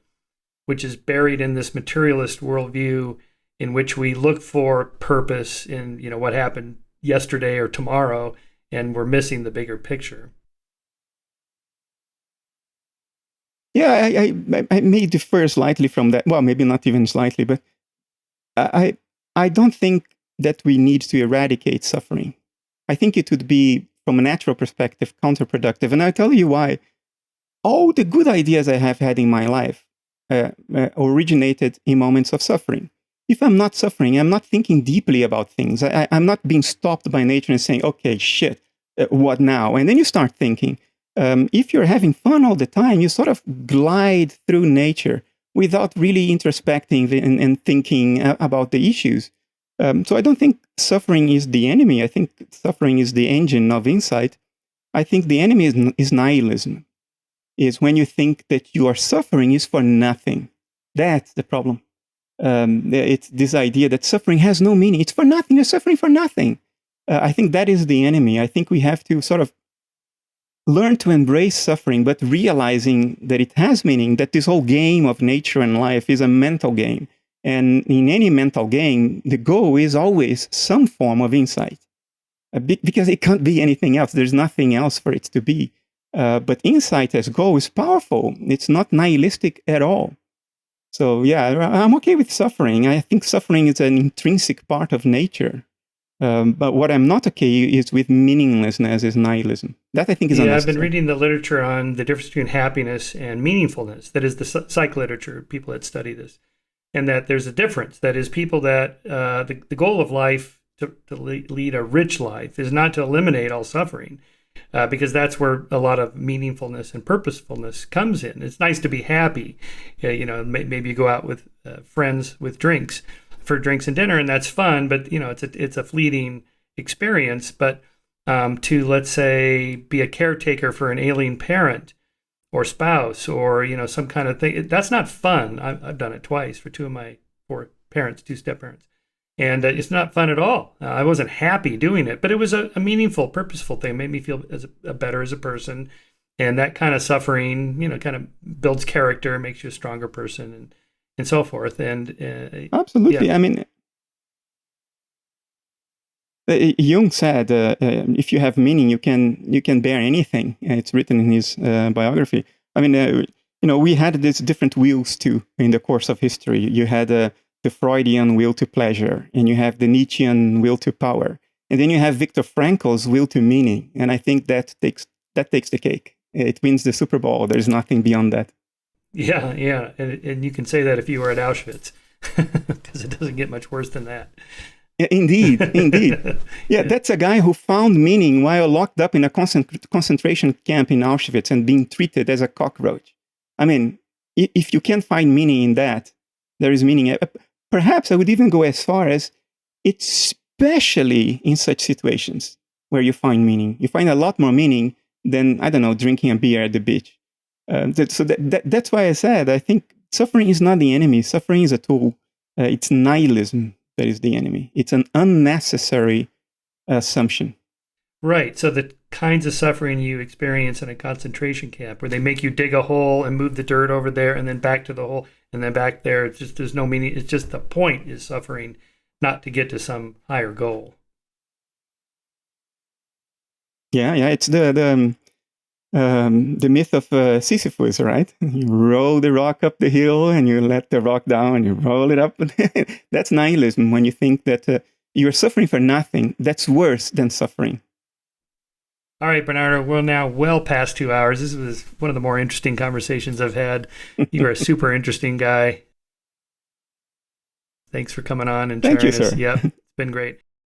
Speaker 1: which is buried in this materialist worldview in which we look for purpose in, what happened yesterday or tomorrow, and we're missing the bigger picture.
Speaker 2: Yeah, I may differ slightly from that. Well, maybe not even slightly, but I don't think that we need to eradicate suffering. I think it would be, from a natural perspective, counterproductive. And I'll tell you why. All the good ideas I have had in my life originated in moments of suffering. If I'm not suffering, I'm not thinking deeply about things. I'm not being stopped by nature and saying, okay, shit, what now? And then you start thinking. If you're having fun all the time, you sort of glide through nature without really introspecting and thinking about the issues. So I don't think suffering is the enemy. I think suffering is the engine of insight. I think the enemy is nihilism. Is when you think that your suffering is for nothing. That's the problem. It's this idea that suffering has no meaning. It's for nothing. You're suffering for nothing. I think that is the enemy. I think we have to sort of learn to embrace suffering, but realizing that it has meaning, that this whole game of nature and life is a mental game. And in any mental game, the goal is always some form of insight. Because it can't be anything else. There's nothing else for it to be. But insight as goal is powerful. It's not nihilistic at all. So yeah, I'm okay with suffering. I think suffering is an intrinsic part of nature. But what I'm not okay is with meaninglessness, is nihilism. That I think is unnecessary.
Speaker 1: I've been reading the literature on the difference between happiness and meaningfulness. That is the psych literature, people that study this. And that there's a difference. That is, people that the goal of life to lead a rich life is not to eliminate all suffering, because that's where a lot of meaningfulness and purposefulness comes in. It's nice to be happy. Maybe you go out with friends with drinks for drinks and dinner, and that's fun, but it's a fleeting experience. But to, let's say, be a caretaker for an ailing parent or spouse or some kind of thing, that's not fun. I've done it twice for two of my four parents, two step parents, and it's not fun at all. I wasn't happy doing it, but it was a meaningful, purposeful thing. It made me feel better as a person, and that kind of suffering kind of builds character, makes you a stronger person, and so forth. And
Speaker 2: absolutely.
Speaker 1: Yeah.
Speaker 2: I mean, Jung said, if you have meaning, you can bear anything. It's written in his biography. I mean, we had these different wills too in the course of history. You had the Freudian will to pleasure, and you have the Nietzschean will to power, and then you have Viktor Frankl's will to meaning. And I think that takes the cake. It wins the Super Bowl. There's nothing beyond that.
Speaker 1: Yeah, and you can say that if you were at Auschwitz, because it doesn't get much worse than that.
Speaker 2: Yeah, indeed. Yeah, that's a guy who found meaning while locked up in a concentration camp in Auschwitz and being treated as a cockroach. I mean, if you can't find meaning in that, there is meaning. Perhaps I would even go as far as, especially in such situations where you find meaning. You find a lot more meaning than, I don't know, drinking a beer at the beach. So that's why I said, I think suffering is not the enemy. Suffering is a tool. It's nihilism that is the enemy. It's an unnecessary assumption.
Speaker 1: Right. So the kinds of suffering you experience in a concentration camp, where they make you dig a hole and move the dirt over there and then back to the hole and then back there. It's just, there's no meaning. It's just the point is suffering, not to get to some higher goal.
Speaker 2: Yeah, it's the myth of Sisyphus, right? You roll the rock up the hill and you let the rock down and you roll it up. That's nihilism, when you think that you're suffering for nothing. That's worse than suffering.
Speaker 1: All right, Bernardo, we're now well past 2 hours. This was one of the more interesting conversations I've had. You're a super interesting guy. Thanks for coming on and sharing.
Speaker 2: Thank you, sir.
Speaker 1: Yep, it's been great.